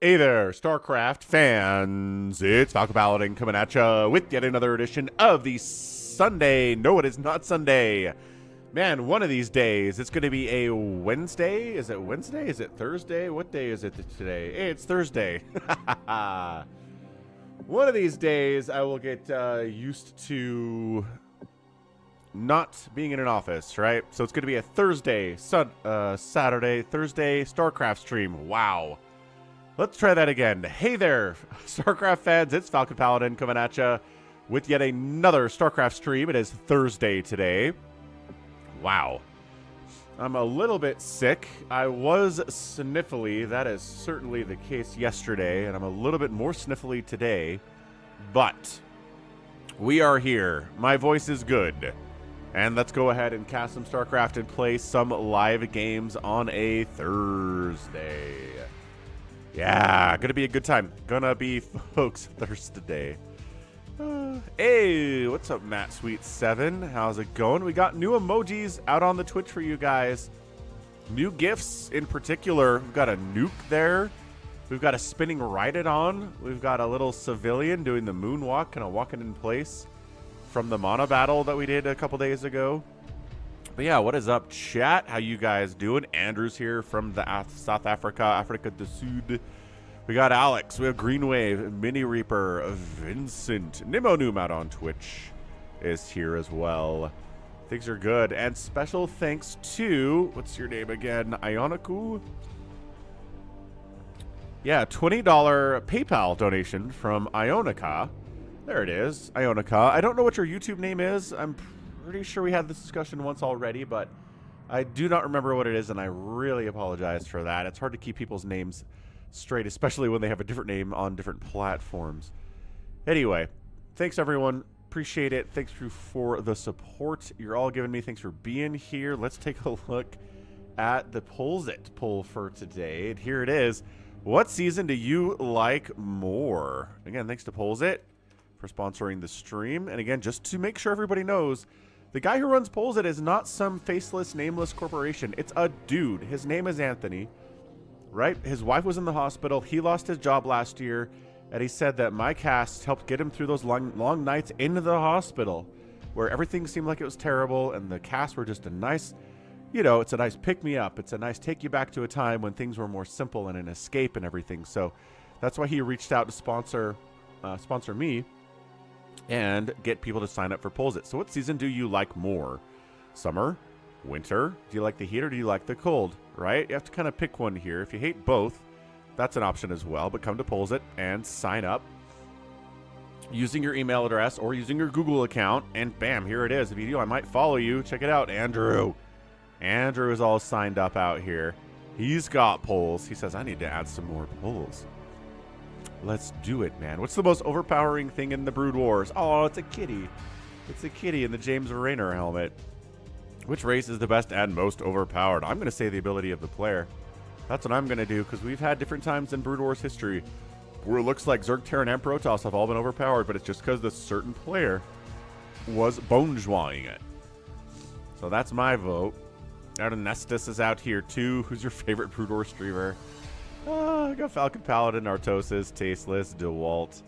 Hey there, StarCraft fans. It's Falcon Paladin coming at ya with yet another edition of the Sunday. No, it is not Sunday. Man, one of these days, it's going to be a Wednesday. Is it Wednesday? Is it Thursday? What day is it today? Hey, it's Thursday. One of these days, I will get used to not being in an office, right? So it's going to be a Thursday, Saturday, Thursday StarCraft stream. Wow. Let's try that again. Hey there, StarCraft fans. It's Falcon Paladin coming at ya with yet another StarCraft stream. It is Thursday today. Wow. I'm a little bit sick. I was sniffly. That is certainly the case yesterday, and I'm a little bit more sniffly today. But we are here. My voice is good. And let's go ahead and cast some StarCraft and play some live games on a Thursday. Yeah, gonna be a good time. Gonna be folks Thursday. Hey, what's up, Matt Sweet 7? How's it going? We got new emojis out on the Twitch for you guys. New gifts in particular. We've got a nuke there. We've got a spinning ride-it-on. We've got a little civilian doing the moonwalk, kind of walking in place from the Monobattle that we did a couple days ago. But yeah, what is up, chat? How you guys doing? Andrew's here from the South Africa du Sud. We got Alex, we have Green Wave, Mini Reaper, Vincent, Nemo Noom out on Twitch is here as well. Things are good. And special thanks to, what's your name again? Ioniku? Yeah, $20 PayPal donation from Ionica. There it is, Ionica. I don't know what your YouTube name is. I'm pretty sure we had this discussion once already, but I do not remember what it is, and I really apologize for that. It's hard to keep people's names straight, especially when they have a different name on different platforms. Anyway, thanks everyone. Appreciate it. Thanks for the support you're all giving me. Thanks for being here. Let's take a look at the Pollzit poll for today. And here it is. What season do you like more? Again, thanks to Pollzit for sponsoring the stream. And again, just to make sure everybody knows, the guy who runs Pollzit is not some faceless, nameless corporation. It's a dude. His name is Anthony, right? His wife was in the hospital. He lost his job last year, and he said that my cast helped get him through those long nights into the hospital where everything seemed like it was terrible, and the cast were just a nice, you know, it's a nice pick-me-up. It's a nice take you back to a time when things were more simple and an escape and everything. So that's why he reached out to sponsor me and get people to sign up for Pollzit. So what season do you like more? Summer? Winter? Do you like the heat or do you like the cold? Right? You have to kind of pick one here. If you hate both, that's an option as well. But come to Pollzit and sign up using your email address or using your Google account. And bam, here it is. If you do, I might follow you. Check it out. Andrew. Andrew is all signed up out here. He's got polls. He says, I need to add some more polls. Let's do it, man. What's the most overpowering thing in the Brood Wars? Oh, it's a kitty. It's a kitty in the James Raynor helmet. Which race is the best and most overpowered? I'm going to say the ability of the player. That's what I'm going to do, because we've had different times in Brood Wars history where it looks like Zerg, Terran, and Protoss have all been overpowered, but it's just because the certain player was bone-jwawing it. So that's my vote. Ernestus is out here, too. Who's your favorite Brood Wars streamer? I got Falcon Paladin, Artosis, Tasteless, DeWalt.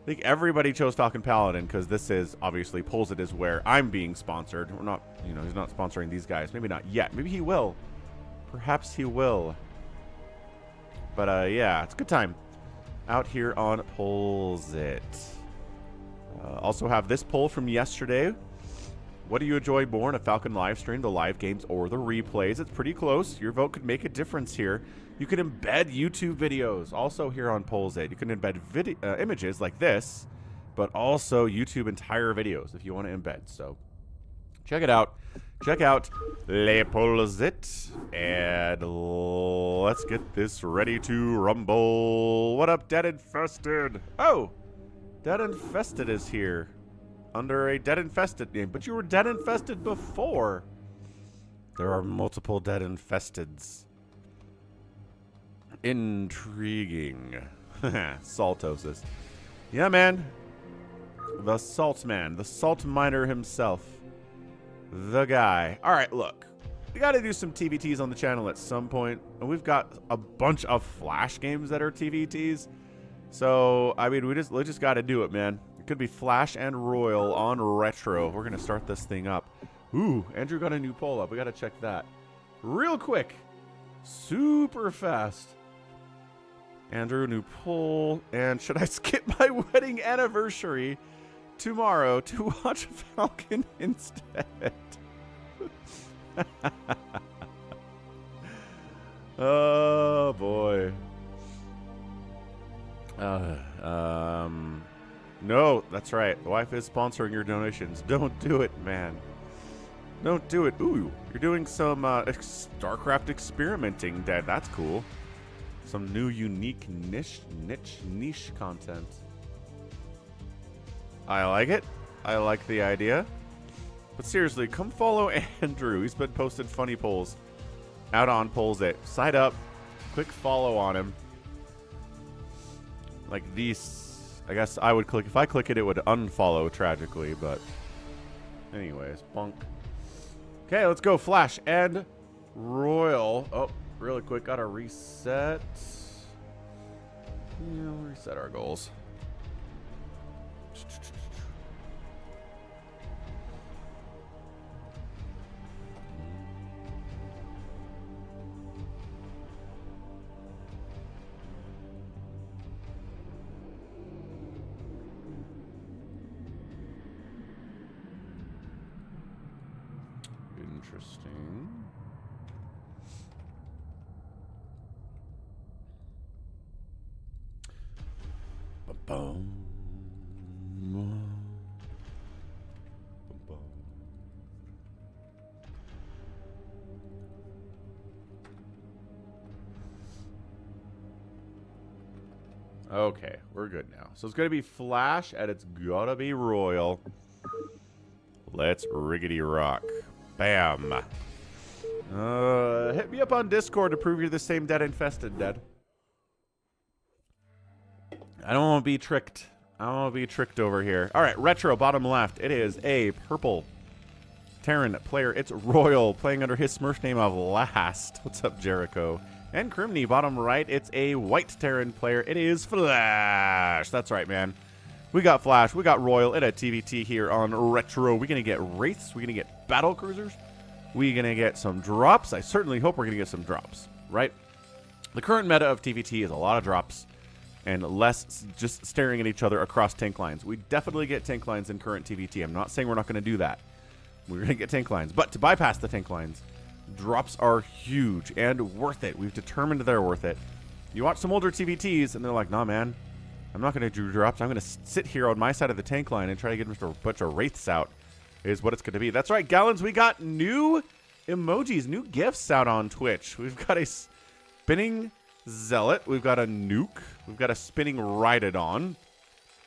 I think everybody chose Falcon Paladin because this is obviously Pollzit is where I'm being sponsored. We're not, you know, he's not sponsoring these guys. Maybe not yet. Maybe he will. Perhaps he will. But yeah, it's a good time out here on Pollzit. Also have this poll from yesterday. What do you enjoy more in a Falcon live stream, the live games or the replays? It's pretty close. Your vote could make a difference here. You can embed YouTube videos also here on Pollzit. You can embed images like this, but also YouTube entire videos if you want to embed. So check it out. Check out Le Pollzit, and let's get this ready to rumble. What up, Dead Infested? Oh, Dead Infested is here under a Dead Infested name, but you were Dead Infested before. There are multiple Dead Infesteds. Intriguing. Saltosis. Yeah, man. The Salt Man. The Salt Miner himself. The guy. All right, look. we got to do some TVTs on the channel at some point. And we've got a bunch of Flash games that are TVTs. So, I mean, we just got to do it, man. It could be Flash and RoyaL on Retro. We're going to start this thing up. Ooh, Andrew got a new poll up. We got to check that. Real quick. Super fast. Andrew, new poll. And should I skip my wedding anniversary tomorrow to watch Falcon instead? Oh, boy. No, that's right. The wife is sponsoring your donations. Don't do it, man. Don't do it. Ooh, you're doing some StarCraft experimenting, Dad. That's cool. Some new, unique niche content. I like it. I like the idea. But seriously, come follow Andrew. He's been posting funny polls out on Pollzit. Side up. Click follow on him. Like these. I guess I would click. If I click it, it would unfollow tragically. But anyways, bunk. Okay, let's go. Flash and RoyaL. Oh, really quick. Got to reset. Yeah, we'll reset our goals. Interesting. Ba-boom. Ba-boom. Okay, we're good now. So it's gonna be Flash and it's gotta be RoyaL. Let's riggedy rock. Bam. Hit me up on Discord to prove you're the same dead infested dead. I don't want to be tricked. I don't want to be tricked over here. All right, Retro, bottom left. It is a purple Terran player. It's RoyaL, playing under his Smurf name of Last. What's up, Jericho? And Crimney, bottom right. It's a white Terran player. It is Flash. That's right, man. We got Flash, we got RoyaL, and a TVT here on Retro. We're going to get Wraiths, we're going to get Battle Cruisers, we're going to get some drops. I certainly hope we're going to get some drops, right? The current meta of TVT is a lot of drops and less just staring at each other across tank lines. We definitely get tank lines in current TVT. I'm not saying we're not going to do that. We're going to get tank lines. But to bypass the tank lines, drops are huge and worth it. We've determined they're worth it. You watch some older TVTs, and they're like, nah, man. I'm not going to do drops. I'm going to sit here on my side of the tank line and try to get a bunch of Wraiths out is what it's going to be. That's right, Gallons. We got new emojis, new gifts out on Twitch. We've got a spinning Zealot. We've got a Nuke. We've got a spinning Rhydodon.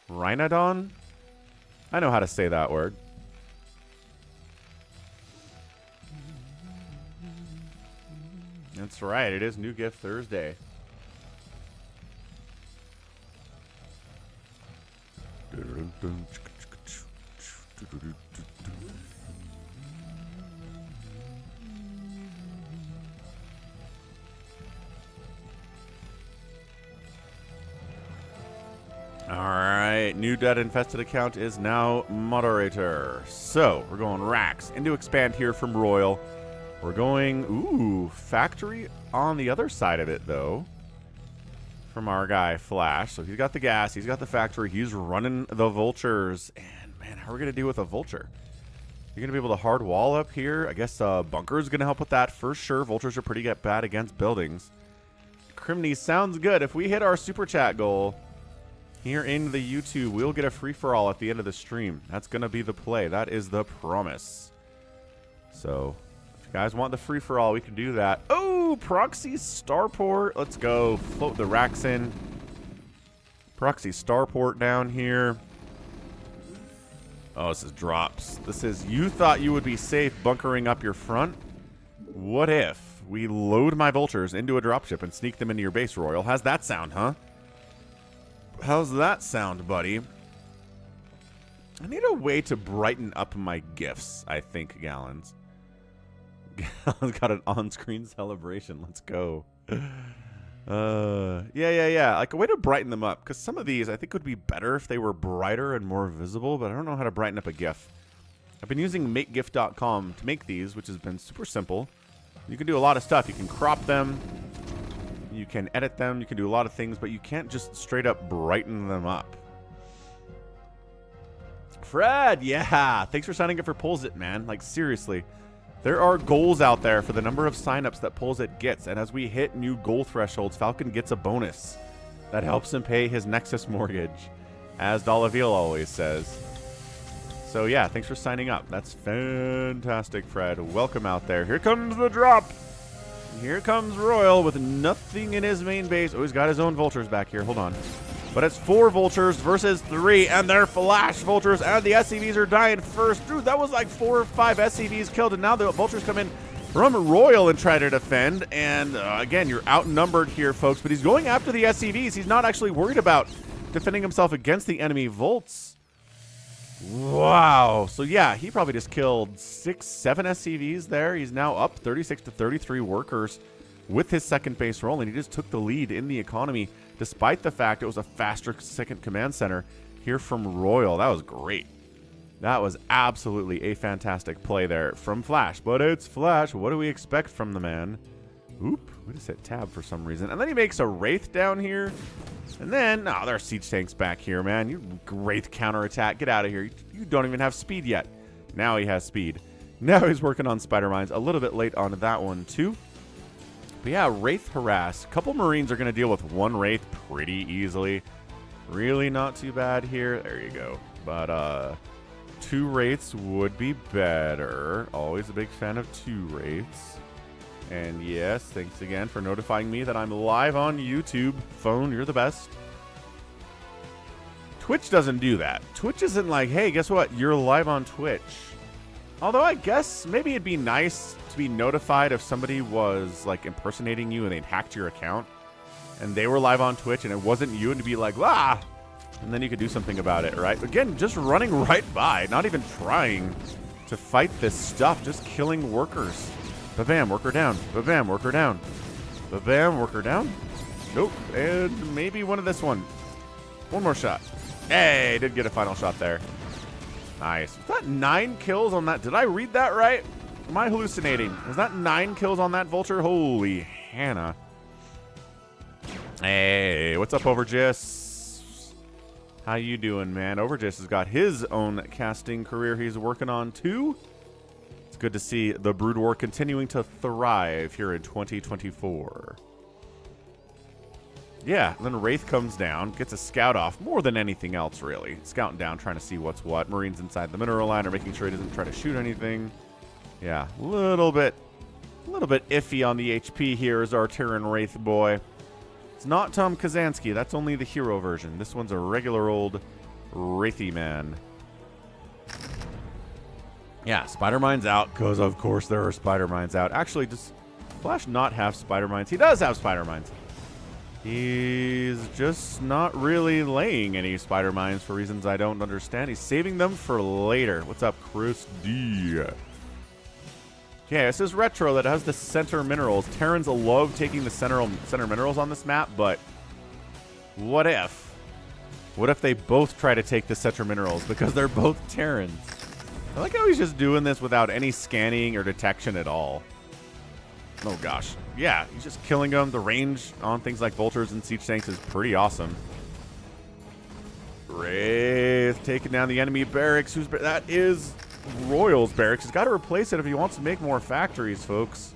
Rhynodon? I know how to say that word. That's right. It is New Gift Thursday. Alright, new dead infested account is now moderator. So, we're going racks into expand here from RoyaL. We're going, ooh, factory on the other side of it, though. From our guy, Flash. So he's got the gas, he's got the factory, he's running the vultures. And, man, how are we going to deal with a vulture? You're going to be able to hard wall up here. I guess bunker is going to help with that for sure. Vultures are pretty bad against buildings. Crimney sounds good. If we hit our super chat goal here in the YouTube, we'll get a free-for-all at the end of the stream. That's going to be the play. That is the promise. So, if you guys want the free-for-all, we can do that. Oh, Proxy Starport. Let's go. Float the racks in. Proxy Starport down here. Oh, this is drops. This is, you thought you would be safe bunkering up your front? What if we load my vultures into a dropship and sneak them into your base, RoyaL? How's that sound, huh? How's that sound, buddy? I need a way to brighten up my gifts, I think, Gallons. Got an on-screen celebration. Let's go. Yeah. Like a way to brighten them up, because some of these I think would be better if they were brighter and more visible, but I don't know how to brighten up a GIF. I've been using makegif.com to make these, which has been super simple. You can do a lot of stuff. You can crop them, you can edit them, you can do a lot of things, but you can't just straight up brighten them up. Fred, yeah, thanks for signing up for Pollzit, man. Like, seriously. There are goals out there for the number of signups that Pollzit gets, and as we hit new goal thresholds, Falcon gets a bonus that helps him pay his Nexus mortgage, as Dolaville always says. So yeah, thanks for signing up. That's fantastic, Fred. Welcome out there. Here comes the drop. Here comes RoyaL with nothing in his main base. Oh, he's got his own vultures back here. Hold on. But it's 4 vultures versus 3, and they're flash vultures, and the SCVs are dying first. Dude, that was like 4 or 5 SCVs killed, and now the vultures come in from RoyaL and try to defend. And again, you're outnumbered here, folks, but he's going after the SCVs. He's not actually worried about defending himself against the enemy Volts. Wow. So yeah, he probably just killed 6, 7 SCVs there. He's now up 36 to 33 workers with his second base roll, and he just took the lead in the economy, despite the fact it was a faster second command center here from RoyaL. That was great. That was absolutely a fantastic play there from Flash. But it's Flash. What do we expect from the man? Oop, we just hit tab for some reason. And then he makes a Wraith down here. And then, oh, there are siege tanks back here, man. You Wraith counterattack. Get out of here. You don't even have speed yet. Now he has speed. Now he's working on Spider Mines. A little bit late on that one, too. But yeah, Wraith harass. A couple Marines are going to deal with 1 Wraith pretty easily. Really not too bad here. There you go. But 2 Wraiths would be better. Always a big fan of 2 Wraiths. And yes, thanks again for notifying me that I'm live on YouTube. Phone, you're the best. Twitch doesn't do that. Twitch isn't like, hey, guess what? You're live on Twitch. Although I guess maybe it'd be nice to be notified if somebody was like impersonating you and they'd hacked your account and they were live on Twitch and it wasn't you, and to be like, ah, and then you could do something about it, right? Again, just running right by, not even trying to fight this stuff, just killing workers. Ba-bam, worker down. Ba-bam, worker down. Ba-bam, worker down. Nope. And maybe one of this one. One more shot. Hey, did get a final shot there. Nice. Was that 9 kills on that? Did I read that right? Am I hallucinating? Was that 9 kills on that vulture? Holy Hannah. Hey, what's up, Overgis? How you doing, man? Overgis has got his own casting career he's working on, too. It's good to see the Brood War continuing to thrive here in 2024. Yeah, and then Wraith comes down, gets a scout off, more than anything else, really. Scouting down, trying to see what's what. Marines inside the mineral line are making sure he doesn't try to shoot anything. Yeah, a little bit iffy on the HP here is our Terran Wraith boy. It's not Tom Kazansky. That's only the hero version. This one's a regular old Wraithy man. Yeah, Spider Mines out, because of course there are Spider Mines out. Actually, does Flash not have Spider Mines? He does have Spider Mines. He's just not really laying any Spider Mines for reasons I don't understand. He's saving them for later. What's up, Chris D? Okay, this is Retro that has the center minerals. Terrans love taking the center minerals on this map, but what if? What if they both try to take the center minerals because they're both Terrans? I like how he's just doing this without any scanning or detection at all. Oh gosh. Yeah, he's just killing them. The range on things like vultures and siege tanks is pretty awesome. Wraith taking down the enemy barracks. That is RoyaL's barracks. He's got to replace it if he wants to make more factories, folks.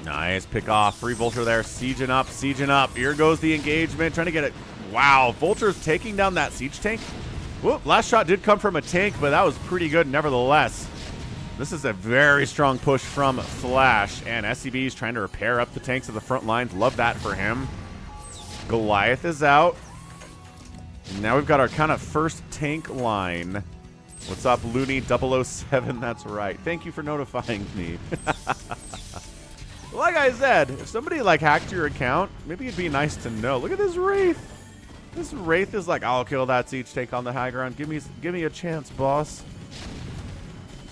Nice pick off. Free vulture there. Sieging up, sieging up. Here goes the engagement. Trying to get it. Wow, vultures taking down that siege tank. Whoop, last shot did come from a tank, but that was pretty good nevertheless. This is a very strong push from Flash, and SCV's trying to repair up the tanks of the front lines. Love that for him. Goliath is out. Now we've got our kind of first tank line. What's up, Looney 007? That's right. Thank you for notifying me. Like I said, if somebody like hacked your account, maybe it'd be nice to know. Look at this Wraith. This Wraith is like, I'll kill that siege tank on the high ground. Give me a chance, boss.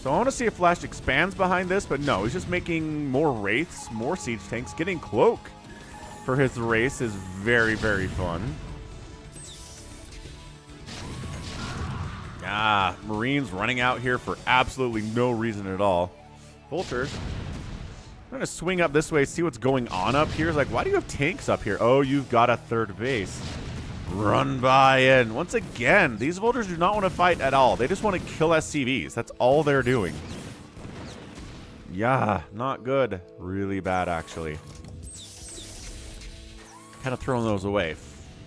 So I want to see if Flash expands behind this, but no, he's just making more Wraiths, more Siege Tanks. Getting Cloak for his race is very, very fun. Ah, Marines running out here for absolutely no reason at all. Vultures. I'm going to swing up this way, see what's going on up here. It's like, why do you have tanks up here? Oh, you've got a third base. Run by in. Once again, these Vultures do not want to fight at all. They just want to kill SCVs. That's all they're doing. Yeah, not good. Really bad, actually. Kind of throwing those away.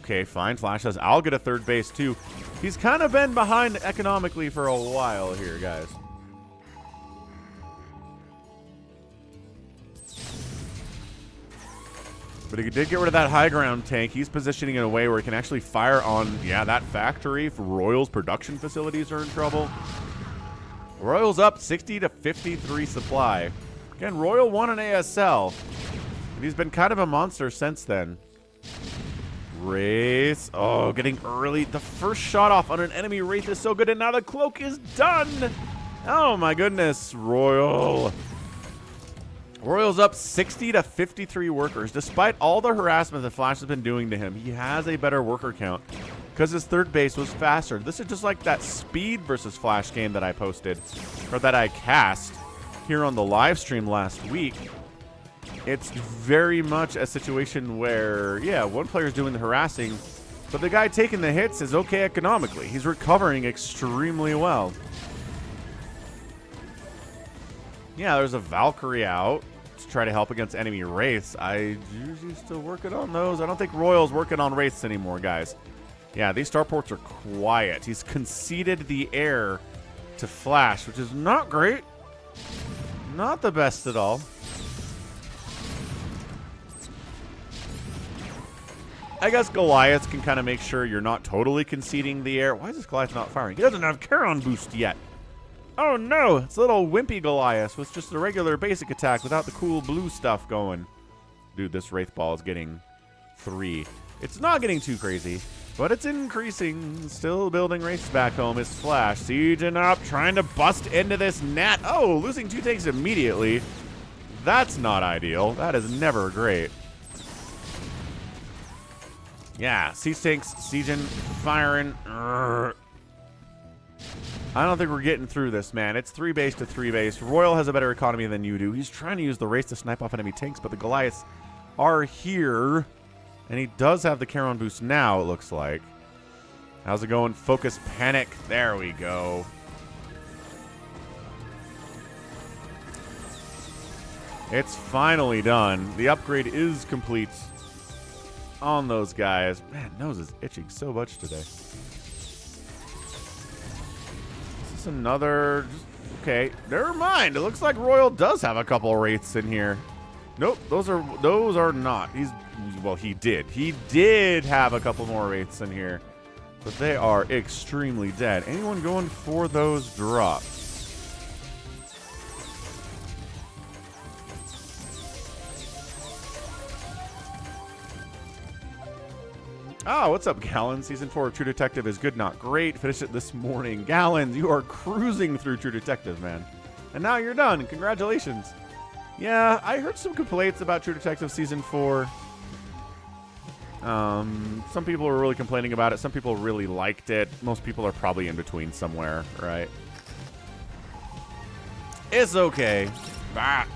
Okay, fine. Flash says, I'll get a third base, too. He's kind of been behind economically for a while here, guys. But he did get rid of that high ground tank. He's positioning in a way where he can actually fire on, yeah, that factory. If RoyaL's production facilities are in trouble. RoyaL's up 60 to 53 supply. Again, RoyaL won an ASL. And he's been kind of a monster since then. Wraith. Oh, getting early. The first shot off on an enemy Wraith is so good, and now the cloak is done. Oh my goodness, RoyaL. RoyaL's up 60 to 53 workers. Despite all the harassment that Flash has been doing to him, he has a better worker count because his third base was faster. This is just like that Speed versus Flash game that I posted, or that I cast here on the live stream last week. It's very much a situation where, yeah, one player's doing the harassing, but the guy taking the hits is okay economically. He's recovering extremely well. Yeah, there's a Valkyrie out to try to help against enemy Wraiths. I usually still working on those. I don't think RoyaL's working on Wraiths anymore, guys. Yeah, these starports are quiet. He's conceded the air to Flash, which is not great. Not the best at all. I guess Goliaths can kind of make sure you're not totally conceding the air. Why is this Goliath not firing? He doesn't have Charon boost yet. Oh no, it's a little wimpy Goliath with just a regular basic attack without the cool blue stuff going. Dude, this Wraith Ball is getting 3. It's not getting too crazy, but it's increasing. Still building Wraiths back home is Flash. Sieging up, trying to bust into this net. Oh, losing 2 tanks immediately. That's not ideal. That is never great. Yeah, siege tanks, sieging, firing. I don't think we're getting through this, man. It's 3 base to 3 base. RoyaL has a better economy than you do. He's trying to use the race to snipe off enemy tanks, but the Goliaths are here. And he does have the Charon boost now, it looks like. How's it going? Focus, panic. There we go. It's finally done. The upgrade is complete on those guys. Man, nose is itching so much today. Is this another? Okay, never mind. It looks like RoyaL does have a couple Wraiths in here. Nope, those are not. He did have a couple more Wraiths in here, but they are extremely dead. Anyone going for those drops? Oh, what's up, Gallon? Season 4 of True Detective is good, not great. Finished it this morning. Gallon, you are cruising through True Detective, man. And now you're done. Congratulations. Yeah, I heard some complaints about True Detective Season 4. Some people were really complaining about it. Some people really liked it. Most people are probably in between somewhere, right? It's okay. Ah.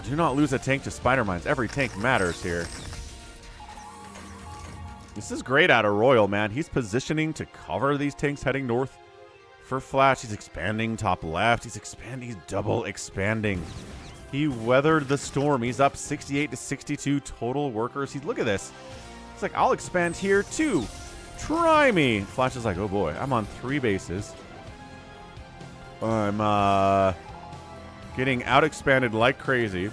Do not lose a tank to spider mines. Every tank matters here. This is great out of RoyaL, man. He's positioning to cover these tanks heading north for Flash. He's expanding top left. He's expanding. He's double expanding. He weathered the storm. He's up 68 to 62 total workers. Look at this. It's like, I'll expand here too. Try me. Flash is like, oh boy, I'm on 3 bases. I'm getting out expanded like crazy.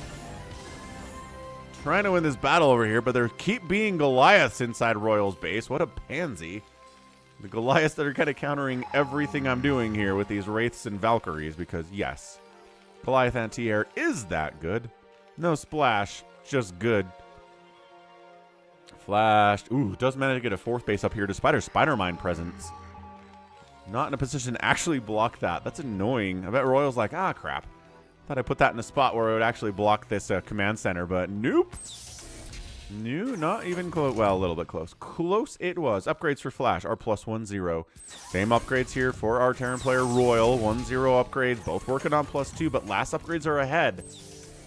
Trying to win this battle over here, but there keep being Goliaths inside RoyaL's base. What a pansy. The Goliaths that are kind of countering everything I'm doing here with these Wraiths and Valkyries, because yes, Goliath anti-air is that good. No splash, just good. Flash. Ooh, does manage to get a 4th base up here despite her spider mine presence. Not in a position to actually block that. That's annoying. I bet Royal's like, ah, crap. Thought I put that in a spot where it would actually block this command center, but nope. No, not even close. Well, a little bit close. Close it was. Upgrades for Flash are +1-0. Same upgrades here for our Terran player RoyaL. 1-0 upgrades. Both working on +2, but last upgrades are ahead.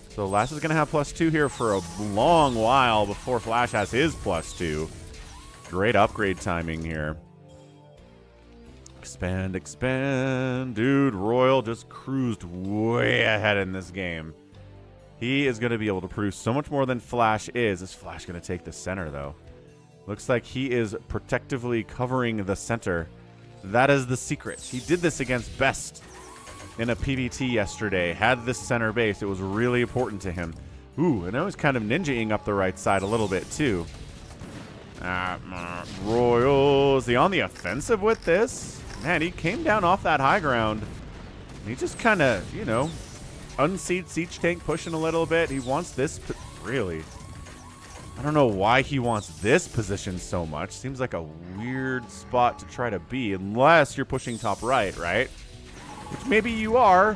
So last is going to have +2 here for a long while before Flash has his +2. Great upgrade timing here. Expand, expand. Dude, RoyaL just cruised way ahead in this game. He is going to be able to produce so much more than Flash is. Is Flash going to take the center, though? Looks like he is protectively covering the center. That is the secret. He did this against Best in a PvT yesterday. Had this center base. It was really important to him. Ooh, and now he's kind of ninjaing up the right side a little bit, too. RoyaL, is he on the offensive with this? Man, he came down off that high ground. And he just kind of, you know, unseat Siege Tank pushing a little bit. He wants this, really. I don't know why he wants this position so much. Seems like a weird spot to try to be, unless you're pushing top right, right? Which maybe you are.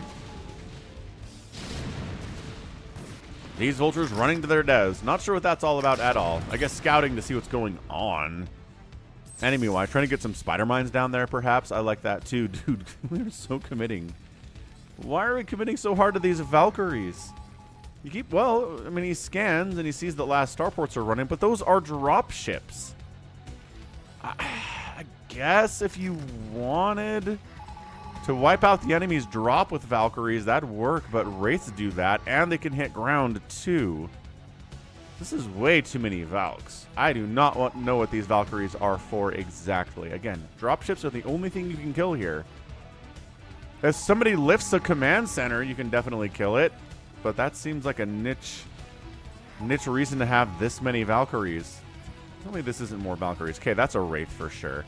These vultures running to their devs. Not sure what that's all about at all. I guess scouting to see what's going on. Enemy-wise, trying to get some spider mines down there, perhaps. I like that, too. Dude, we're so committing. Why are we committing so hard to these Valkyries? You keep, well, I mean, he scans and he sees that last starports are running, but those are drop ships. I guess if you wanted to wipe out the enemy's drop with Valkyries, that'd work, but Wraiths do that, and they can hit ground, too. This is way too many Valks. I do not know what these Valkyries are for exactly. Again, dropships are the only thing you can kill here. If somebody lifts a command center, you can definitely kill it. But that seems like a niche reason to have this many Valkyries. Tell me this isn't more Valkyries. Okay, that's a Wraith for sure.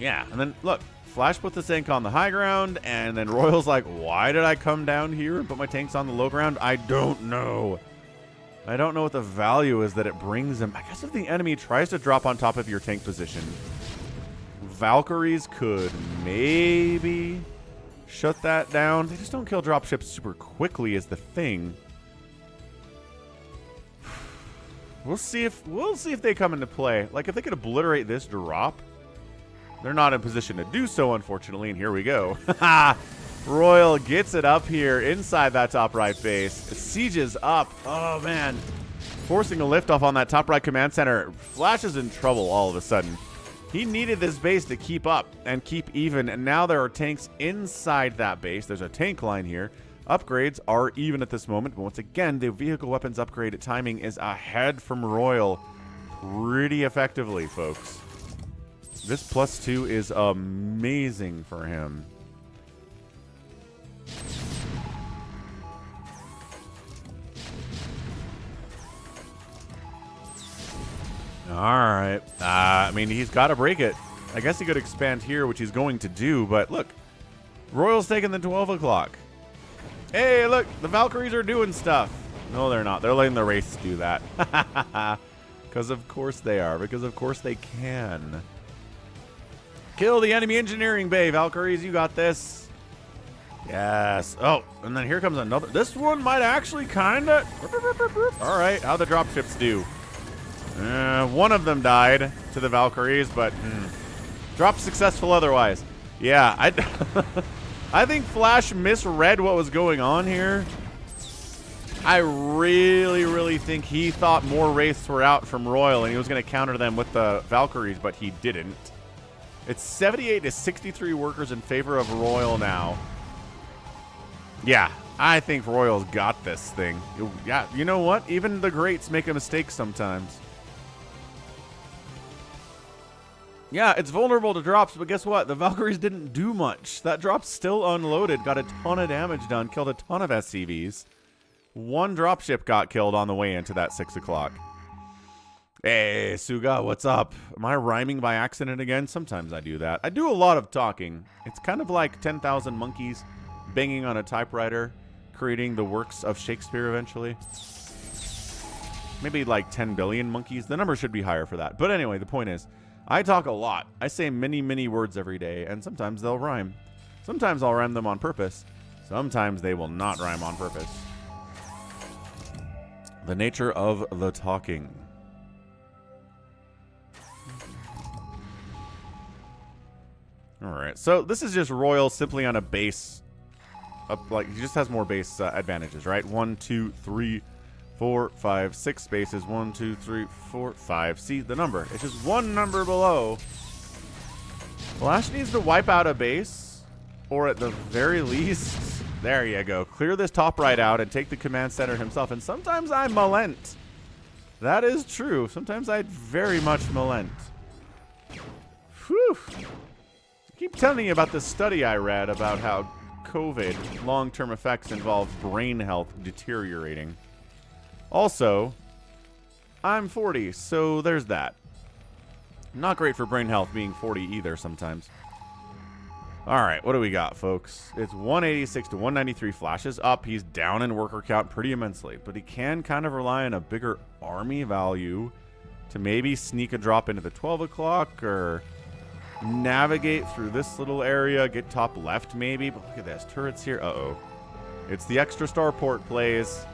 Yeah, and then, look. Flash put the tank on the high ground, and then RoyaL's like, why did I come down here and put my tanks on the low ground? I don't know. I don't know what the value is that it brings him. I guess if the enemy tries to drop on top of your tank position, Valkyries could maybe shut that down. They just don't kill dropships super quickly is the thing. We'll see if they come into play. Like, if they could obliterate this drop, they're not in position to do so, unfortunately, and here we go. RoyaL gets it up here inside that top right base. Siege is up. Oh, man. Forcing a liftoff on that top right command center. Flash is in trouble all of a sudden. He needed this base to keep up and keep even, and now there are tanks inside that base. There's a tank line here. Upgrades are even at this moment, but once again, the vehicle weapons upgrade timing is ahead from RoyaL pretty effectively, folks. This +2 is amazing for him. All right. I mean, he's got to break it. I guess he could expand here, which he's going to do, but look. RoyaL's taking the 12 o'clock. Hey, look. The Valkyries are doing stuff. No, they're not. They're letting the Wraiths do that. Because of course they are. Because of course they can. Kill the enemy engineering bay, Valkyries. You got this. Yes. Oh, and then here comes another. This one might actually kind of. All right. How'd the dropships do? One of them died to the Valkyries, but drop successful otherwise. Yeah, I think Flash misread what was going on here. I really, really think he thought more Wraiths were out from RoyaL, and he was going to counter them with the Valkyries, but he didn't. It's 78 to 63 workers in favor of RoyaL now. Yeah, I think RoyaL's got this thing. Yeah, you know what? Even the greats make a mistake sometimes. Yeah, it's vulnerable to drops, but guess what? The Valkyries didn't do much. That drop's still unloaded, got a ton of damage done, killed a ton of SCVs. One dropship got killed on the way into that 6 o'clock. Hey, Suga, what's up? Am I rhyming by accident again? Sometimes I do that. I do a lot of talking. It's kind of like 10,000 monkeys banging on a typewriter, creating the works of Shakespeare eventually. Maybe like 10 billion monkeys. The number should be higher for that. But anyway, the point is, I talk a lot. I say many, many words every day, and sometimes they'll rhyme. Sometimes I'll rhyme them on purpose. Sometimes they will not rhyme on purpose. The nature of the talking. Alright, so this is just RoyaL simply on a base. Like, he just has more base advantages, right? 1, 2, 3, 4, 5, 6 spaces. 1, 2, 3, 4, 5. See the number. It's just one number below. Flash needs to wipe out a base, or at the very least, there you go. Clear this top right out and take the command center himself. And sometimes I malent. That is true. Sometimes I very much malent. Whew. I keep telling you about this study I read about how COVID long-term effects involve brain health deteriorating. Also, I'm 40, so there's that. Not great for brain health being 40 either sometimes. Alright, what do we got, folks? It's 186 to 193 flashes up. He's down in worker count pretty immensely, but he can kind of rely on a bigger army value to maybe sneak a drop into the 12 o'clock or navigate through this little area, get top left maybe. But look at this, turrets here. Uh-oh. It's the extra starport plays.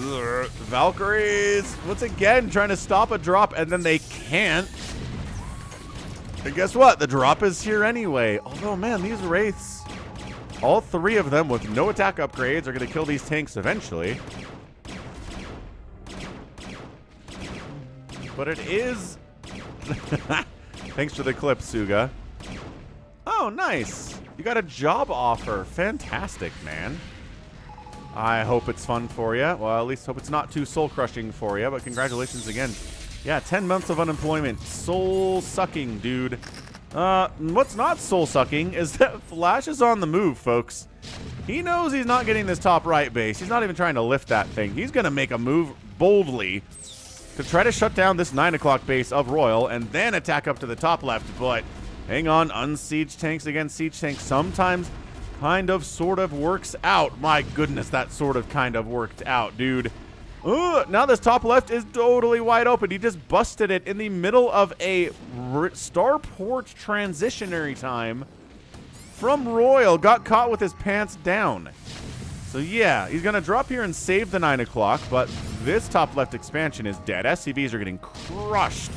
Ugh. Valkyries once again trying to stop a drop, and then they can't. And guess what? The drop is here anyway. Although, man, these wraiths, all three of them with no attack upgrades, are going to kill these tanks eventually. But it is... Thanks for the clip, Suga. Oh, nice. You got a job offer. Fantastic, man. I hope it's fun for you. Well, at least hope it's not too soul-crushing for you, but congratulations again. Yeah, 10 months of unemployment. Soul-sucking, dude. What's not soul-sucking is that Flash is on the move, folks. He knows he's not getting this top right base. He's not even trying to lift that thing. He's going to make a move boldly to try to shut down this 9 o'clock base of RoyaL and then attack up to the top left. But hang on, unsiege tanks against siege tanks sometimes kind of sort of works out. My goodness, that sort of kind of worked out, dude. Now this top left is totally wide open. He just busted it in the middle of a starport transitionary time from RoyaL. Got caught with his pants down. So yeah, he's going to drop here and save the 9 o'clock, but this top left expansion is dead. SCVs are getting crushed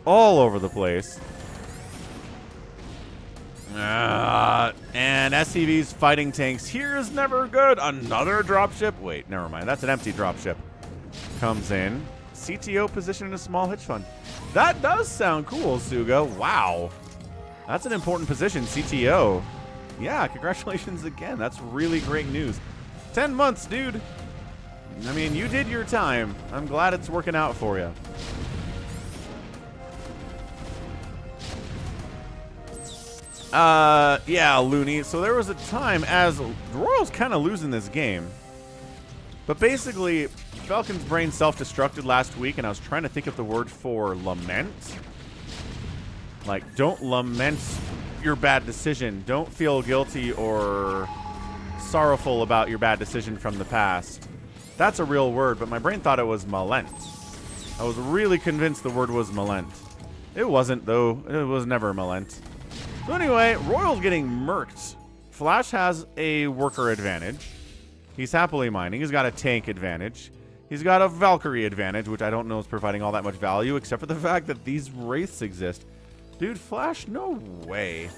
all over the place. And SCVs fighting tanks here is never good. Another dropship. Wait, never mind. That's an empty dropship. Comes in. CTO position in a small hedge fund. That does sound cool, Suga. Wow. That's an important position, CTO. Yeah, congratulations again. That's really great news. 10 months, dude. I mean, you did your time. I'm glad it's working out for you. Yeah, Looney. So there was a time as RoyaL's kind of losing this game. But basically, Falcon's brain self-destructed last week, and I was trying to think of the word for lament. Like, don't lament your bad decision. Don't feel guilty or sorrowful about your bad decision from the past. That's a real word, but my brain thought it was malent. I was really convinced the word was malent. It wasn't, though. It was never malent. So anyway, RoyaL's getting murked. Flash has a worker advantage. He's happily mining. He's got a tank advantage. He's got a Valkyrie advantage, which I don't know is providing all that much value, except for the fact that these wraiths exist. Dude, Flash, no way.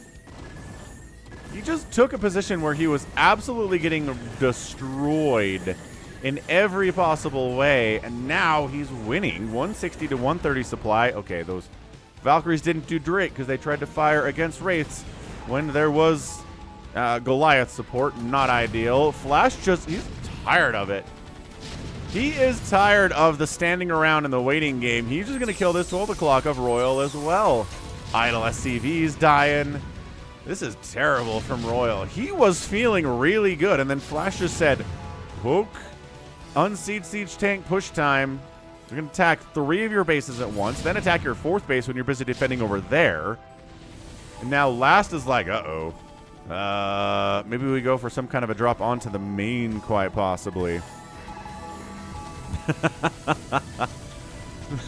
He just took a position where he was absolutely getting destroyed in every possible way, and now he's winning. 160 to 130 supply. Okay, those Valkyries didn't do great because they tried to fire against wraiths when there was Goliath support. Not ideal. Flash he's tired of it. He is tired of the standing around in the waiting game. He's just going to kill this 12 o'clock of RoyaL as well. Idle SCVs dying. This is terrible from RoyaL. He was feeling really good, and then Flash just said, poke, unsiege siege tank, push time. You're going to attack 3 of your bases at once, then attack your 4th base when you're busy defending over there. And now last is like, uh-oh. Maybe we go for some kind of a drop onto the main, quite possibly.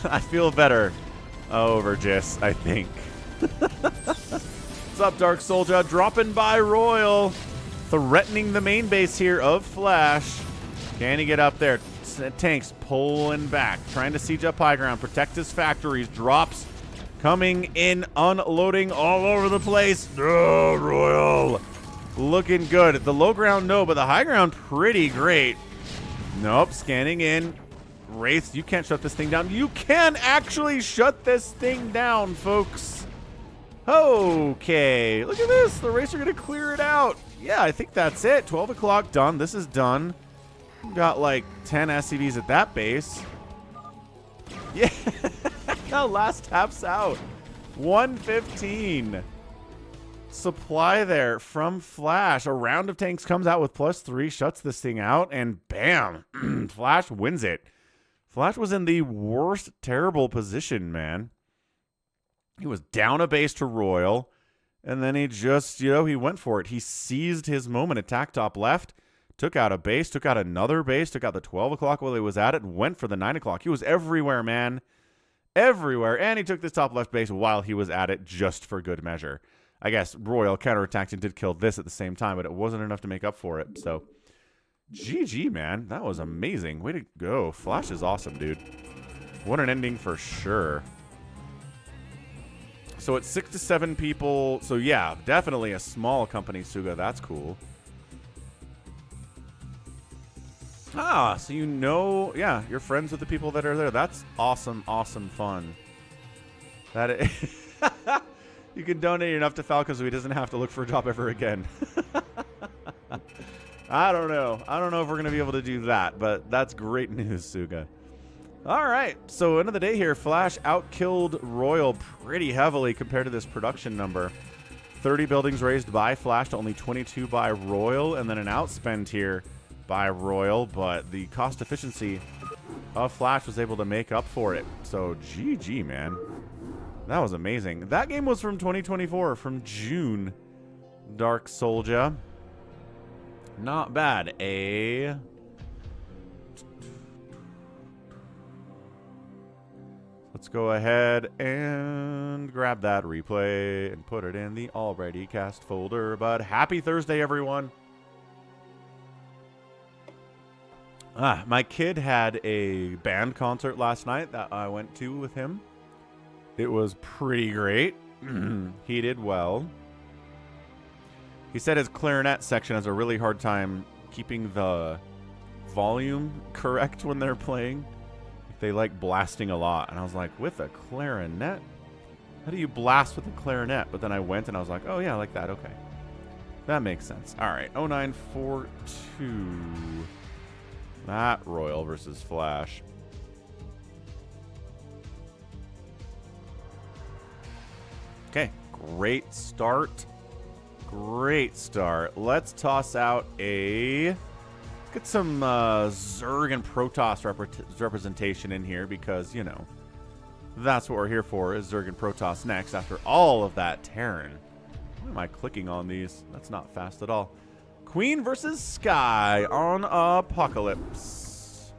I feel better. over Jis, I think. What's up, Dark Soldier? Dropping by RoyaL. Threatening the main base here of Flash. Can he get up there? Tanks pulling back. Trying to siege up high ground. Protect his factories. Drops coming in. Unloading all over the place. Oh, RoyaL. Looking good. The low ground, no. But the high ground, pretty great. Nope. Scanning in. Wraith, you can't shut this thing down. You can actually shut this thing down, folks. Okay. Look at this. The Wraiths are going to clear it out. Yeah, I think that's it. 12 o'clock done. This is done. Got like 10 SCVs at that base. Yeah. Last taps out. 115. Supply there from Flash. A round of tanks comes out with +3, shuts this thing out, and bam. Flash wins it. Flash was in the worst terrible position, man. He was down a base to RoyaL, and then he just, he went for it. He seized his moment, attacked top left, took out a base, took out another base, took out the 12 o'clock while he was at it, and went for the 9 o'clock. He was everywhere, man. Everywhere. And he took this top left base while he was at it just for good measure. I guess RoyaL counterattacked and did kill this at the same time, but it wasn't enough to make up for it. So, GG, man. That was amazing. Way to go. Flash is awesome, dude. What an ending for sure. So it's 6 to 7 people. So, yeah, definitely a small company, Suga. That's cool. Ah, so yeah, you're friends with the people that are there. That's awesome, awesome fun. That is... You can donate enough to Falcon so he doesn't have to look for a job ever again. I don't know. I don't know if we're going to be able to do that, but that's great news, Suga. All right. So, end of the day here, Flash outkilled RoyaL pretty heavily compared to this production number. 30 buildings raised by Flash to only 22 by RoyaL, and then an outspend here by RoyaL, but the cost efficiency of Flash was able to make up for it. So, GG, man. That was amazing. That game was from 2024, from June. Dark Soldier. Not bad, eh? Let's go ahead and grab that replay and put it in the already cast folder. But happy Thursday, everyone. My kid had a band concert last night that I went to with him. It was pretty great. He did well. He said his clarinet section has a really hard time keeping the volume correct when they're playing. They like blasting a lot. And I was like, with a clarinet? How do you blast with a clarinet? But then I went and I was like, oh yeah, I like that. Okay. That makes sense. All right. 0942. That RoyaL versus Flash. Okay, great start. Great start. Let's toss out a... Let's get some Zerg and Protoss representation in here because, that's what we're here for, is Zerg and Protoss next after all of that Terran. Why am I clicking on these? That's not fast at all. Queen versus Sky on Apocalypse.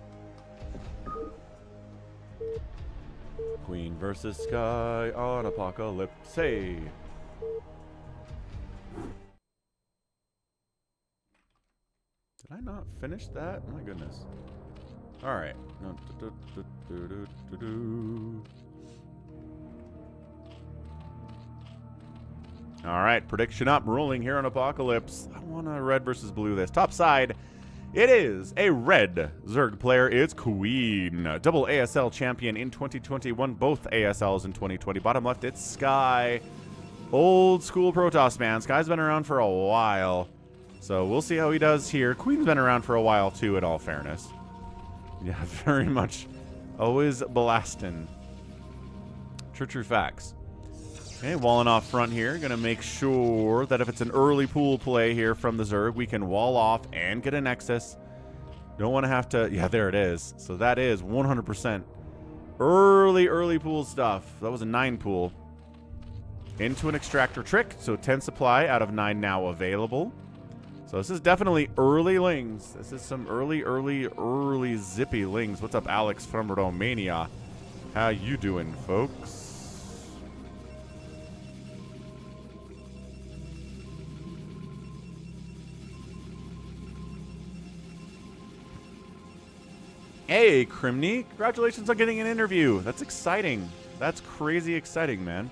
Queen versus Sky on Apocalypse. Hey. Did I not finish that? My goodness. All right. All right. Prediction up. Rolling here on Apocalypse. I want to red versus blue this. Top side. It is a red Zerg player. It's Queen. Double ASL champion in 2021. Both ASLs in 2020. Bottom left, it's Sky. Old school Protoss, man. Sky's been around for a while. So we'll see how he does here. Queen's been around for a while, too, in all fairness. Yeah, very much. Always blasting. True facts. Okay, walling off front here. Going to make sure that if it's an early pool play here from the Zerg, we can wall off and get a Nexus. Don't want to have to... Yeah, there it is. So that is 100% early pool stuff. That was a 9 pool. Into an extractor trick. So 10 supply out of 9 now available. So this is definitely early lings. This is some early zippy lings. What's up, Alex from Romania? How you doing, folks? Hey, Crimney. Congratulations on getting an interview. That's exciting. That's crazy exciting, man.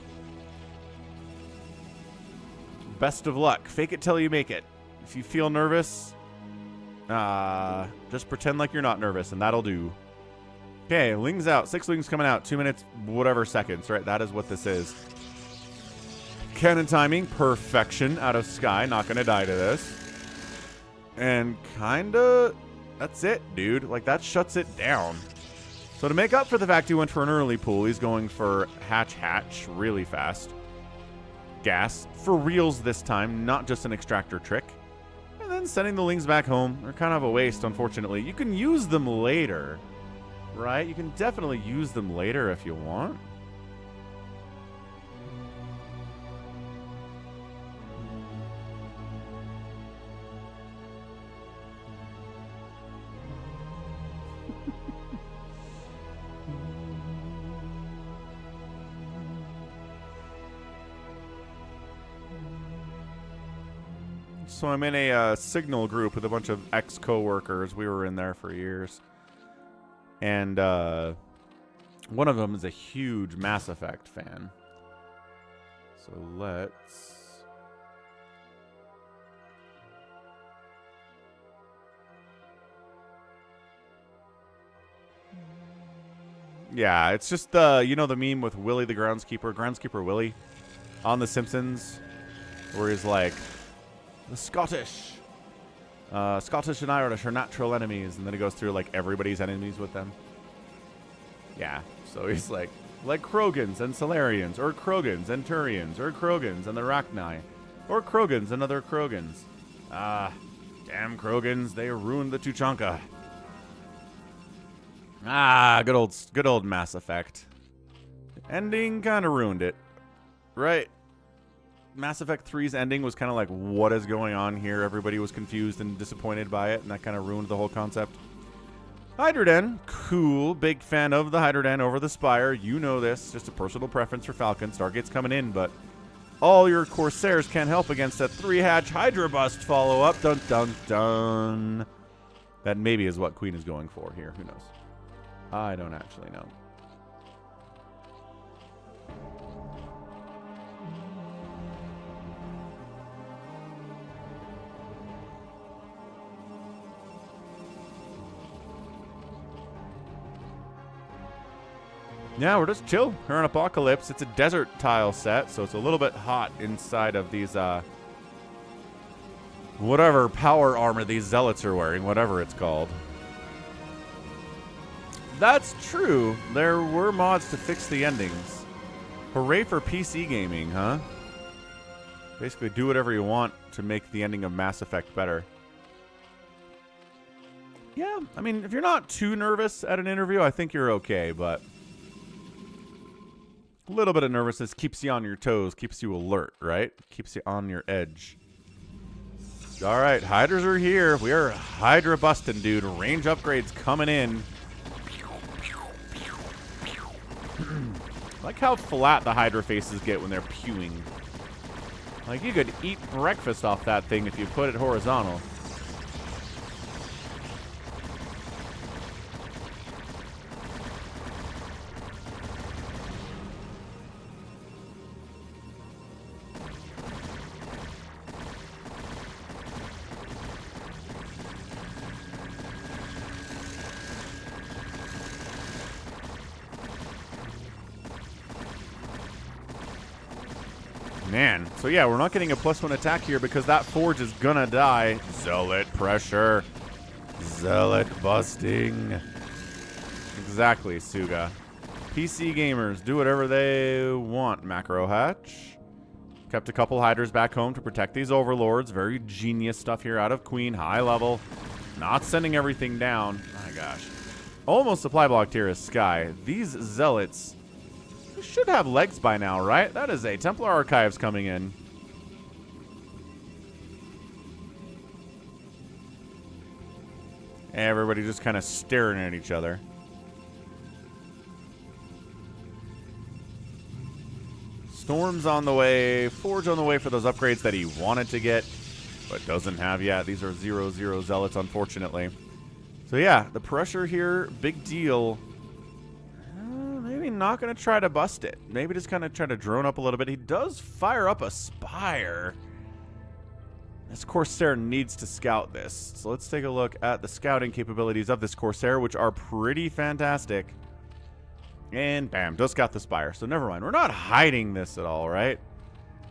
Best of luck. Fake it till you make it. If you feel nervous, just pretend like you're not nervous, and that'll do. Okay, Ling's out. 6 Lings coming out. 2 minutes, whatever seconds, right? That is what this is. Cannon timing, perfection out of Sky. Not going to die to this. And kinda... That's it, dude. Like, that shuts it down. So to make up for the fact he went for an early pool, he's going for hatch really fast. Gas for reals this time, not just an extractor trick. And then sending the Lings back home. They're kind of a waste, unfortunately. You can use them later, right? You can definitely use them later if you want. So I'm in a Signal group with a bunch of ex-coworkers. We were in there for years. And one of them is a huge Mass Effect fan. So let's... Yeah, it's just the, you know the meme with Willie the Groundskeeper Willie on The Simpsons, where he's like, the Scottish and Irish are natural enemies, and then it goes through like everybody's enemies with them. Yeah, so he's like Krogans and Solarians, or Krogans and Turians, or Krogans and the Rachni, or Krogans and other Krogans. Ah, damn Krogans, they ruined the Tuchanka. Ah, good old Mass Effect. Ending kind of ruined it, right? Mass Effect 3's ending was kind of like, what is going on here? Everybody was confused and disappointed by it, and that kind of ruined the whole concept. Hydroden, cool. Big fan of the Hydroden over the Spire. You know this. Just a personal preference for Falcon. Stargate's coming in, but all your Corsairs can't help against that 3-hatch Hydra Bust follow-up. Dun, dun, dun. That maybe is what Queen is going for here. Who knows? I don't actually know. Yeah, we're just chill. We're in Apocalypse. It's a desert tile set, so it's a little bit hot inside of these, whatever power armor these zealots are wearing, whatever it's called. That's true. There were mods to fix the endings. Hooray for PC gaming, huh? Basically, do whatever you want to make the ending of Mass Effect better. Yeah, I mean, if you're not too nervous at an interview, I think you're okay, but... a little bit of nervousness keeps you on your toes, keeps you alert, right? Keeps you on your edge. All right, Hydras are here. We are Hydra busting, dude. Range upgrades coming in. Like how flat the Hydra faces get when they're pewing. Like, you could eat breakfast off that thing if you put it horizontal. Man, so yeah, we're not getting a +1 attack here because that Forge is gonna die. Zealot pressure. Zealot busting. Exactly, Suga. PC gamers, do whatever they want, Macro Hatch. Kept a couple Hydras back home to protect these Overlords. Very genius stuff here out of Queen. High level. Not sending everything down. My gosh. Almost supply blocked here is Sky. These Zealots... should have legs by now, right? That is a Templar Archives coming in. Everybody just kind of staring at each other. Storm's on the way. Forge on the way for those upgrades that he wanted to get, but doesn't have yet. These are 0/0 Zealots, unfortunately. So yeah, the pressure here, big deal. Maybe not going to try to bust it. Maybe just kind of try to drone up a little bit. He does fire up a Spire. This Corsair needs to scout this. So let's take a look at the scouting capabilities of this Corsair, which are pretty fantastic. And bam, does scout the Spire. So never mind. We're not hiding this at all, right?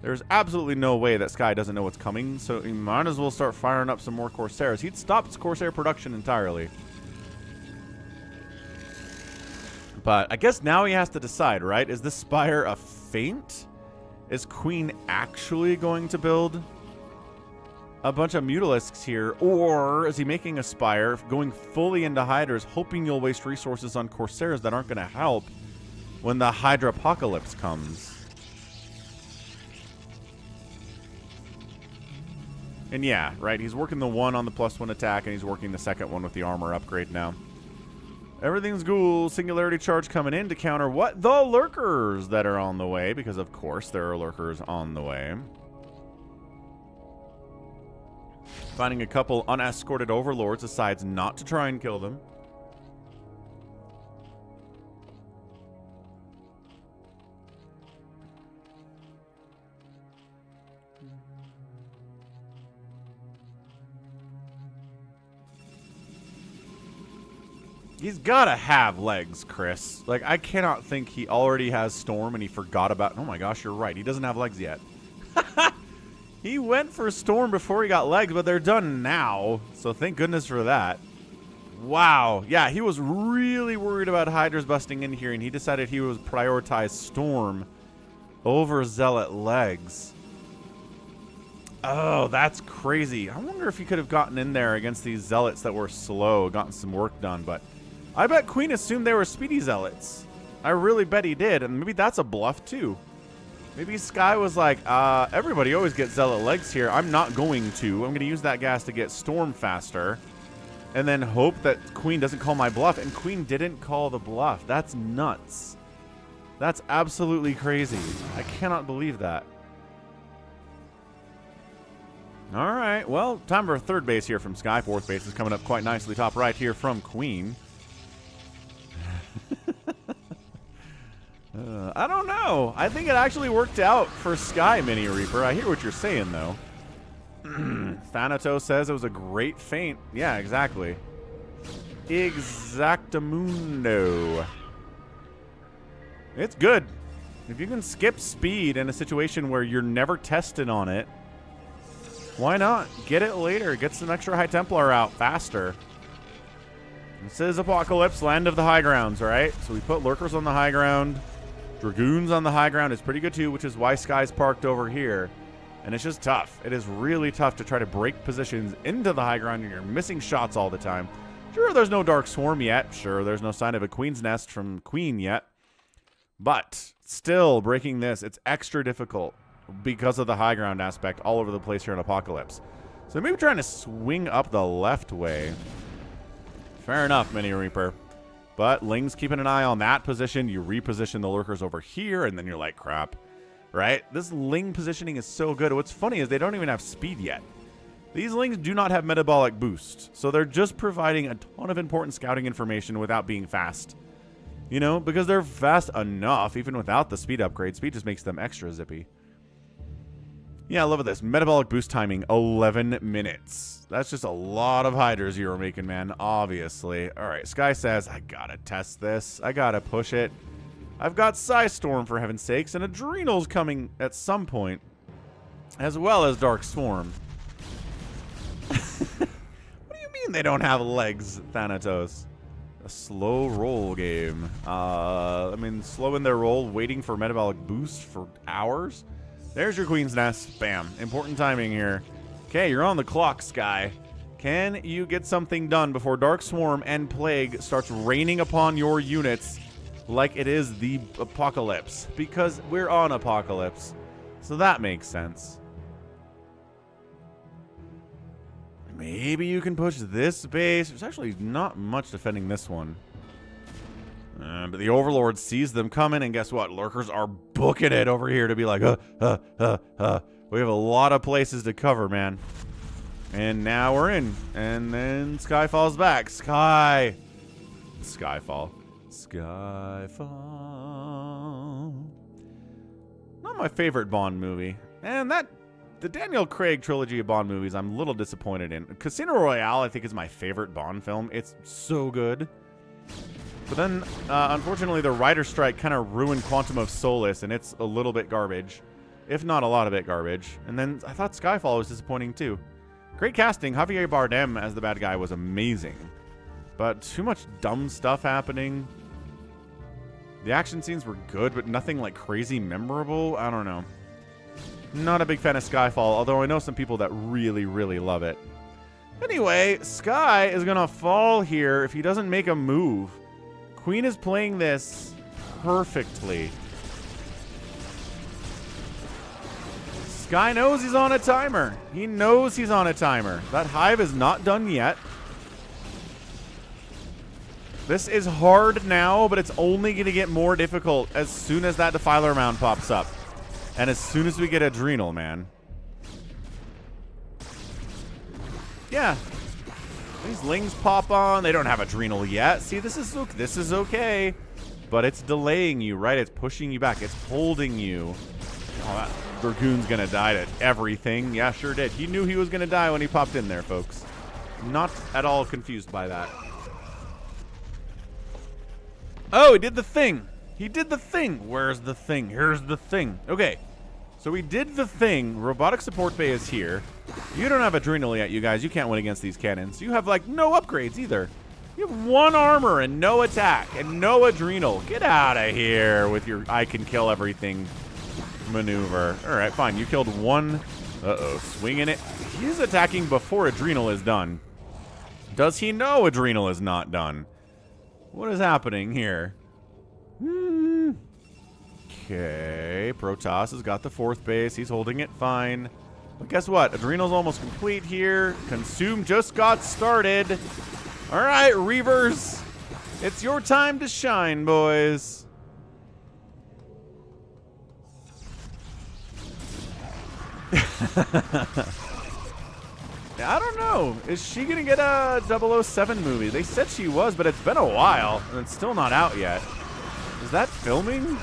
There's absolutely no way that Sky doesn't know what's coming. So he might as well start firing up some more Corsairs. He'd stopped Corsair production entirely. But I guess now he has to decide, right? Is this Spire a feint? Is Queen actually going to build a bunch of Mutalisks here? Or is he making a Spire, going fully into Hydras, hoping you'll waste resources on Corsairs that aren't going to help when the Hydra apocalypse comes? And yeah, right, he's working the one on the +1 attack, and he's working the second one with the armor upgrade now. Everything's cool. Singularity charge coming in to counter what? The lurkers that are on the way, because of course there are lurkers on the way. Finding a couple unescorted overlords, decides not to try and kill them. He's gotta have legs, Chris. Like, I cannot think he already has Storm and he forgot about... Oh my gosh, you're right. He doesn't have legs yet. He went for Storm before he got legs, but they're done now. So thank goodness for that. Wow. Yeah, he was really worried about Hydras busting in here, and he decided he would prioritize Storm over Zealot legs. Oh, that's crazy. I wonder if he could have gotten in there against these Zealots that were slow, gotten some work done, but I bet Queen assumed they were speedy Zealots. I really bet he did, and maybe that's a bluff too. Maybe Sky was like, everybody always gets Zealot legs here. I'm not going to. I'm going to use that gas to get Storm faster, and then hope that Queen doesn't call my bluff, and Queen didn't call the bluff. That's nuts. That's absolutely crazy. I cannot believe that. All right, well, time for a third base here from Sky. Fourth base is coming up quite nicely. Top right here from Queen. I don't know. I think it actually worked out for Sky, Mini Reaper. I hear what you're saying, though. Thanatos says it was a great feint. Yeah, exactly. Exactamundo. It's good. If you can skip speed in a situation where you're never tested on it, why not? Get it later. Get some extra High Templar out faster. This is Apocalypse, land of the high grounds, right? So we put lurkers on the high ground. Dragoons on the high ground is pretty good too, which is why Sky's parked over here. And it's just tough. It is really tough to try to break positions into the high ground, and you're missing shots all the time. Sure, there's no Dark Swarm yet. Sure, there's no sign of a Queen's Nest from Queen yet. But still, breaking this, it's extra difficult because of the high ground aspect all over the place here in Apocalypse. So maybe trying to swing up the left way. Fair enough, Mini Reaper. But Ling's keeping an eye on that position. You reposition the lurkers over here, and then you're like, crap. Right? This Ling positioning is so good. What's funny is they don't even have speed yet. These Lings do not have metabolic boost. So they're just providing a ton of important scouting information without being fast. You know, because they're fast enough, even without the speed upgrade. Speed just makes them extra zippy. Yeah, I love this. Metabolic boost timing, 11 minutes. That's just a lot of hydras you were making, man, obviously. All right, Sky says, I gotta test this. I gotta push it. I've got Psystorm, for heaven's sakes, and Adrenals coming at some point, as well as Dark Swarm. What do you mean they don't have legs, Thanatos? A slow roll game. I mean, slow in their roll, waiting for metabolic boost for hours? There's your Queen's Nest. Bam. Important timing here. Okay, you're on the clock, Sky. Can you get something done before Dark Swarm and Plague starts raining upon your units like it is the Apocalypse? Because we're on Apocalypse. So that makes sense. Maybe you can push this base. There's actually not much defending this one. But the Overlord sees them coming, and guess what? Lurkers are booking it over here to be like, We have a lot of places to cover, man. And now we're in. And then Sky falls back. Skyfall. Skyfall. Not my favorite Bond movie. And the Daniel Craig trilogy of Bond movies I'm a little disappointed in. Casino Royale, I think, is my favorite Bond film. It's so good. But then, unfortunately, the writer's strike kind of ruined Quantum of Solace, and it's a little bit garbage. If not a lot of it garbage. And then I thought Skyfall was disappointing, too. Great casting. Javier Bardem as the bad guy was amazing. But too much dumb stuff happening. The action scenes were good, but nothing like crazy memorable. I don't know. Not a big fan of Skyfall, although I know some people that really, really love it. Anyway, Sky is going to fall here if he doesn't make a move. Queen is playing this perfectly. Sky knows he's on a timer. He knows he's on a timer. That hive is not done yet. This is hard now, but it's only going to get more difficult as soon as that Defiler mound pops up. And as soon as we get Adrenal, man. Yeah. These Lings pop on. They don't have Adrenal yet. See, this is okay. But it's delaying you, right? It's pushing you back. It's holding you. Oh, that Dragoon's going to die to everything. Yeah, sure did. He knew he was going to die when he popped in there, folks. Not at all confused by that. Oh, he did the thing. He did the thing. Where's the thing? Here's the thing. Okay. So we did the thing. Robotic support bay is here. You don't have Adrenal yet, you guys. You can't win against these cannons. You have, like, no upgrades either. You have 1 armor and no attack and no Adrenal. Get out of here with your I can kill everything maneuver. All right, fine. You killed 1. Uh-oh. Swinging it. He's attacking before Adrenal is done. Does he know Adrenal is not done? What is happening here? Okay. Protoss has got the 4th base. He's holding it fine. But guess what? Adrenal's almost complete here. Consume just got started. All right, Reavers. It's your time to shine, boys. I don't know. Is she going to get a 007 movie? They said she was, but it's been a while, and it's still not out yet. Is that filming?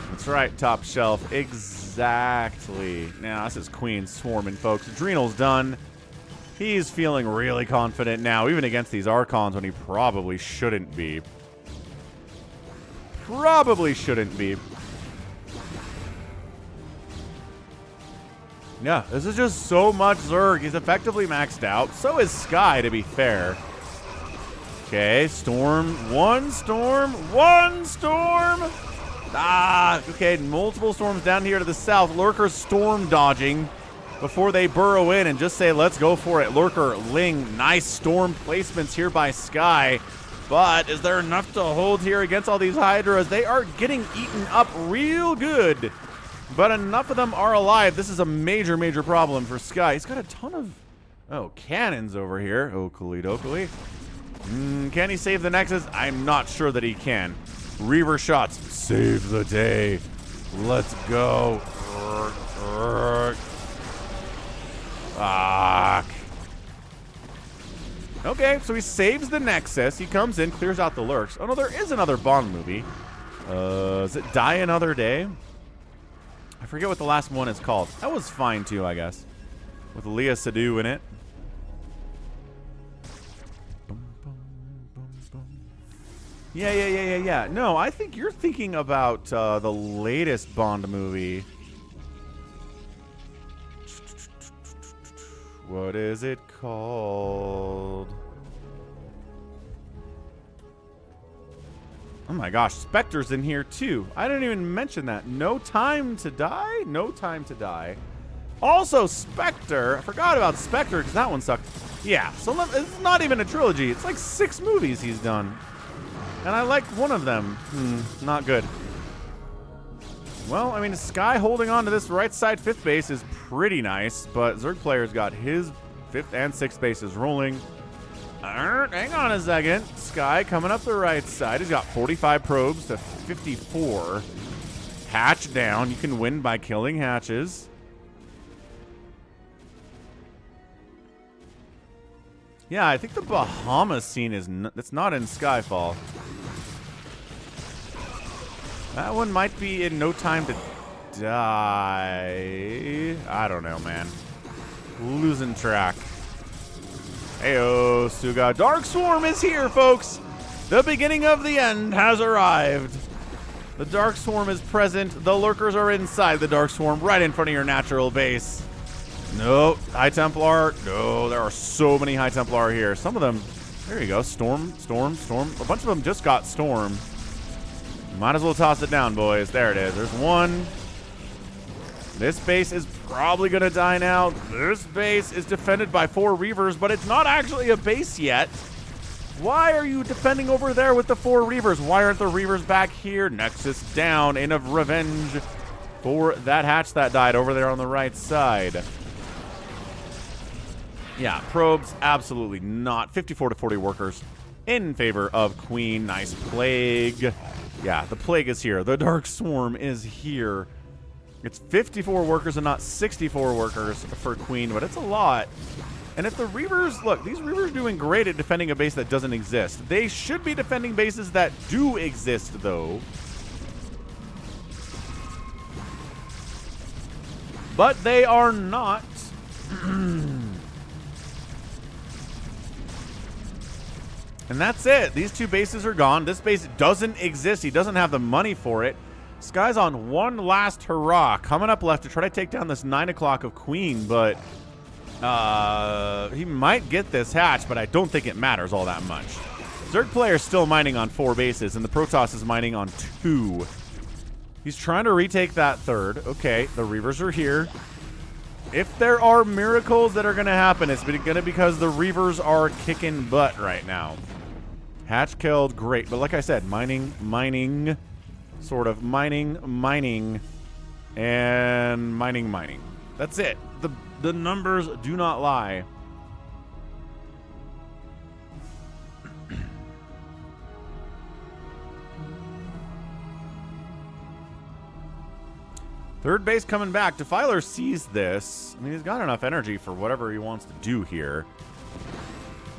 That's right, top shelf. Exactly. Now, this is Queen swarming, folks. Adrenal's done. He's feeling really confident now, even against these Archons when he probably shouldn't be. Probably shouldn't be. Yeah, this is just so much Zerg. He's effectively maxed out. So is Sky, to be fair. Okay, Storm. 1 Storm. 1 Storm. Ah, okay, multiple storms down here to the south. Lurker storm dodging before they burrow in and just say, let's go for it. Lurker, Ling, nice storm placements here by Sky. But is there enough to hold here against all these Hydras? They are getting eaten up real good. But enough of them are alive. This is a major, major problem for Sky. He's got a ton of, cannons over here. Oakley dokley. Can he save the Nexus? I'm not sure that he can. Reaver shots. Save the day. Let's go. Fuck. Okay, so he saves the Nexus. He comes in, clears out the lurks. Oh, no, there is another Bond movie. Is it Die Another Day? I forget what the last one is called. That was fine, too, I guess. With Leah Sadu in it. Yeah. No, I think you're thinking about the latest Bond movie. What is it called? Oh my gosh, Spectre's in here too. I didn't even mention that. No Time to Die? No Time to Die. Also, Spectre. I forgot about Spectre because that one sucked. Yeah, so it's not even a trilogy. It's like 6 movies he's done. And I like one of them. Not good. Well, I mean, Sky holding on to this right side 5th base is pretty nice, but Zerg player's got his 5th and 6th bases rolling. Hang on a second. Sky coming up the right side. He's got 45 probes to 54. Hatch down. You can win by killing hatches. Yeah, I think the Bahamas scene is it's not in Skyfall. That one might be in No Time to Die. I don't know, man. Losing track. Heyo, Suga. Dark Swarm is here, folks. The beginning of the end has arrived. The Dark Swarm is present. The lurkers are inside the Dark Swarm, right in front of your natural base. No, High Templar. No, there are so many High Templar here. Some of them, there you go. Storm. A bunch of them just got Storm. Might as well toss it down, boys. There it is. There's one. This base is probably going to die now. This base is defended by 4 Reavers, but it's not actually a base yet. Why are you defending over there with the 4 Reavers? Why aren't the Reavers back here? Nexus down in of revenge for that hatch that died over there on the right side. Yeah, probes, absolutely not. 54 to 40 workers in favor of Queen. Nice Plague. Yeah, the Plague is here. The Dark Swarm is here. It's 54 workers and not 64 workers for Queen, but it's a lot. And if the Reavers, look, these Reavers are doing great at defending a base that doesn't exist. They should be defending bases that do exist, though. But they are not. And that's it. These 2 bases are gone. This base doesn't exist. He doesn't have the money for it. Sky's on one last hurrah. Coming up left to try to take down this 9 o'clock of Queen, but he might get this hatch, but I don't think it matters all that much. Zerg player is still mining on 4 bases, and the Protoss is mining on 2. He's trying to retake that 3rd. Okay, the Reavers are here. If there are miracles that are going to happen, it's going to be because the Reavers are kicking butt right now. Hatch killed, great. But like I said, mining, sort of mining, and mining. That's it. The numbers do not lie. Third base coming back. Defiler sees this. I mean, he's got enough energy for whatever he wants to do here.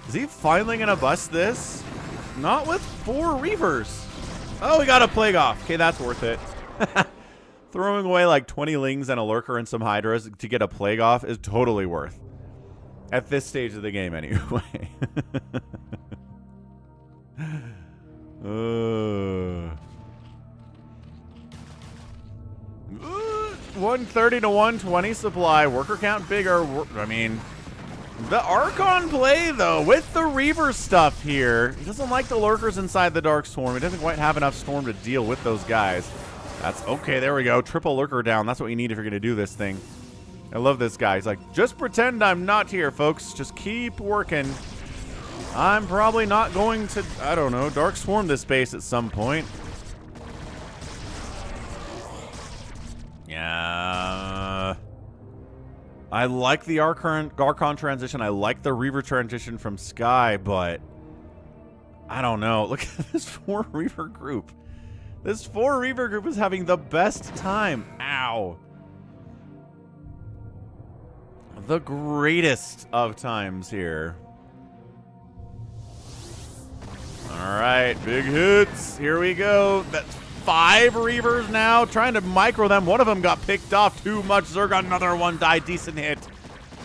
Is he finally going to bust this? Not with 4 Reavers. Oh, we got a Plague off. Okay, that's worth it. Throwing away like 20 Lings and a Lurker and some Hydras to get a Plague off is totally worth. At this stage of the game, anyway. 130 to 120 supply. Worker count bigger. I mean, the Archon play, though, with the Reaver stuff here. He doesn't like the Lurkers inside the Dark Swarm. He doesn't quite have enough Storm to deal with those guys. That's okay. There we go. Triple Lurker down. That's what you need if you're going to do this thing. I love this guy. He's like, just pretend I'm not here, folks. Just keep working. I'm probably not going to, I don't know, Dark Swarm this base at some point. Yeah. I like the Archon transition. I like the Reaver transition from Sky, but I don't know. Look at this 4 Reaver group. This 4 Reaver group is having the best time. Ow. The greatest of times here. All right, big hits. Here we go. That's 5 Reavers now, trying to micro them. One of them got picked off too much. Zerg, another one died. Decent hit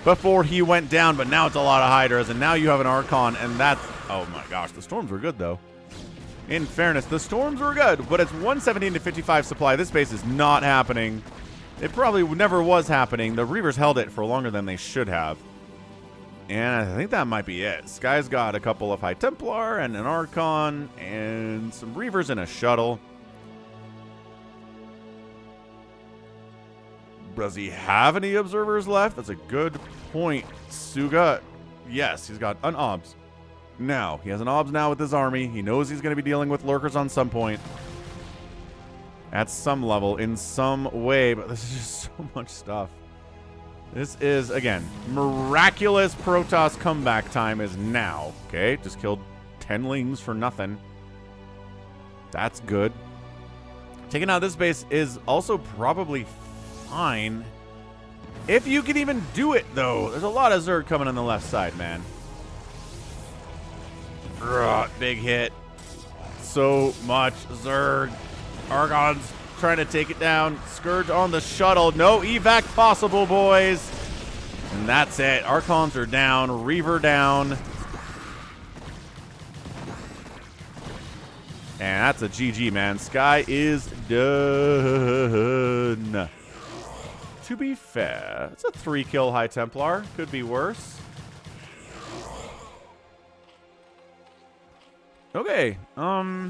before he went down, but now it's a lot of Hydras, and now you have an Archon, and that's... Oh my gosh, the Storms were good, though. In fairness, the Storms were good, but it's 117 to 55 supply. This base is not happening. It probably never was happening. The Reavers held it for longer than they should have. And I think that might be it. Sky's got a couple of High Templar and an Archon and some Reavers and a shuttle. Does he have any observers left? That's a good point. Suga, yes, he's got an OBS. Now, he has an OBS now with his army. He knows he's going to be dealing with lurkers on some point. At some level, in some way, but this is just so much stuff. This is, again, miraculous Protoss comeback time is now. Okay, just killed 10 Lings for nothing. That's good. Taking out this base is also probably fine. If you can even do it, though. There's a lot of Zerg coming on the left side, man. Big hit. So much Zerg. Argon's trying to take it down. Scourge on the shuttle. No evac possible, boys. And that's it. Archons are down. Reaver down. And that's a GG, man. Sky is done. To be fair, it's a 3-kill High Templar. Could be worse. Okay.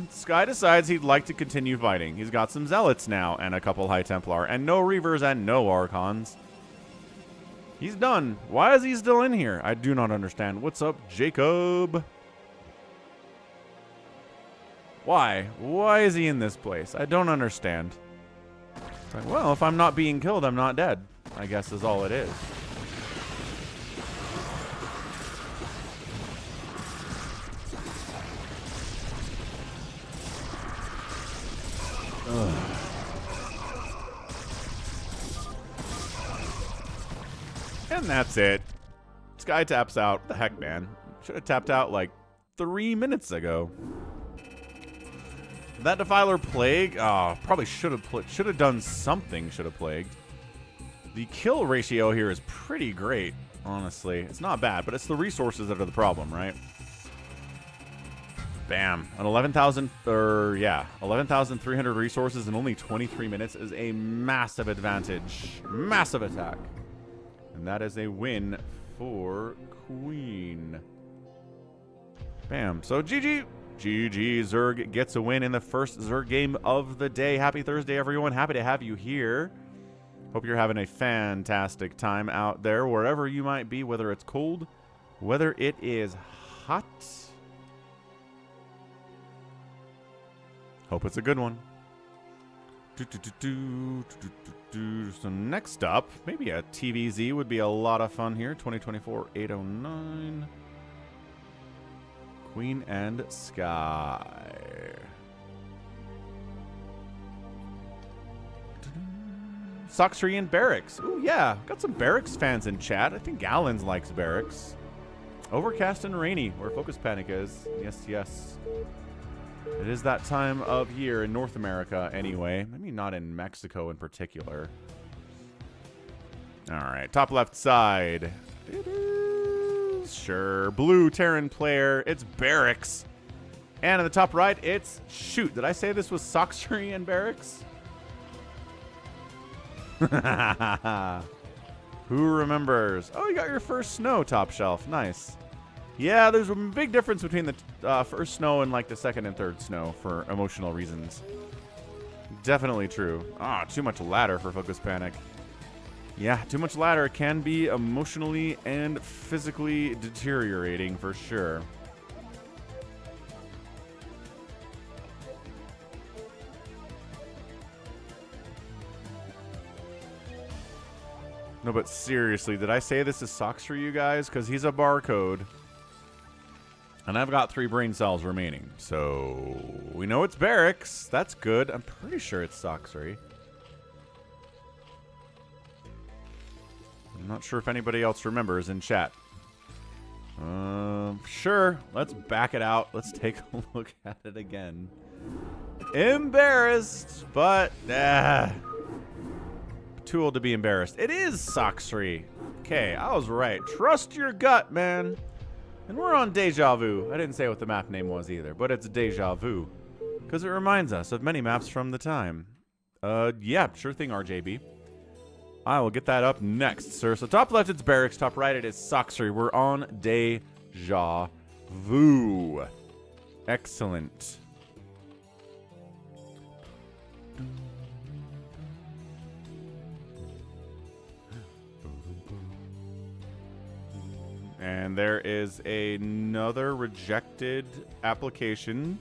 Sky decides he'd like to continue fighting. He's got some Zealots now and a couple High Templar. And no Reavers and no Archons. He's done. Why is he still in here? I do not understand. What's up, Jacob? Why? Why is he in this place? I don't understand. It's like, well, if I'm not being killed, I'm not dead, I guess is all it is. Ugh. And that's it. Sky taps out. What the heck, man? Should have tapped out like 3 minutes ago. That Defiler Plague, probably should have done something, should have plagued. The kill ratio here is pretty great, honestly. It's not bad, but it's the resources that are the problem, right? Bam. An 11,300 resources in only 23 minutes is a massive advantage. Massive attack. And that is a win for Queen. Bam. So GG. GG, Zerg gets a win in the first Zerg game of the day. Happy Thursday, everyone. Happy to have you here. Hope you're having a fantastic time out there, wherever you might be, whether it's cold, whether it is hot. Hope it's a good one. So next up, maybe a TVZ would be a lot of fun here. 2024-809. Queen and Sky. Sacsri and Barracks. Ooh, yeah. Got some Barracks fans in chat. I think Gallons likes Barracks. Overcast and rainy, where Focus Panic is. Yes, yes. It is that time of year in North America anyway. Maybe not in Mexico in particular. All right. Top left side. Sure. Blue Terran player. It's Barracks. And in the top right, it's... Shoot, did I say this was Sacsri and Barracks? Who remembers? Oh, you got your first snow, top shelf. Nice. Yeah, there's a big difference between the first snow and like the second and third snow for emotional reasons. Definitely true. Ah, too much ladder for Focus Panic. Yeah, too much ladder can be emotionally and physically deteriorating for sure. No, but seriously, did I say this is socks for you guys? Because he's a barcode. And I've got 3 brain cells remaining. So we know it's Barracks. That's good. I'm pretty sure it's Sacsri. I'm not sure if anybody else remembers in chat. Sure. Let's back it out. Let's take a look at it again. Embarrassed, but too old to be embarrassed. It is Sacsri. Okay, I was right. Trust your gut, man. And we're on Deja Vu. I didn't say what the map name was either, but it's Deja Vu. Because it reminds us of many maps from the time. Yeah, sure thing, RJB. I will get that up next, sir. So top left, it's Barracks. Top right, it is Sacsri. We're on Deja Vu. Excellent. And there is another rejected application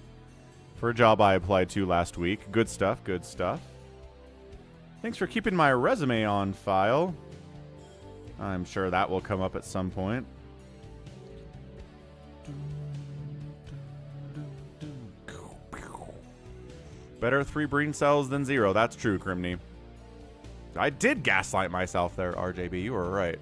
for a job I applied to last week. Good stuff, good stuff. Thanks for keeping my resume on file. I'm sure that will come up at some point. Better 3 brain cells than 0. That's true, Crimney. I did gaslight myself there, RJB. You were right.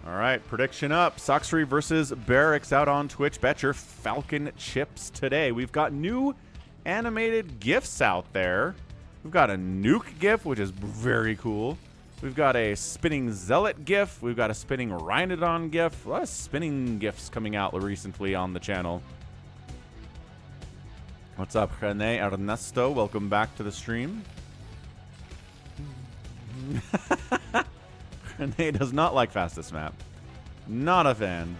All right, prediction up. Sacsri versus Barracks out on Twitch. Bet your Falcon chips today. We've got new animated GIFs out there. We've got a nuke GIF, which is very cool. We've got a spinning Zealot GIF. We've got a spinning Rhinodon GIF. A lot of spinning GIFs coming out recently on the channel. What's up, Rene Ernesto? Welcome back to the stream. Rene does not like fastest map. Not a fan.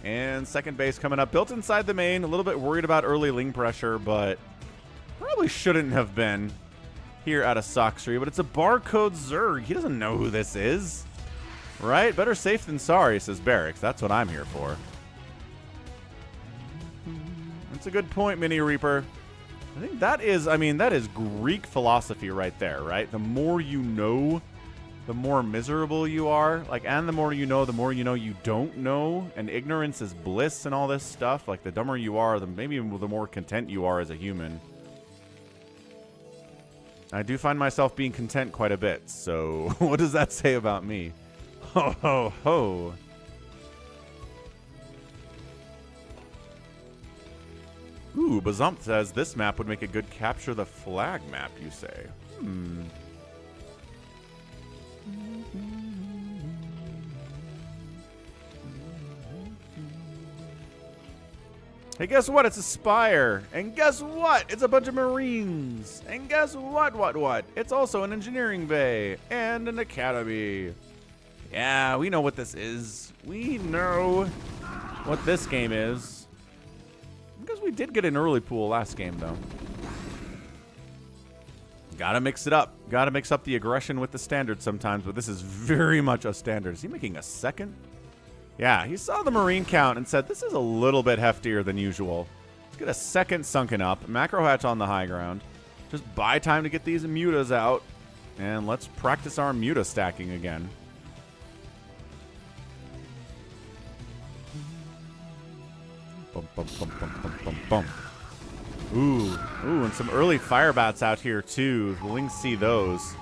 And second base coming up. Built inside the main. A little bit worried about early ling pressure, but probably shouldn't have been here out of Sacsri. But it's a barcode Zerg. He doesn't know who this is. Right? Better safe than sorry, says Barracks. That's what I'm here for. That's a good point, Mini Reaper. I think that is, I mean, that is Greek philosophy right there, right? The more you know, the more miserable you are. Like, and the more you know you don't know. And ignorance is bliss and all this stuff. Like, the dumber you are, maybe the more content you are as a human. I do find myself being content quite a bit. So, what does that say about me? Ho, ho, ho. Ooh, Bazump says this map would make a good capture the flag map, you say. Hey, guess what? It's a Spire. And guess what? It's a bunch of Marines. And guess what? It's also an engineering bay and an academy. Yeah, we know what this is. We know what this game is. Because we did get an early pool last game, though. Gotta mix it up. Gotta mix up the aggression with the standard sometimes, but this is very much a standard. Is he making a second? Yeah, he saw the Marine count and said, this is a little bit heftier than usual. Let's get a second sunken up. Macro hatch on the high ground. Just buy time to get these mutas out. And let's practice our muta stacking again. Bum, bum, bum, bum, bum, bum, bum. Ooh, and some early fire bats out here too. The Lings see those.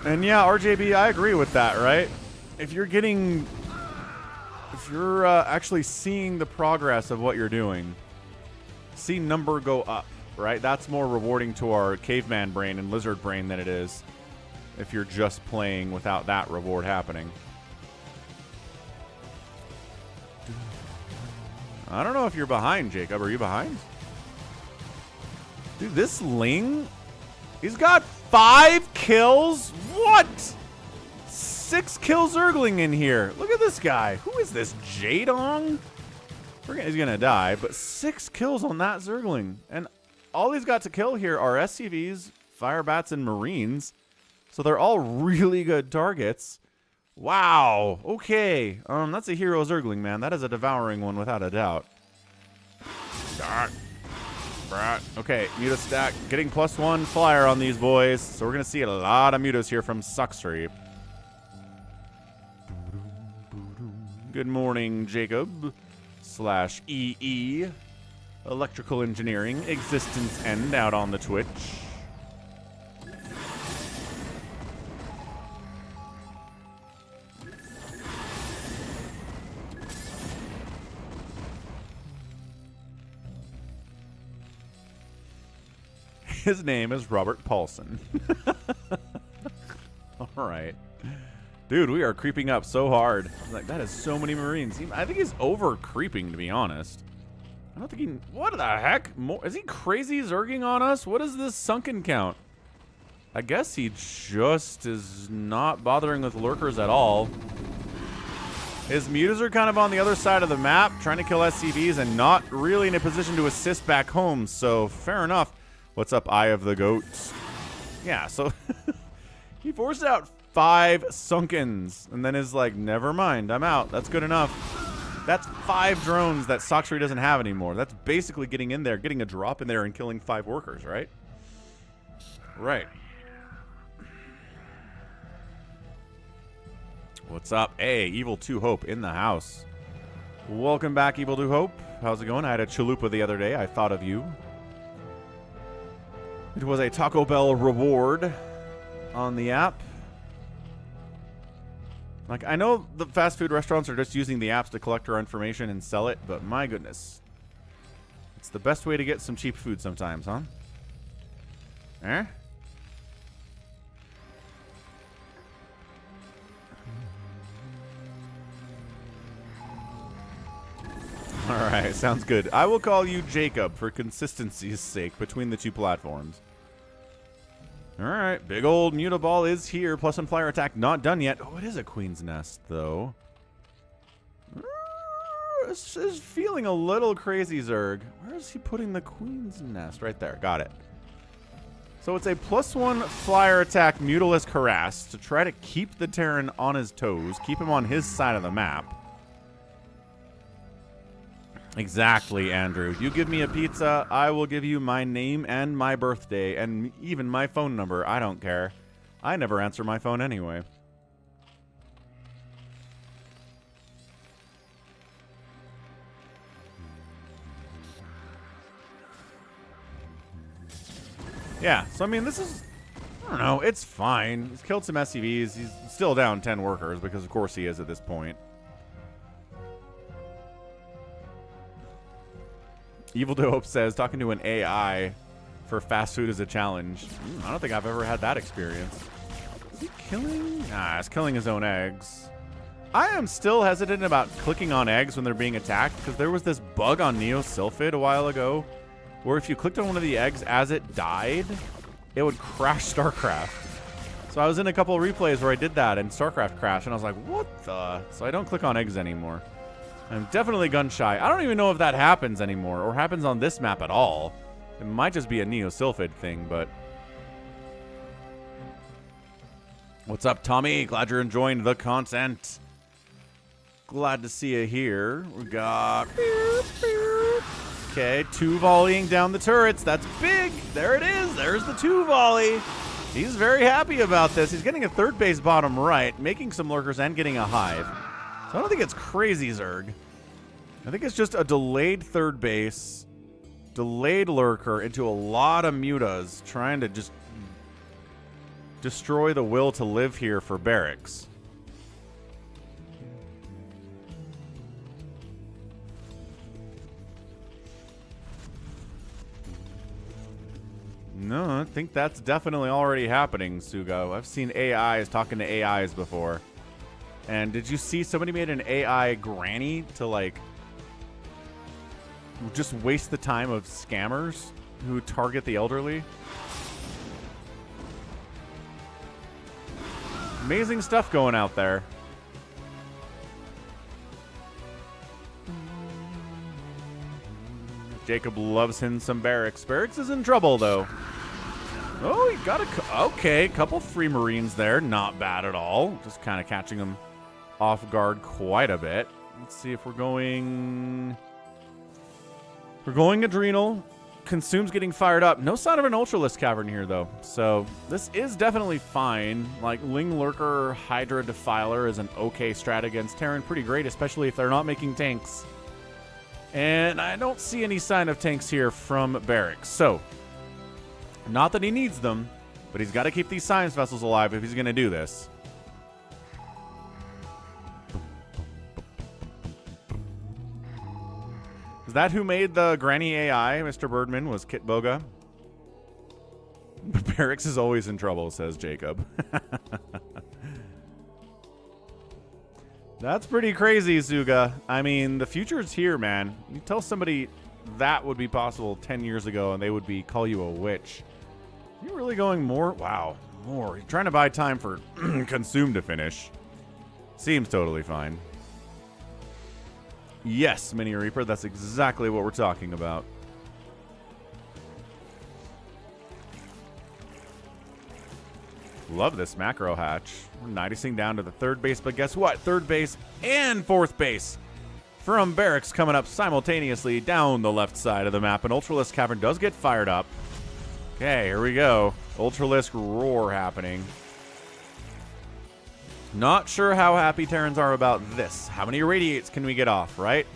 And yeah, RJB, I agree with that, right? If you're actually seeing the progress of what you're doing, see number go up, right? That's more rewarding to our caveman brain and lizard brain than it is if you're just playing without that reward happening. I don't know if you're behind, Jacob. Are you behind? Dude, this Ling, he's got 5 kills? What? 6 kill Zergling in here. Look at this guy. Who is this, Jadong? He's going to die, but 6 kills on that Zergling. And all he's got to kill here are SCVs, Firebats, and Marines. So they're all really good targets. Wow. Okay. That's a hero Zergling, man. That is a devouring one without a doubt. Okay, Muta stack. Getting +1 flyer on these boys. So we're going to see a lot of Mutas here from Sacsri. Good morning, Jacob. /EE. Electrical Engineering. Existence End out on the Twitch. His name is Robert Paulson. All right. Dude, we are creeping up so hard. Like, that is so many Marines. I think he's over creeping, to be honest. I don't think he... What the heck? Is he crazy zerging on us? What is this sunken count? I guess he just is not bothering with lurkers at all. His mutas are kind of on the other side of the map, trying to kill SCVs and not really in a position to assist back home. So, fair enough. What's up, Eye of the Goats? Yeah, so he forced out 5 sunkens and then is like, never mind, I'm out. That's good enough. That's 5 drones that Sacsri doesn't have anymore. That's basically getting in there, getting a drop in there and killing 5 workers, right? Right. What's up? Hey, Evil 2 Hope in the house. Welcome back, Evil 2 Hope. How's it going? I had a chalupa the other day. I thought of you. It was a Taco Bell reward on the app. Like, I know the fast food restaurants are just using the apps to collect our information and sell it, but my goodness. It's the best way to get some cheap food sometimes, huh? Eh? Alright, sounds good. I will call you Jacob for consistency's sake between the two platforms. Alright, big old Mutaball is here. Plus one flyer attack not done yet. Oh, it is a Queen's Nest, though. This is feeling a little crazy, Zerg. Where is he putting the Queen's Nest? Right there. Got it. So it's a plus one flyer attack Mutalisk Harass to try to keep the Terran on his toes. Keep him on his side of the map. Exactly, Andrew. You give me a pizza, I will give you my name and my birthday and even my phone number. I don't care. I never answer my phone anyway. Yeah, so I mean, this is, I don't know, it's fine. He's killed some SCVs. He's still down 10 workers because of course he is at this point. Evil Dope says, talking to an AI for fast food is a challenge. I don't think I've ever had that experience. Is he killing? Nah, he's killing his own eggs. I am still hesitant about clicking on eggs when they're being attacked because there was this bug on Neo Sylphid a while ago where if you clicked on one of the eggs as it died, it would crash StarCraft. So I was in a couple of replays where I did that and StarCraft crashed and I was like, what the? So I don't click on eggs anymore. I'm definitely gun shy. I don't even know if that happens anymore or happens on this map at all. It might just be a Neo Sylphid thing, but... What's up, Tommy? Glad you're enjoying the content. Glad to see you here. We got... Okay, 2 volleying down the turrets. That's big. There it is. There's the 2 volley. He's very happy about this. He's getting a third base bottom right, making some lurkers and getting a hive. So I don't think it's crazy, Zerg. I think it's just a delayed third base, delayed lurker into a lot of mutas, trying to just destroy the will to live here for Barracks. No, I think that's definitely already happening, Sugo. I've seen AIs talking to AIs before. And did you see somebody made an AI granny to, like, just waste the time of scammers who target the elderly? Amazing stuff going out there. Jacob loves him some Barracks. Barracks is in trouble, though. Oh, he got a... Okay, couple free Marines there. Not bad at all. Just kind of catching them off guard quite a bit. Let's see if we're going... We're going Adrenal. Consume's getting fired up. No sign of an Ultralisk Cavern here, though. So this is definitely fine. Like, Ling Lurker, Hydra Defiler is an okay strat against Terran. Pretty great, especially if they're not making tanks. And I don't see any sign of tanks here from Barracks. So, not that he needs them, but he's got to keep these science vessels alive if he's going to do this. Is that who made the Granny AI, Mr. Birdman, was Kit Boga? Barracks is always in trouble, says Jacob. That's pretty crazy, Zuga. I mean, the future's here, man. You tell somebody that would be possible 10 years ago and they would call you a witch. Are you really going more? Wow, more. You're trying to buy time for Consume to finish. Seems totally fine. Yes, Mini Reaper, that's exactly what we're talking about. Love this macro hatch. We're nidicing down to the third base, but guess what? Third base and fourth base from Barracks coming up simultaneously down the left side of the map. An Ultralisk Cavern does get fired up. Okay, here we go. Ultralisk Roar happening. Not sure how happy Terrans are about this. How many irradiates can we get off, right?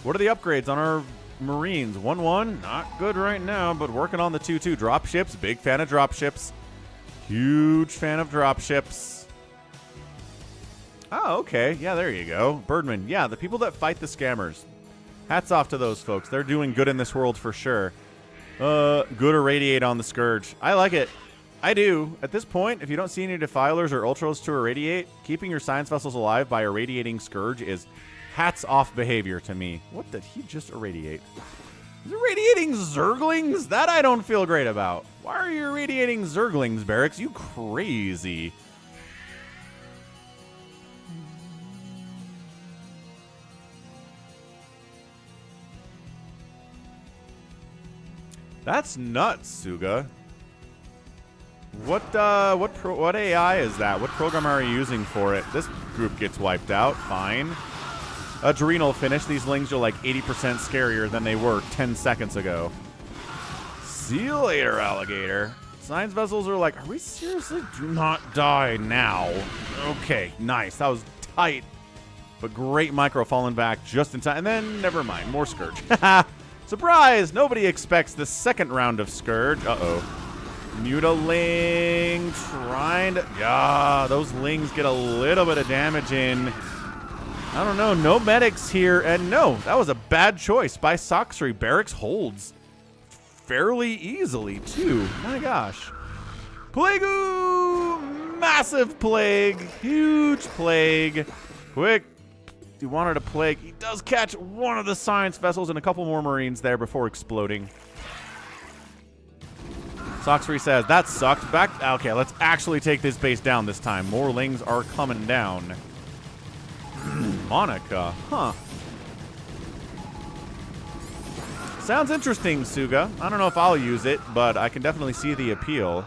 What are the upgrades on our Marines. 1-1. Not good right now, but working on the 2-2. Drop ships. Big fan of drop ships. Huge fan of drop ships. Oh, okay. Yeah, there you go. Birdman. Yeah, the people that fight the scammers. Hats off to those folks. They're doing good in this world for sure. Good irradiate on the Scourge. I like it. I do. At this point, if you don't see any Defilers or Ultras to irradiate, keeping your science vessels alive by irradiating Scourge is hats off behavior to me. What did he just irradiate? He's irradiating Zerglings? That I don't feel great about. Why are you irradiating Zerglings, Barracks? You crazy. That's nuts, Suga. What AI is that? What program are you using for it? This group gets wiped out. Fine. Adrenal finish. These lings are like 80% scarier than they were 10 seconds ago. See you later, alligator. Science vessels are like, are we seriously? Do not die now. Okay, nice. That was tight. But great micro falling back just in time. And then, never mind. More Scourge. Surprise! Nobody expects the second round of Scourge. Uh-oh. Mutaling trying to... Yeah, those lings get a little bit of damage in. I don't know. No medics here. And no, that was a bad choice by Sacsri. Barracks holds fairly easily, too. My gosh. Plague-oo! Massive plague. Huge plague. Quick. He wanted a plague. He does catch one of the science vessels and a couple more Marines there before exploding. Sacsri says, that sucked. Back. Okay, let's actually take this base down this time. More lings are coming down. Monica. Huh. Sounds interesting, Suga. I don't know if I'll use it, but I can definitely see the appeal.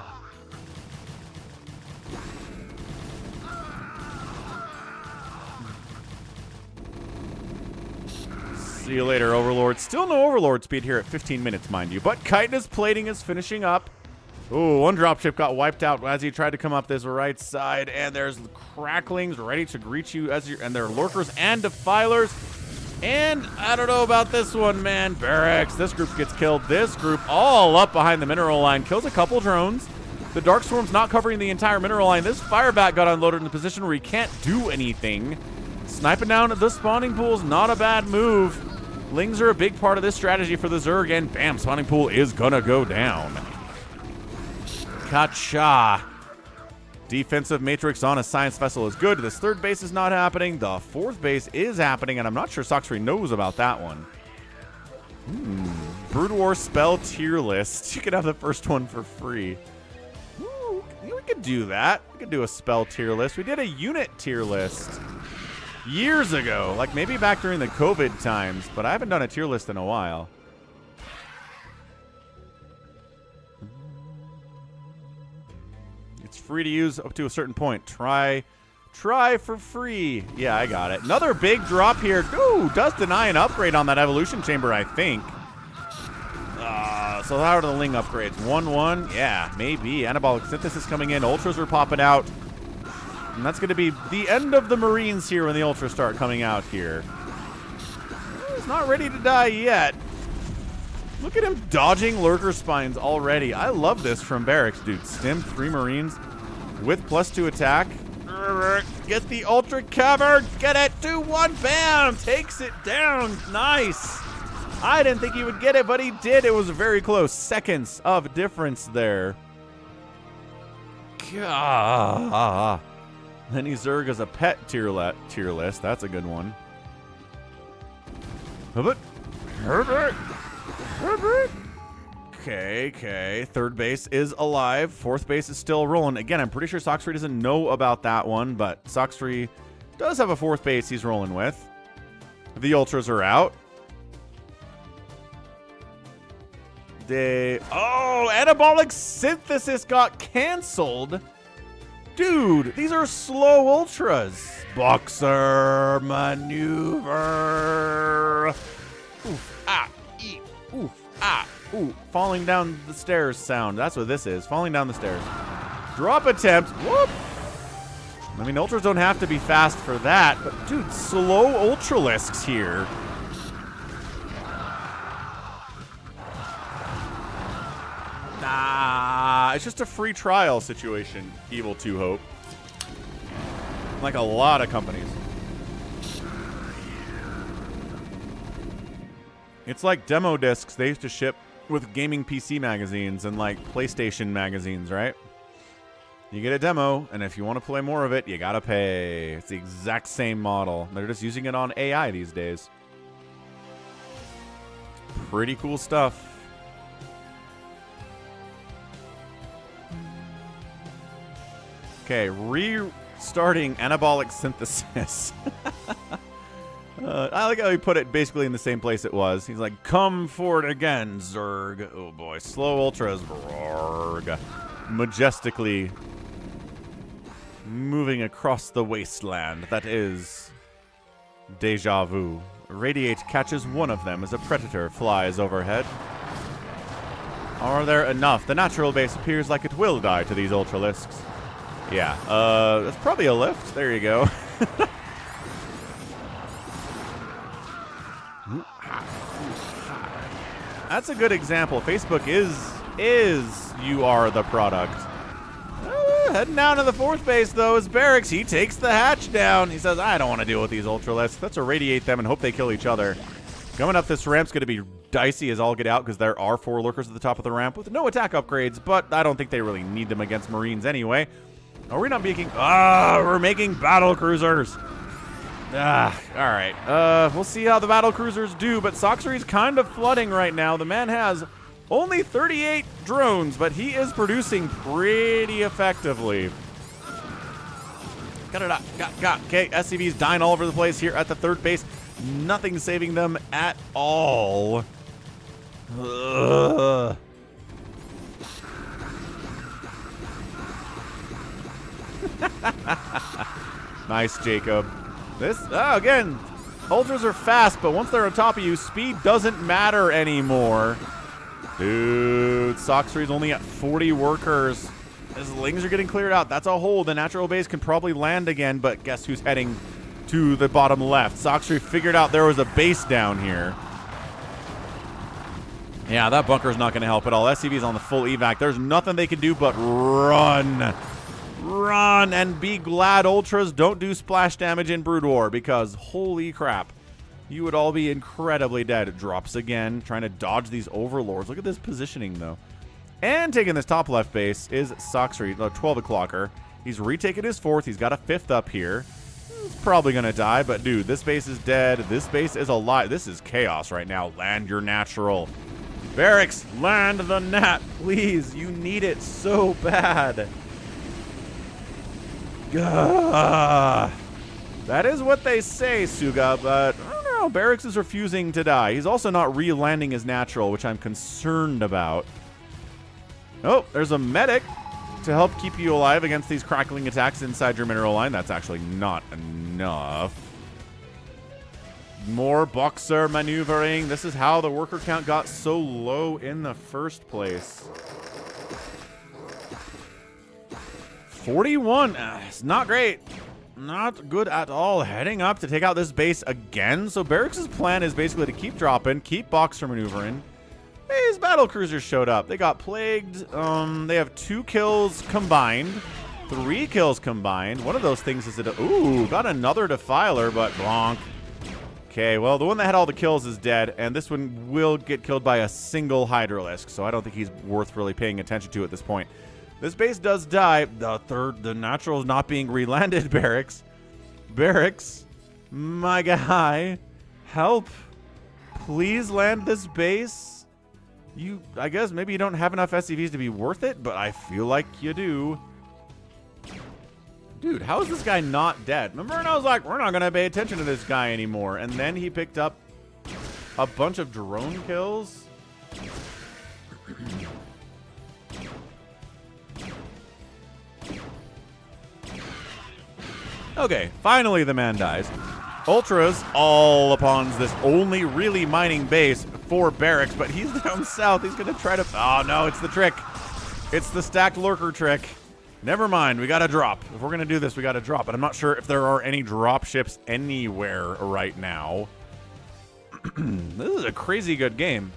See you later, Overlord. Still no Overlord speed here at 15 minutes, mind you. But Chitinous plating is finishing up. Ooh, one dropship got wiped out as he tried to come up this right side. And there's Cracklings ready to greet you as and they're Lurkers and Defilers. And I don't know about this one, man. Barracks. This group gets killed. This group all up behind the mineral line. Kills a couple drones. The Darkstorm's not covering the entire mineral line. This Firebat got unloaded in a position where he can't do anything. Sniping down at the spawning pool's not a bad move. Lings are a big part of this strategy for the Zerg, and bam, spawning pool is gonna go down. Kacha. Defensive matrix on a science vessel is good. This third base is not happening. The fourth base is happening, and I'm not sure Sacsri knows about that one. Brood War spell tier list. You could have the first one for free. Ooh, we could do that. We could do a spell tier list. We did a unit tier list years ago, like maybe back during the COVID times, but I haven't done a tier list in a while. It's free to use up to a certain point. Try for free. Yeah, I got it. Another big drop here. Ooh, does deny an upgrade on that evolution chamber, I think. So how are the Ling upgrades? 1-1? Yeah, maybe. Anabolic synthesis coming in. Ultras are popping out. And that's going to be the end of the Marines here when the Ultras start coming out here. He's not ready to die yet. Look at him dodging Lurker Spines already. I love this from Barracks, dude. Stim 3 Marines with +2 attack. Get the Ultra cover. Get it. 2-1. Bam. Takes it down. Nice. I didn't think he would get it, but he did. It was very close. Seconds of difference there. Gah. Lenny Zerg as a pet tier list. That's a good one. Herbert. Okay. Third base is alive. Fourth base is still rolling. Again, I'm pretty sure Sacsri doesn't know about that one, but Sacsri does have a fourth base he's rolling with. The Ultras are out. Anabolic synthesis got canceled. Dude, these are slow Ultras. Boxer maneuver. Oof, ah, eat. Oof, ah, ooh. Falling down the stairs sound. That's what this is. Falling down the stairs. Drop attempt. Whoop. I mean, Ultras don't have to be fast for that, but dude, slow Ultralisks here. It's just a free trial situation, Evil 2 Hope. Like a lot of companies. It's like demo discs they used to ship with gaming PC magazines and like PlayStation magazines, right? You get a demo, and if you want to play more of it, you gotta pay. It's the exact same model. They're just using it on AI these days. Pretty cool stuff. Okay, restarting anabolic synthesis. I like how he put it basically in the same place it was. He's like, come forward again, Zerg. Oh boy, slow ultras. Rorg. Majestically moving across the wasteland that is Deja Vu. Radiate catches one of them as a predator flies overhead. Are there enough? The natural base appears like it will die to these ultralisks. Yeah, that's probably a lift. There you go. That's a good example. Facebook is you are the product. Heading down to the 4th base, though, is Barracks. He takes the hatch down. He says, I don't want to deal with these ultralisks. Let's irradiate them and hope they kill each other. Coming up this ramp's going to be dicey as all get out because there are 4 lurkers at the top of the ramp with no attack upgrades, but I don't think they really need them against Marines anyway. Are we not making... we're making battle cruisers. All right. We'll see how the battle cruisers do, but Sacsri's kind of flooding right now. The man has only 38 drones, but he is producing pretty effectively. Got it up. Got. Okay, SCV's dying all over the place here at the 3rd base. Nothing saving them at all. Ugh. Nice, Jacob. This, again, ultras are fast, but once they're on top of you, speed doesn't matter anymore. Dude, Sacsri's only at 40 workers. His lings are getting cleared out. That's a hole. The natural base can probably land again, but guess who's heading to the bottom left? Sacsri figured out there was a base down here. Yeah, that bunker's not going to help at all. SCV's on the full evac. There's nothing they can do but run. Run and be glad ultras don't do splash damage in Brood War, because holy crap, you would all be incredibly dead. It drops again, trying to dodge these overlords. Look at this positioning, though. And taking this top left base is Sacsri, the 12 o'clocker. He's retaken his 4th. He's got a 5th up here. He's probably going to die, but dude, this base is dead. This base is alive. This is chaos right now. Land your natural. Barracks, land the nat, please. You need it so bad. Gah. That is what they say, Suga, but I don't know. Barracks is refusing to die. He's also not re-landing his natural, which I'm concerned about. Oh, there's a medic to help keep you alive against these crackling attacks inside your mineral line. That's actually not enough. More boxer maneuvering. This is how the worker count got so low in the first place. 41. It's not great. Not good at all. Heading up to take out this base again. So Barracks' plan is basically to keep dropping, keep boxer maneuvering. Hey, his battle cruisers showed up. They got plagued. They have 2 kills combined. 3 kills combined. One of those things is ooh, got another defiler, but bonk. Okay, well, the one that had all the kills is dead, and this one will get killed by a single Hydralisk, so I don't think he's worth really paying attention to at this point. This base does die. The natural is not being relanded, Barracks. Barracks, my guy, help. Please land this base. I guess maybe you don't have enough SCVs to be worth it, but I feel like you do. Dude, how is this guy not dead? Remember when I was like, we're not going to pay attention to this guy anymore, and then he picked up a bunch of drone kills? Okay, finally the man dies. Ultras all upon this only really mining base for Barracks, but he's down south. He's going to try to... Oh, no, it's the trick. It's the stacked lurker trick. Never mind, we got to drop. If we're going to do this, we got to drop. But I'm not sure if there are any drop ships anywhere right now. This is a crazy good game.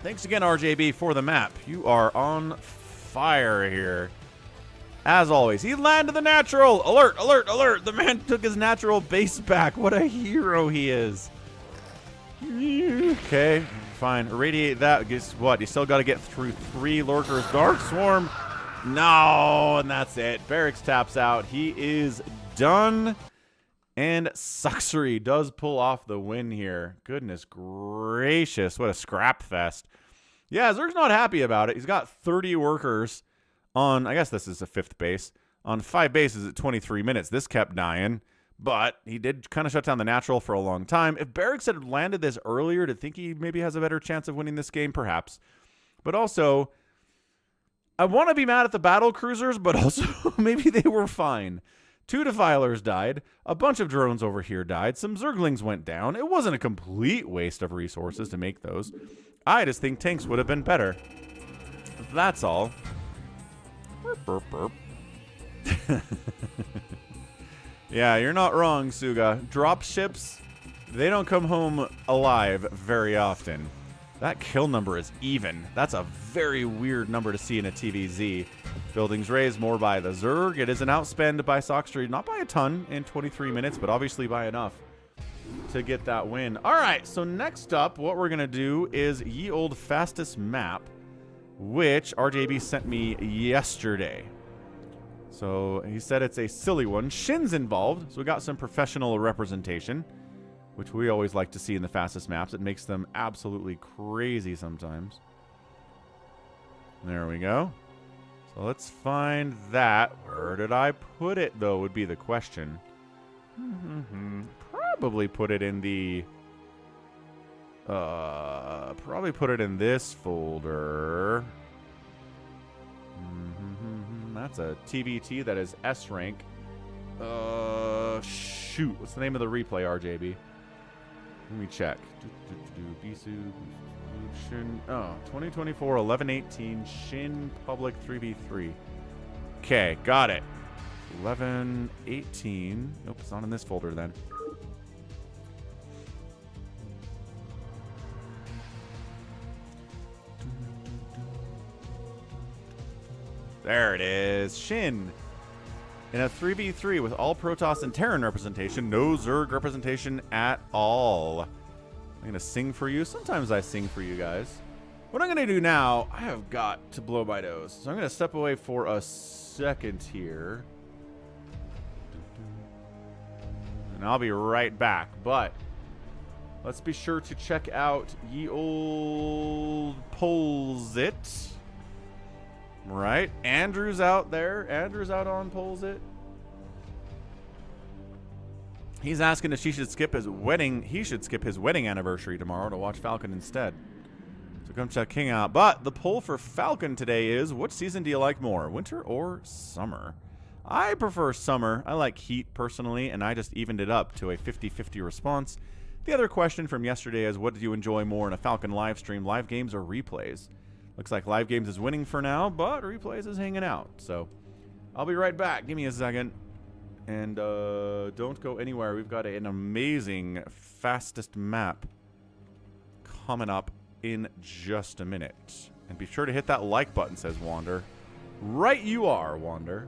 Thanks again, RJB, for the map. You are on fire here. As always, he landed the natural. Alert, alert, alert. The man took his natural base back. What a hero he is. Okay, fine. Irradiate that. Guess what? You still got to get through 3 lurkers. Dark Swarm. No, and that's it. Barracks taps out. He is done. And Sacsri does pull off the win here. Goodness gracious. What a scrap fest. Yeah, Zerg's not happy about it. He's got 30 workers on, I guess this is a 5th base, on 5 bases at 23 minutes. This kept dying, but he did kind of shut down the natural for a long time. If Barracks had landed this earlier to think he maybe has a better chance of winning this game, perhaps. But also, I want to be mad at the battle cruisers, but also maybe they were fine. 2 defilers died. A bunch of drones over here died. Some Zerglings went down. It wasn't a complete waste of resources to make those. I just think tanks would have been better. That's all. Burp, burp, burp. Yeah, you're not wrong, Suga. Drop ships, they don't come home alive very often. That kill number is even. That's a very weird number to see in a TvZ. Buildings raised more by the Zerg. It is an outspend by Sacsri, not by a ton in 23 minutes, but obviously by enough to get that win. All right, so next up, what we're going to do is Ye Old Fastest Map, which RJB sent me yesterday. So he said it's a silly one. Shin's involved, so we got some professional representation, which we always like to see in the fastest maps. It makes them absolutely crazy sometimes. There we go. So let's find that. Where did I put it, though, would be the question. Probably put it in the... probably put it in this folder. That's a TVT that is S rank. Shoot. What's the name of the replay, RJB? Let me check. Bisu, Shin. Oh, 2024 11/18 Shin Public 3v3. Okay, got it. 11/18. Nope, it's not in this folder then. There it is. Shin. In a 3v3 with all Protoss and Terran representation, no Zerg representation at all. I'm going to sing for you. Sometimes I sing for you guys. What I'm going to do now, I have got to blow my nose. So I'm going to step away for a second here. And I'll be right back. But let's be sure to check out Ye Old Pollzit. Right, Andrew's out there. Andrew's out on Pollzit. He's asking if she should skip his wedding. He should skip his wedding anniversary tomorrow to watch Falcon instead. So come check King out. But the poll for Falcon today is: which season do you like more, winter or summer? I prefer summer. I like heat personally, and I just evened it up to a 50-50 response. The other question from yesterday is: what did you enjoy more in a Falcon live stream, live games or replays? Looks like live games is winning for now, but replays is hanging out. So I'll be right back. Give me a second. And don't go anywhere. We've got an amazing fastest map coming up in just a minute. And be sure to hit that like button, says Wander. Right you are, Wander.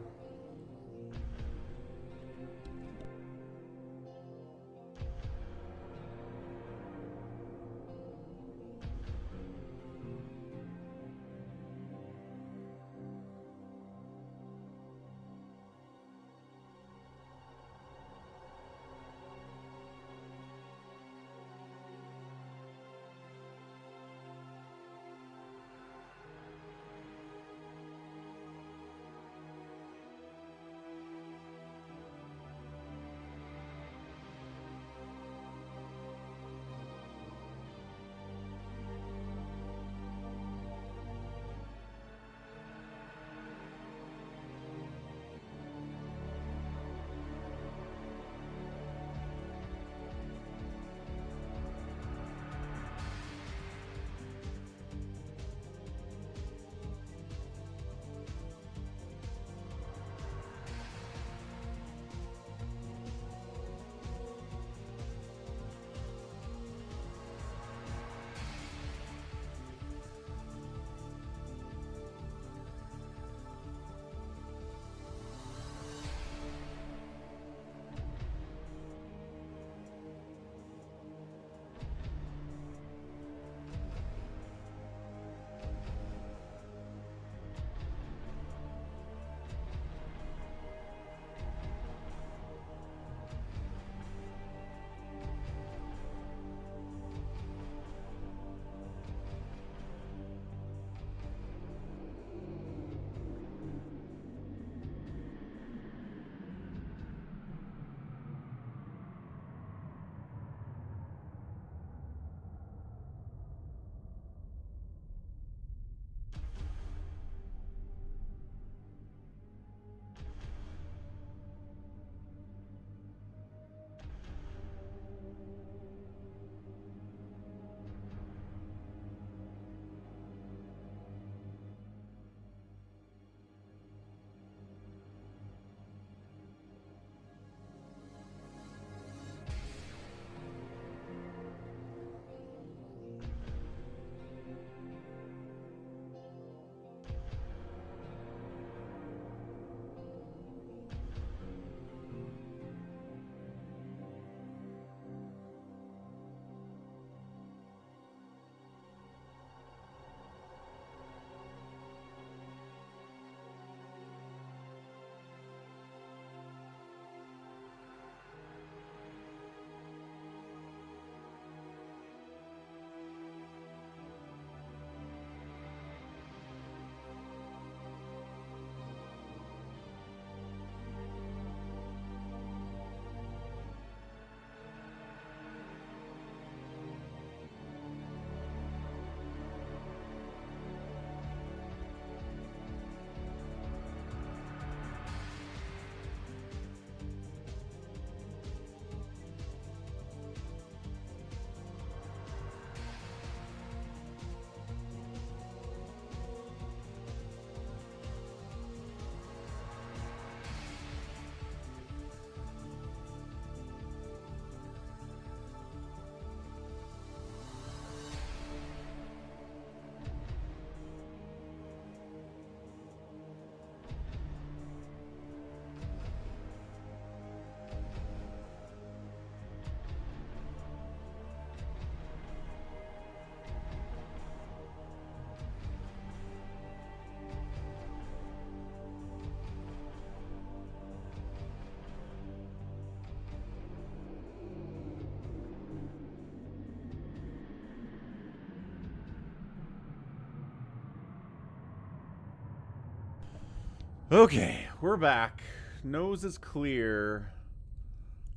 Okay, we're back. Nose is clear.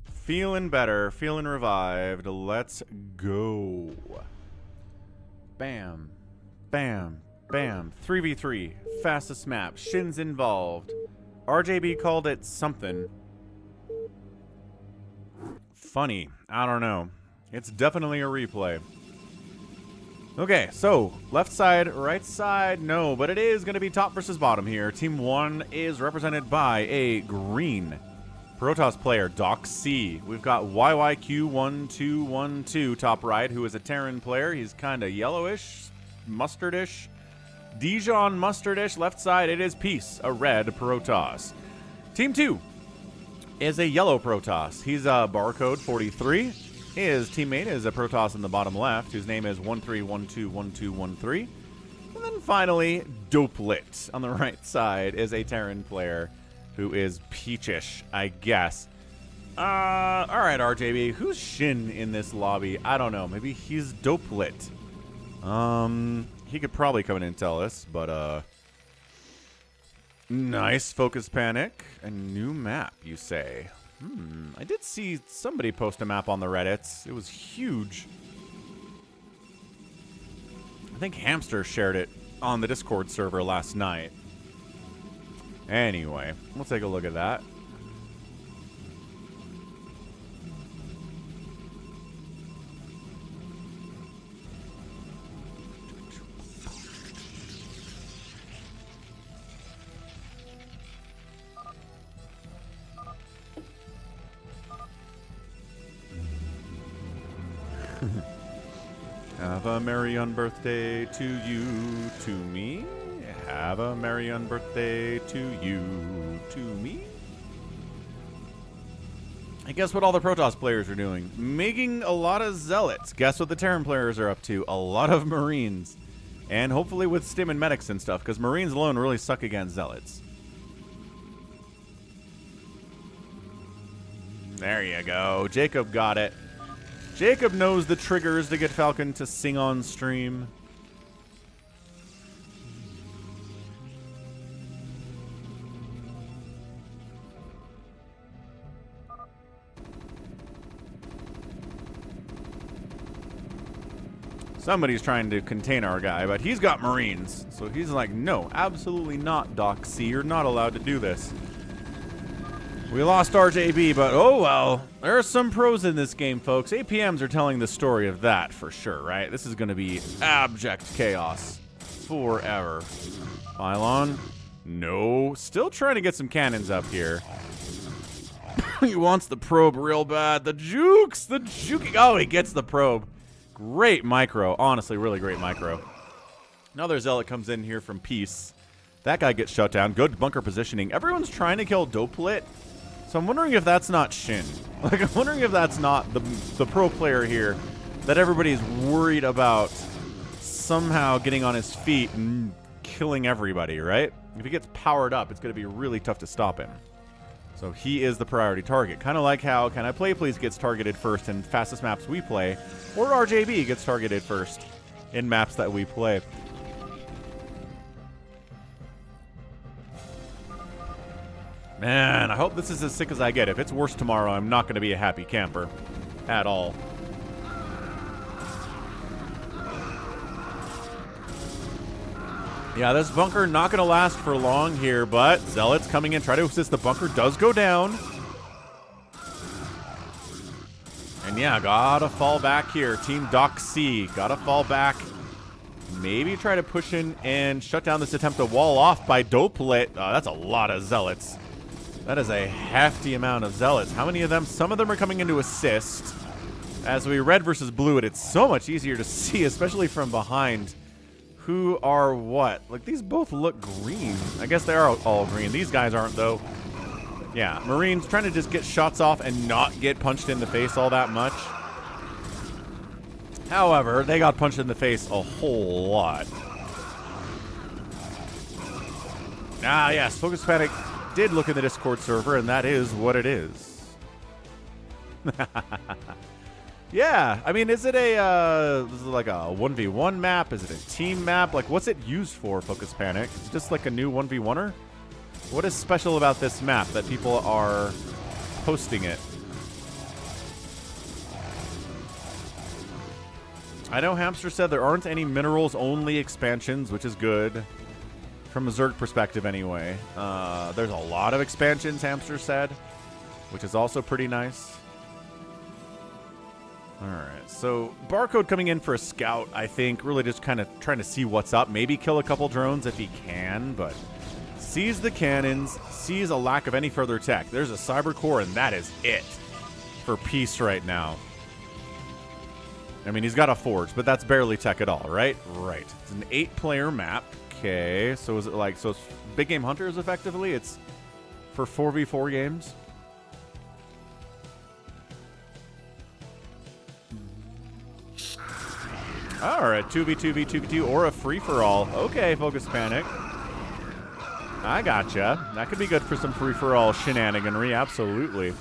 Feeling better, feeling revived. Let's go. Bam, bam, bam. 3v3, fastest map. Shin's involved. RJB called it something. Funny. I don't know. It's definitely a replay. Okay, so left side, right side, no, but it is going to be top versus bottom here. Team 1 is represented by a green Protoss player, Doc C. We've got YYQ1212 top right, who is a Terran player. He's kind of yellowish, mustardish. Deja on mustardish. Left side, it is Peace, a red Protoss. Team 2 is a yellow Protoss. He's a barcode 43. His teammate is a Protoss in the bottom left, whose name is 13121213. And then finally, Dopelit on the right side is a Terran player who is peachish, I guess. All right, RJB, who's Shin in this lobby? I don't know. Maybe he's Dopelit. He could probably come in and tell us, but nice focus panic. A new map, you say? I did see somebody post a map on the Reddits. It was huge. I think Hamster shared it on the Discord server last night. Anyway, we'll take a look at that. Have a merry unbirthday to you, to me. Have a merry unbirthday to you, to me. I guess what all the Protoss players are doing. Making a lot of Zealots. Guess what the Terran players are up to? A lot of Marines. And hopefully with Stim and Medics and stuff, because Marines alone really suck against Zealots. There you go. Jacob got it. Jacob knows the triggers to get Falcon to sing on stream. Somebody's trying to contain our guy, but he's got Marines. So he's like, no, absolutely not, Doc C. You're not allowed to do this. We lost RJB, but oh well. There are some pros in this game, folks. APMs are telling the story of that for sure, right? This is going to be abject chaos forever. Pylon? No. Still trying to get some cannons up here. He wants the probe real bad. The jukes! The juking! Oh, he gets the probe. Great micro. Honestly, really great micro. Another Zealot comes in here from Peace. That guy gets shut down. Good bunker positioning. Everyone's trying to kill Dopelit. So I'm wondering if that's not Shin. Like, I'm wondering if that's not the pro player here that everybody's worried about somehow getting on his feet and killing everybody, right? If he gets powered up, it's going to be really tough to stop him. So he is the priority target. Kind of like how Can I Play Please gets targeted first in fastest maps we play, or RJB gets targeted first in maps that we play. Man, I hope this is as sick as I get. If it's worse tomorrow, I'm not going to be a happy camper. At all. Yeah, this bunker not going to last for long here, but Zealots coming in, try to assist. The bunker does go down. And yeah, gotta fall back here. Team Doc C, gotta fall back. Maybe try to push in and shut down this attempt to wall off by Dopelit. Oh, that's a lot of Zealots. That is a hefty amount of Zealots. How many of them? Some of them are coming in to assist. As we red versus blue it, it's so much easier to see, especially from behind, who are what. Like, these both look green. I guess they are all green. These guys aren't, though. Yeah, Marines trying to just get shots off and not get punched in the face all that much. However, they got punched in the face a whole lot. Ah, yes, Focus Panic did look in the Discord server, and that is what it is. Yeah, I mean, is it like a 1v1 map? Is it a team map? Like, what's it used for, Focus Panic? It's just like a new 1v1er? What is special about this map that people are posting it? I know Hamster said there aren't any minerals-only expansions, which is good. From a Zerg perspective, anyway. There's a lot of expansions, Hamster said, which is also pretty nice. Alright, so Barcode coming in for a scout, I think. Really just kind of trying to see what's up. Maybe kill a couple drones if he can, but sees the cannons, sees a lack of any further tech. There's a cyber core, and that is it for peace right now. I mean, he's got a forge, but that's barely tech at all, right? Right. It's an 8-player map. Okay, so is it like, so it's Big Game Hunters effectively? It's for 4v4 games? Alright, 2v2v, 2v2, or a free-for-all. Okay, Focus Panic. I gotcha. That could be good for some free-for-all shenaniganry, absolutely.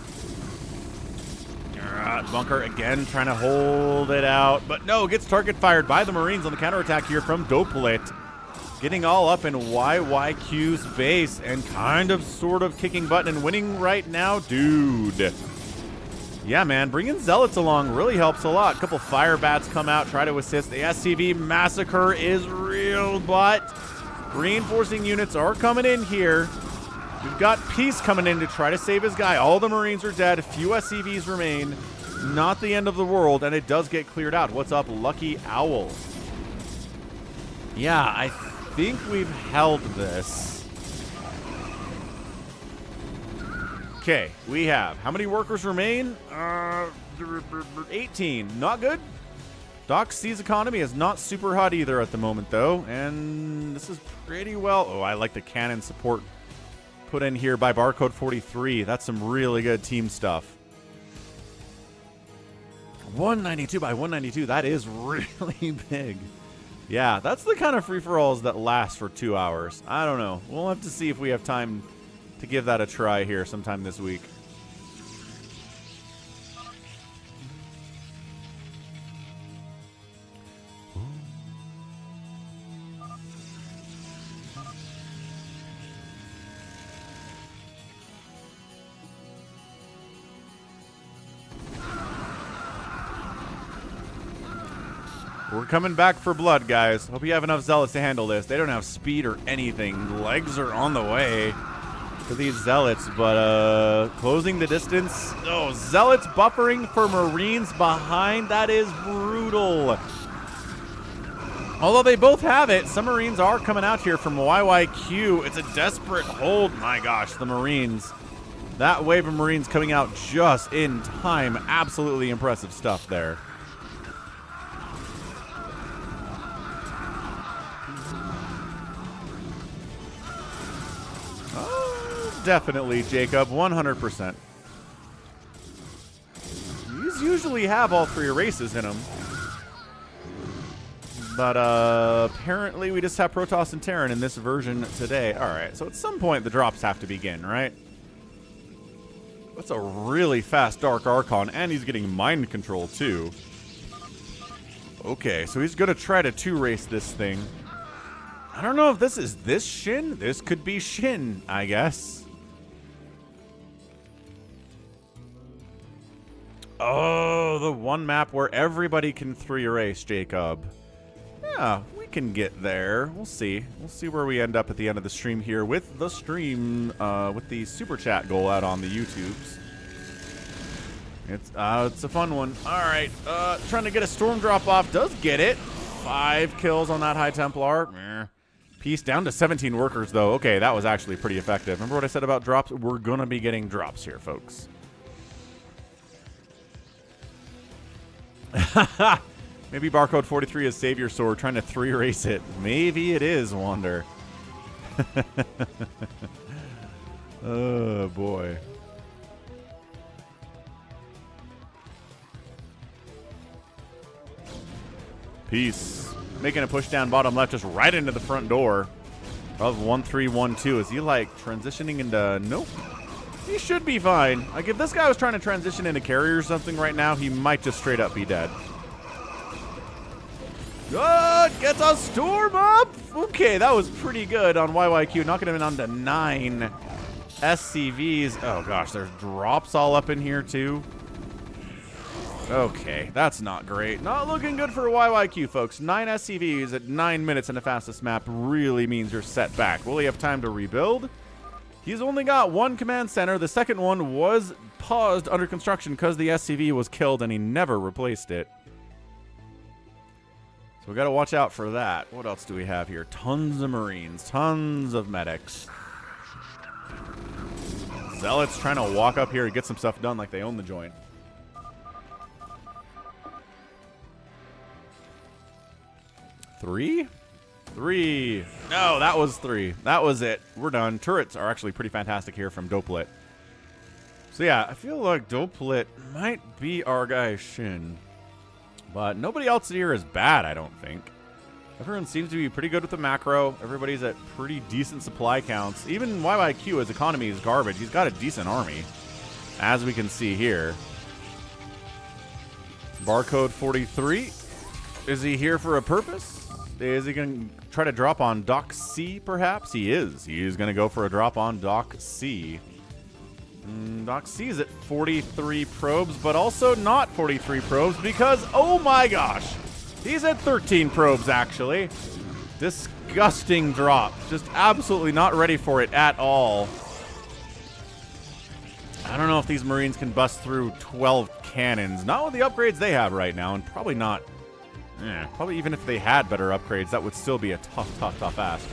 Bunker again trying to hold it out, but no, gets target fired by the Marines on the counterattack here from Dopelit. Getting all up in YYQ's base and kind of sort of kicking butt and winning right now, dude. Yeah, man, bringing Zealots along really helps a lot. A couple Fire Bats come out, try to assist. The SCV massacre is real, but reinforcing units are coming in here. We've got Peace coming in to try to save his guy. All the Marines are dead. A few SCVs remain. Not the end of the world, and it does get cleared out. What's up, Lucky Owl? Yeah, I think we've held this. Okay, we have. How many workers remain? 18. Not good. Doc C's economy is not super hot either at the moment, though. And this is pretty well... Oh, I like the cannon support put in here by Barcode 43. That's some really good team stuff. 192 by 192. That is really big. Yeah, that's the kind of free-for-alls that last for 2 hours. I don't know. We'll have to see if we have time to give that a try here sometime this week. We're coming back for blood, guys. Hope you have enough Zealots to handle this. They don't have speed or anything. Legs are on the way for these Zealots, but closing the distance. Oh, Zealots buffering for Marines behind. That is brutal. Although they both have it, some Marines are coming out here from YYQ. It's a desperate hold. My gosh, the Marines. That wave of Marines coming out just in time. Absolutely impressive stuff there. Definitely, Jacob, 100%. These usually have all 3 erases in them. But apparently we just have Protoss and Terran in this version today. Alright, so at some point the drops have to begin, right? That's a really fast Dark Archon, and he's getting mind control too. Okay, so he's going to try to 2-race this thing. I don't know if this is this Shin. This could be Shin, I guess. Oh, the one map where everybody can 3-erase, Jacob. Yeah, we can get there. We'll see. We'll see where we end up at the end of the stream here with the stream, with the super chat goal out on the YouTubes. It's a fun one. All right, trying to get a storm drop off. Does get it. 5 kills on that High Templar. Peace down to 17 workers, though. Okay, that was actually pretty effective. Remember what I said about drops? We're going to be getting drops here, folks. Maybe Barcode 43 is Savior Sword trying to 3-erase it. Maybe it is, Wander. Oh, boy. Peace. Making a push down bottom left, just right into the front door of 1312. Is he, like, transitioning into... Nope. He should be fine. Like, if this guy was trying to transition into carrier or something right now, he might just straight up be dead. Good! Gets a storm up! Okay, that was pretty good on YYQ. Knocking him down to 9 SCVs. Oh gosh, there's drops all up in here too. Okay, that's not great. Not looking good for YYQ, folks. 9 SCVs at 9 minutes in the fastest map really means you're set back. Will he have time to rebuild? He's only got 1 command center. The second one was paused under construction because the SCV was killed and he never replaced it. So we got to watch out for that. What else do we have here? Tons of Marines, tons of medics. Zealots trying to walk up here and get some stuff done like they own the joint. Three? No, that was 3. That was it. We're done. Turrets are actually pretty fantastic here from Dopelit. So yeah, I feel like Dopelit might be our guy Shin. But nobody else here is bad, I don't think. Everyone seems to be pretty good with the macro. Everybody's at pretty decent supply counts. Even YYQ, his economy is garbage. He's got a decent army, as we can see here. Barcode 43. Is he here for a purpose? Is he going to try to drop on Dock C, perhaps? He is. He is going to go for a drop on Dock C. Dock C is at 43 probes, but also not 43 probes because, oh my gosh, he's at 13 probes, actually. Disgusting drop. Just absolutely not ready for it at all. I don't know if these Marines can bust through 12 cannons. Not with the upgrades they have right now, and probably not. Probably even if they had better upgrades, that would still be a tough ask.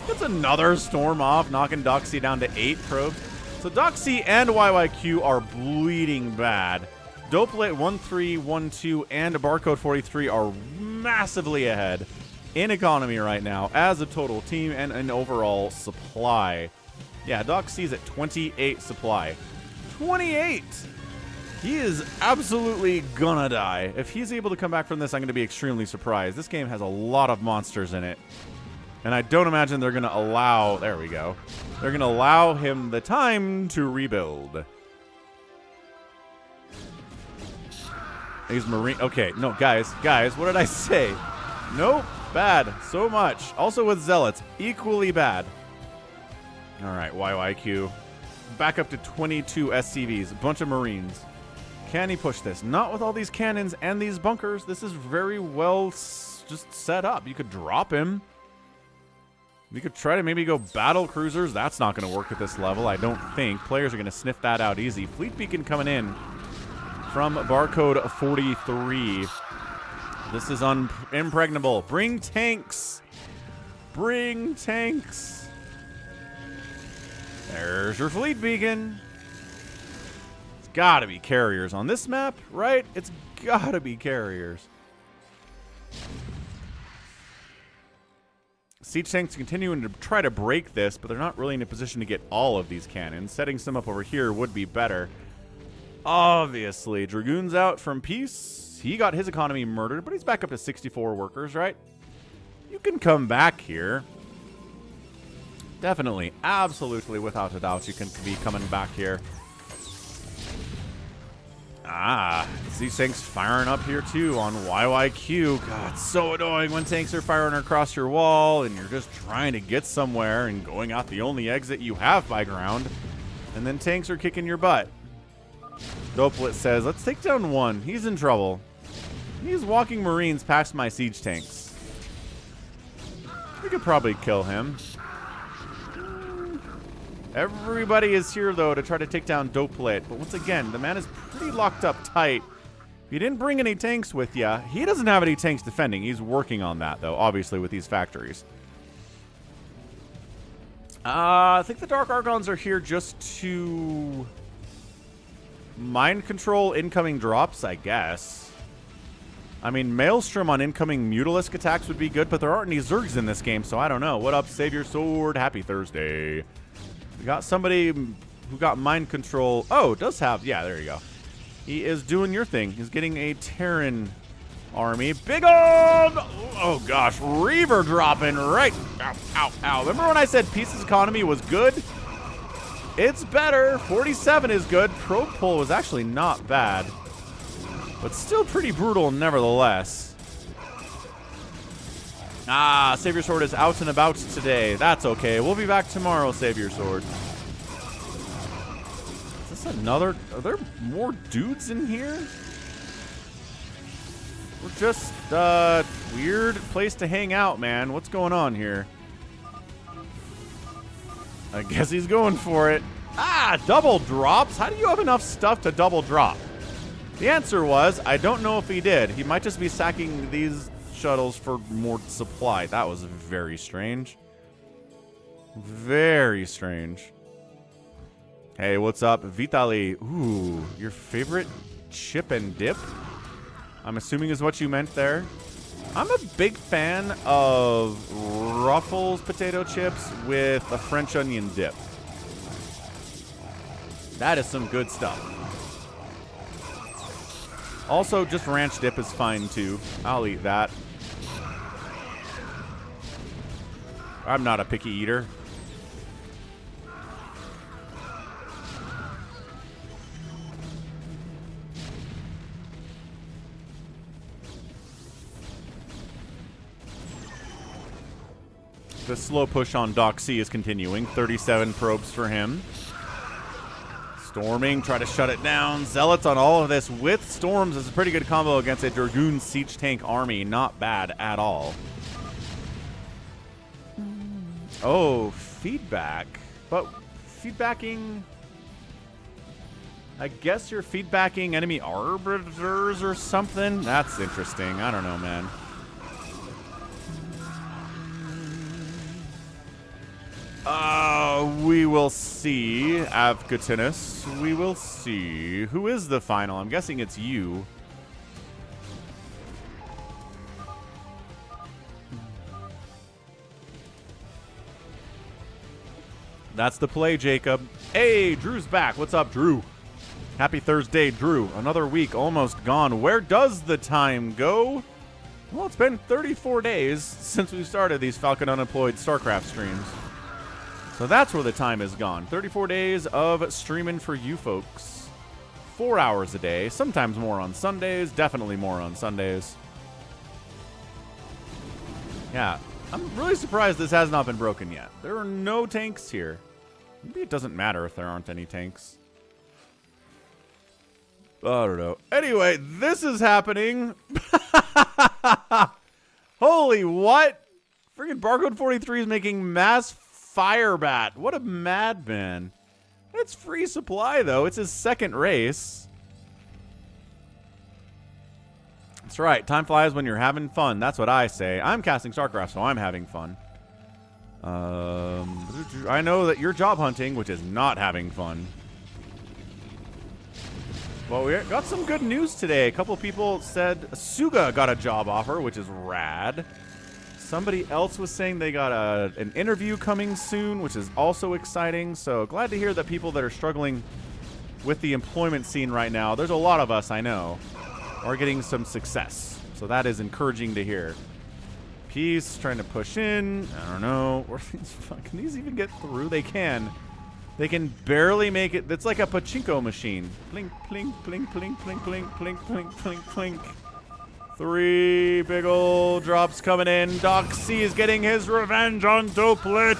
Gets another storm off, knocking Dock C down to 8 probes. So Dock C and YYQ are bleeding bad. Dopelit 1312 and Barcode 43 are massively ahead in economy right now as a total team and an overall supply. Yeah, Dock C's at 28 supply. 28! He is absolutely gonna die. If he's able to come back from this, I'm going to be extremely surprised. This game has a lot of monsters in it. And I don't imagine they're going to allow... There we go. They're going to allow him the time to rebuild. He's Marine... Okay, no, guys, what did I say? Nope, bad. So much. Also with Zealots, equally bad. All right, YYQ. Back up to 22 SCVs. A bunch of Marines. Can he push this? Not with all these cannons and these bunkers. This is very well just set up. You could drop him. We could try to maybe go battle cruisers. That's not going to work at this level, I don't think. Players are going to sniff that out easy. Fleet Beacon coming in from Barcode 43. This is impregnable. Bring tanks. Bring tanks. There's your Fleet Beacon. It's got to be carriers on this map, right? It's got to be carriers. Siege tanks continuing to try to break this, but they're not really in a position to get all of these cannons. Setting some up over here would be better. Obviously, Dragoon's out from Peace. He got his economy murdered, but he's back up to 64 workers, right? You can come back here. Definitely, absolutely, without a doubt, you can be coming back here. These tanks firing up here too on YYQ. God, it's so annoying when tanks are firing across your wall and you're just trying to get somewhere and going out the only exit you have by ground. And then tanks are kicking your butt. Dopelit says, let's take down one. He's in trouble. He's walking Marines past my siege tanks. We could probably kill him. Everybody is here, though, to try to take down Dopelit. But once again, the man is pretty locked up tight. If you didn't bring any tanks with you, he doesn't have any tanks defending. He's working on that, though, obviously, with these factories. I think the Dark Archons are here just to mind control incoming drops, I guess. I mean, Maelstrom on incoming Mutalisk attacks would be good, but there aren't any Zergs in this game, so I don't know. What up, Savior Sword? Happy Thursday. We got somebody who got mind control. Oh, does have. Yeah, there you go. He is doing your thing. He's getting a Terran army. Big old. Oh, gosh. Reaver dropping right. Ow, ow, ow. Remember when I said Peace's economy was good? It's better. 47 is good. Probe pull was actually not bad, but still pretty brutal nevertheless. Ah, Savior Sword is out and about today. That's okay. We'll be back tomorrow, Savior Sword. Is this another... Are there more dudes in here? We're just, weird place to hang out, man. What's going on here? I guess he's going for it. Ah, double drops? How do you have enough stuff to double drop? The answer was, I don't know if he did. He might just be sacking these shuttles for more supply. That was very strange. Very strange. Hey, what's up? Vitali. Ooh, your favorite chip and dip? I'm assuming is what you meant there. I'm a big fan of Ruffles potato chips with a French onion dip. That is some good stuff. Also, just ranch dip is fine too. I'll eat that. I'm not a picky eater. The slow push on Doc C is continuing. 37 probes for him. Storming, try to shut it down. Zealots on all of this with Storms is a pretty good combo against a Dragoon Siege Tank army. Not bad at all. Oh, feedback. But feedbacking... I guess you're feedbacking enemy arbiters or something? That's interesting. I don't know, man. We will see. Avcatinus. We will see. Who is the final? I'm guessing it's you. That's the play, Jacob. Hey, Drew's back. What's up, Drew? Happy Thursday, Drew. Another week almost gone. Where does the time go? Well, it's been 34 days since we started these Falcon Unemployed StarCraft streams. So that's where the time is gone. 34 days of streaming for you folks. 4 hours a day, sometimes more on Sundays, definitely more on Sundays. Yeah, I'm really surprised this has not been broken yet. There are no tanks here. Maybe it doesn't matter if there aren't any tanks. I don't know. Anyway, this is happening. Holy what? Freaking Barcode 43 is making mass Firebat. What a madman. It's free supply, though. It's his second race. That's right. Time flies when you're having fun. That's what I say. I'm casting StarCraft, so I'm having fun. I know that you're job hunting, which is not having fun. Well, we got some good news today. A couple people said Suga got a job offer, which is rad. Somebody else was saying they got an interview coming soon, which is also exciting. So glad to hear that people that are struggling with the employment scene right now, there's a lot of us, I know, are getting some success. So that is encouraging to hear. Peace, trying to push in. I don't know. Can these even get through? They can. They can barely make it. It's like a pachinko machine. Plink, plink, plink, plink, plink, plink, plink, plink, plink, plink. 3 big ol' drops coming in. Doc C is getting his revenge on Doplet.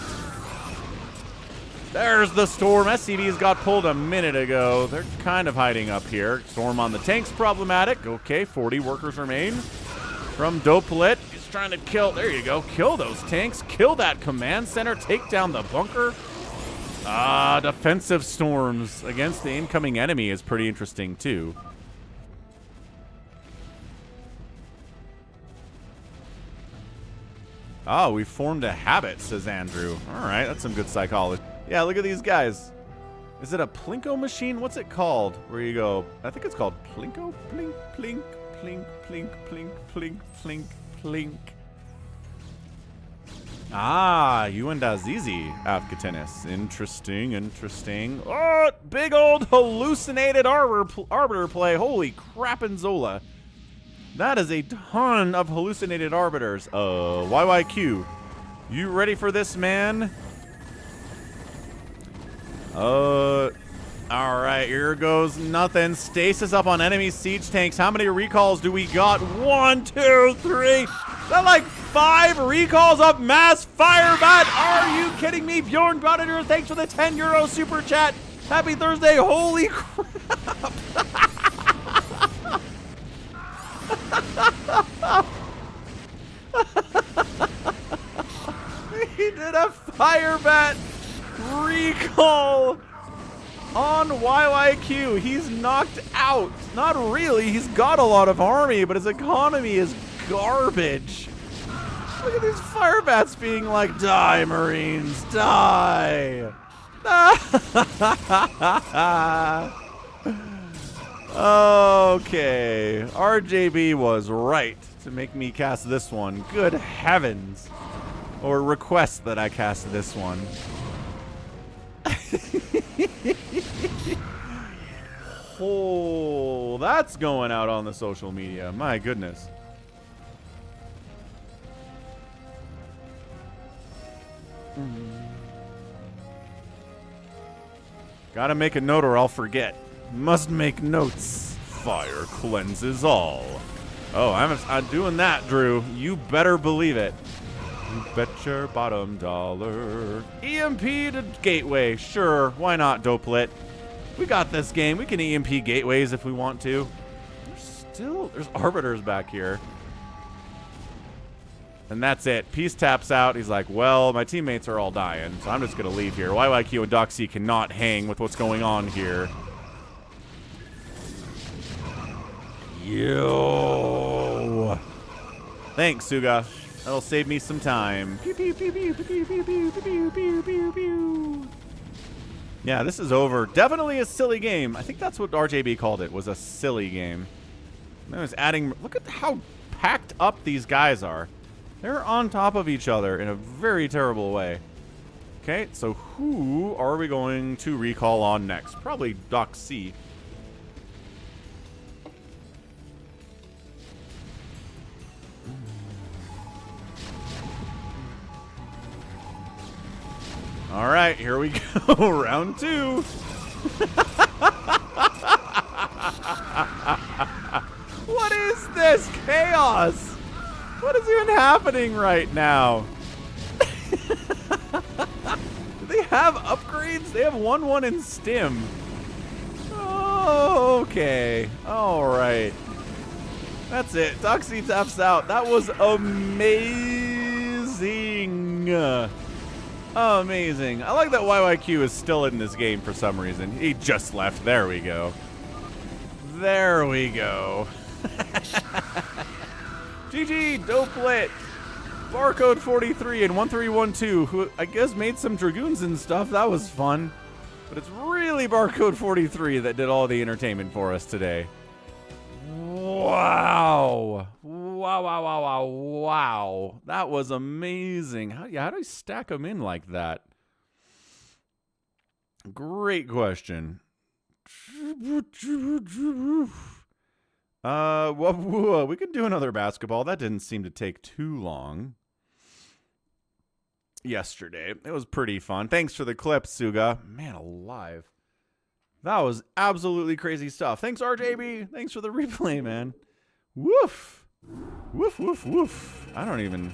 There's the Storm. SCVs got pulled a minute ago. They're kind of hiding up here. Storm on the tank's problematic. Okay, 40 workers remain. From Doplet. He's trying to kill. There you go. Kill those tanks. Kill that command center. Take down the bunker. Defensive Storms against the incoming enemy is pretty interesting, too. Oh, we formed a habit, says Andrew. All right, that's some good psychology. Yeah, look at these guys. Is it a Plinko machine? What's it called? Where you go? I think it's called Plinko. Plink, plink, plink, plink, plink, plink, plink, plink. Ah, you and Azizi, Afghatinis. Interesting, interesting. Oh, big old hallucinated arbiter play. Holy crap-and-zola. That is a ton of hallucinated arbiters. YYQ. You ready for this, man? Alright, here goes nothing. Stasis up on enemy siege tanks. How many recalls do we got? 1, 2, 3. Is that like 5 recalls of Mass Firebat. Are you kidding me? Bjorn Baudinger, thanks for the €10 super chat. Happy Thursday. Holy crap. He did a Firebat recall on YYQ. He's knocked out. Not really. He's got a lot of army, but his economy is garbage. Look at these Firebats being like, die, Marines, die. Okay. RJB was right to make me cast this one. Good heavens. Or request that I cast this one. Oh, that's going out on the social media. My goodness. Gotta make a note or I'll forget. Must make notes. Fire cleanses all. Oh, I'm doing that, Drew. You better believe it. You bet your bottom dollar. EMP to gateway. Sure, why not, Dopelit? We got this game. We can EMP gateways if we want to. There's arbiters back here. And that's it. Peace taps out. He's like, well, my teammates are all dying, so I'm just going to leave here. YYQ and Doxy cannot hang with what's going on here. Yo. Thanks, Suga. That'll save me some time. Pew, pew, pew, pew, pew, pew, pew, pew, pew, pew, pew. Yeah, this is over. Definitely a silly game. I think that's what RJB called it, was a silly game. I was adding... Look at how packed up these guys are. They're on top of each other in a very terrible way. Okay, so who are we going to recall on next? Probably Doc C. All right, here we go. Round 2. What is this chaos? What is even happening right now? Do they have upgrades? They have 1-1 in Stim. Oh, okay. All right. That's it. Doxy taps out. That was amazing. Amazing. I like that YYQ is still in this game for some reason. He just left. There we go. There we go. GG, Dopelit, Barcode 43 and 1312, who I guess made some Dragoons and stuff. That was fun. But it's really Barcode 43 that did all the entertainment for us today. Wow. Wow, wow, wow, wow, wow. That was amazing. How do I stack them in like that? Great question. Well, we could do another basketball. That didn't seem to take too long. Yesterday. It was pretty fun. Thanks for the clip, Suga. Man alive. That was absolutely crazy stuff. Thanks, RJB. Thanks for the replay, man. Woof. Woof, woof, woof. I don't even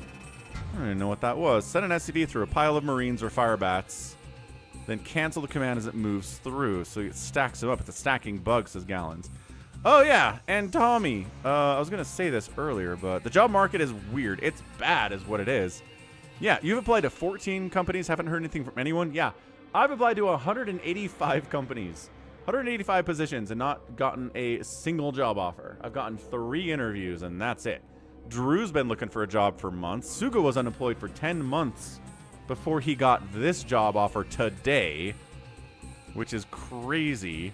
know what that was. Send an SCV through a pile of Marines or Firebats. Then cancel the command as it moves through. So it stacks them up. It's a stacking bug, says Gallons. Oh, yeah. And Tommy, I was going to say this earlier, but the job market is weird. It's bad is what it is. Yeah, you've applied to 14 companies, haven't heard anything from anyone? Yeah, I've applied to 185 companies, 185 positions, and not gotten a single job offer. I've gotten 3 interviews, and that's it. Drew's been looking for a job for months. Suga was unemployed for 10 months before he got this job offer today, which is crazy.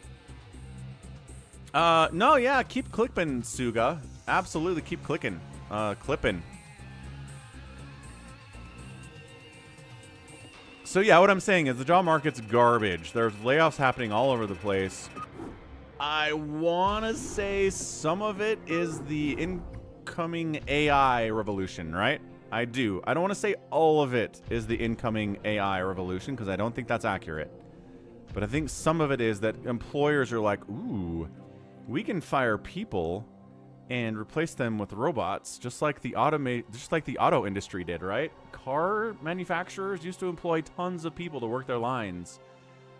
No, yeah, keep clipping, Suga. Absolutely keep clipping. So yeah, what I'm saying is the job market's garbage. There's layoffs happening all over the place. I want to say some of it is the incoming AI revolution, right? I do. I don't want to say all of it is the incoming AI revolution because I don't think that's accurate. But I think some of it is that employers are like, ooh, we can fire people and replace them with robots, just like the auto industry did, right? Car manufacturers used to employ tons of people to work their lines,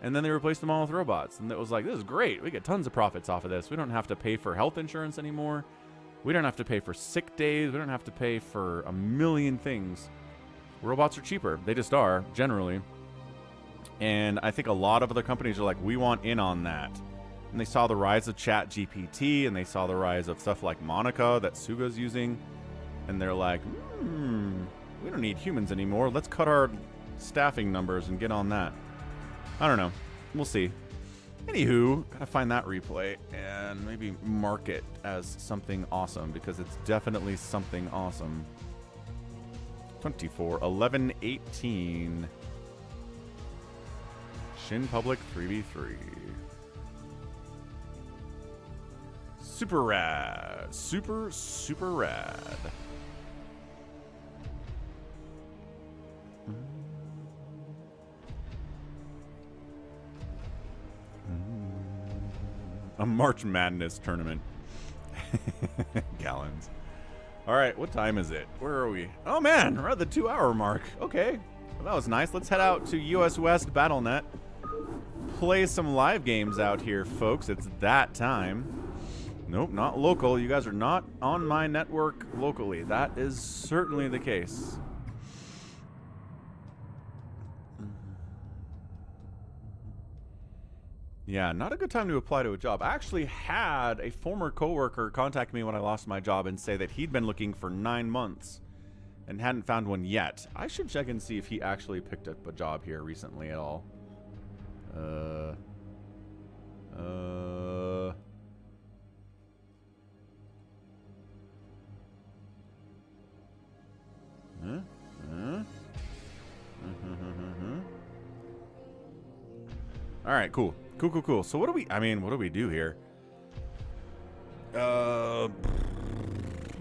and then they replaced them all with robots. And it was like, this is great. We get tons of profits off of this. We don't have to pay for health insurance anymore. We don't have to pay for sick days. We don't have to pay for a million things. Robots are cheaper. They just are, generally. And I think a lot of other companies are like, we want in on that. And they saw the rise of ChatGPT, and they saw the rise of stuff like Monica that Suga's using. And they're like, we don't need humans anymore. Let's cut our staffing numbers and get on that. I don't know. We'll see. Anywho, gotta find that replay and maybe mark it as something awesome, because it's definitely something awesome. 24, 11, 18. Shin Public 3v3. Super rad. Super, super rad. A March Madness tournament. Gallons. All right, what time is it? Where are we? Oh man, we're at the 2-hour mark. Okay, well, that was nice. Let's head out to US West BattleNet. Play some live games out here, folks. It's that time. Nope, not local. You guys are not on my network locally. That is certainly the case. Yeah, not a good time to apply to a job. I actually had a former coworker contact me when I lost my job and say that he'd been looking for 9 months and hadn't found one yet. I should check and see if he actually picked up a job here recently at all. All right, cool. Cool. So what do we do here?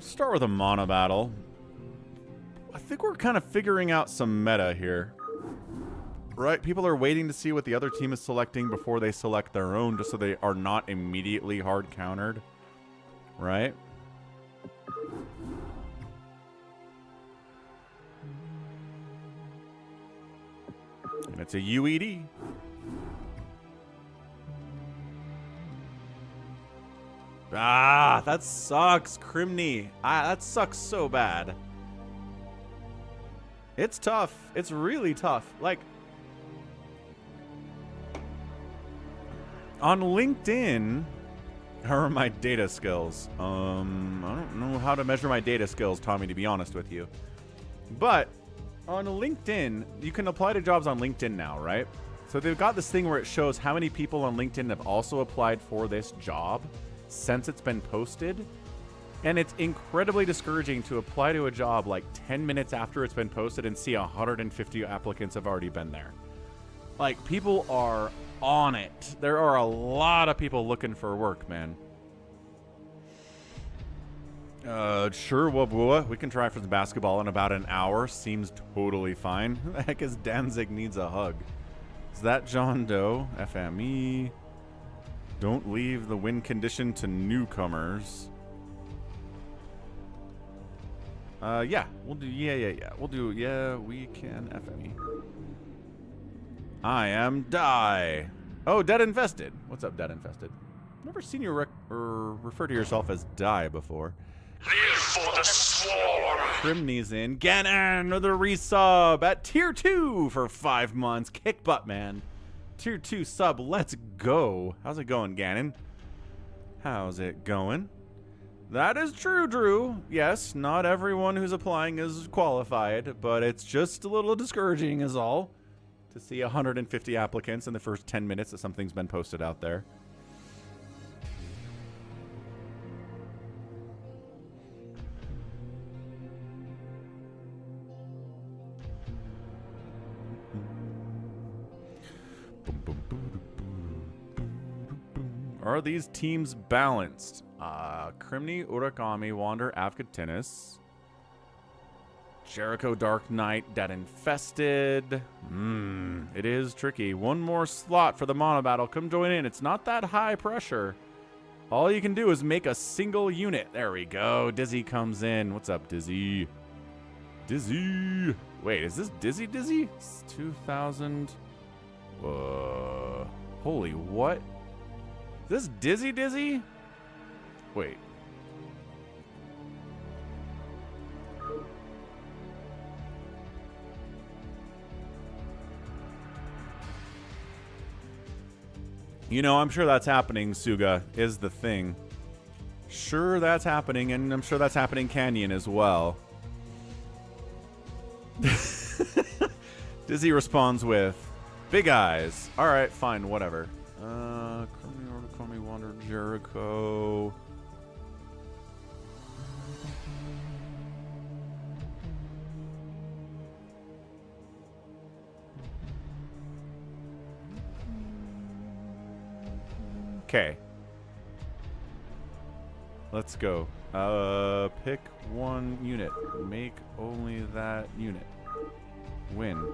Start with a Monobattle. I think we're kind of figuring out some meta here. Right? People are waiting to see what the other team is selecting before they select their own, just so they are not immediately hard countered. Right? And it's a UED. Ah, that sucks, Crimney. That sucks so bad. It's tough. It's really tough. Like, on LinkedIn, how are my data skills? I don't know how to measure my data skills, Tommy, to be honest with you. But on LinkedIn, you can apply to jobs on LinkedIn now, right? So they've got this thing where it shows how many people on LinkedIn have also applied for this job since it's been posted. And it's incredibly discouraging to apply to a job like 10 minutes after it's been posted and see 150 applicants have already been there. Like, people are on it. There are a lot of people looking for work, man. Sure, Wabua. We can try for the basketball in about an hour. Seems totally fine. Who the heck is Danzig needs a hug? Is that John Doe? FME. Don't leave the win condition to newcomers. Yeah, we'll do, yeah. We'll do, yeah, we can FME. I am Die. Oh, Dead Infested. What's up, Dead Infested? Never seen you refer to yourself as Die before. Live for the swarm. Crimney's in. Ganon, another resub at tier 2 for 5 months. Kick butt, man. Tier 2 sub, let's go. How's it going, Ganon? How's it going? That is true, Drew. Yes, not everyone who's applying is qualified, but it's just a little discouraging is all. To see 150 applicants in the first 10 minutes that something's been posted out there. Are these teams balanced? Crimney, Urakami, Wander, Avka Tennis, Jericho, Dark Knight, Dead Infested. It is tricky. One more slot for the Monobattle. Come join in. It's not that high pressure. All you can do is make a single unit. There we go. Dizzy comes in. What's up, Dizzy? Dizzy. Wait, is this Dizzy? It's 2,000. Holy what? Is this Dizzy? Wait. You know, I'm sure that's happening, Suga, is the thing. Sure, that's happening, and I'm sure that's happening Canyon as well. Dizzy responds with, big eyes. All right, fine, whatever. Call me Wander Jericho. Okay. Let's go. Pick one unit. Make only that unit. Win.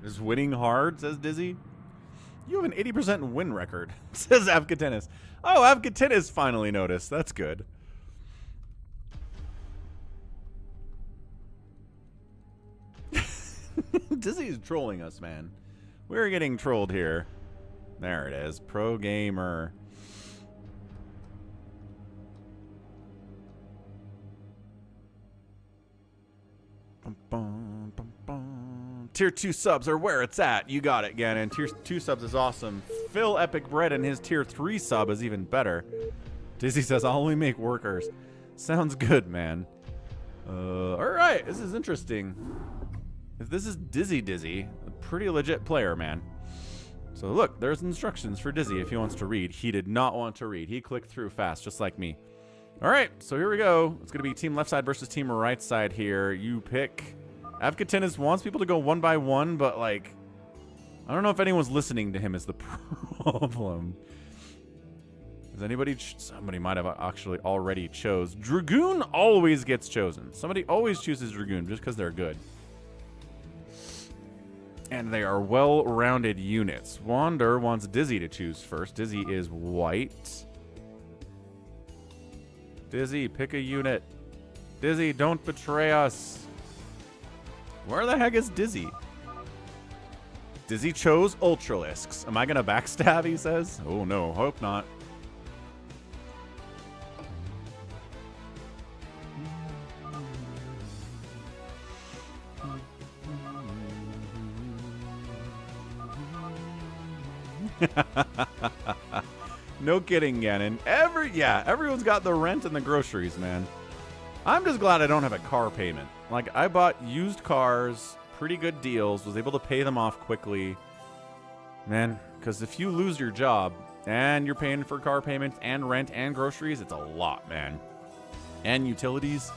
Is winning hard, says Dizzy. You have an 80% win record, says Avkatenis. Oh, Avkatenis finally noticed. That's good. Dizzy is trolling us, man. We're getting trolled here. There it is. Pro gamer. Bum, bum, bum, bum. Tier 2 subs are where it's at. You got it, Gannon. Tier 2 subs is awesome. Phil Epic Bread and his tier 3 sub is even better. Dizzy says, I'll only make workers. Sounds good, man. Alright, this is interesting. If this is Dizzy, a pretty legit player, man. So look, there's instructions for Dizzy if he wants to read. He did not want to read. He clicked through fast, just like me. All right, so here we go. It's going to be team left side versus team right side here. You pick. Avkatenis wants people to go one by one, but, like, I don't know if anyone's listening to him is the problem. Does anybody... Somebody might have actually already chose. Dragoon always gets chosen. Somebody always chooses Dragoon just because they're good. And they are well-rounded units. Wander wants Dizzy to choose first. Dizzy is white. Dizzy, pick a unit. Dizzy, don't betray us. Where the heck is Dizzy? Dizzy chose Ultralisks. Am I going to backstab, he says? Oh, no. Hope not. No kidding, Gannon. Everyone's got the rent and the groceries, man. I'm just glad I don't have a car payment. Like, I bought used cars, pretty good deals, was able to pay them off quickly. Man, because if you lose your job and you're paying for car payments and rent and groceries, it's a lot, man. And utilities,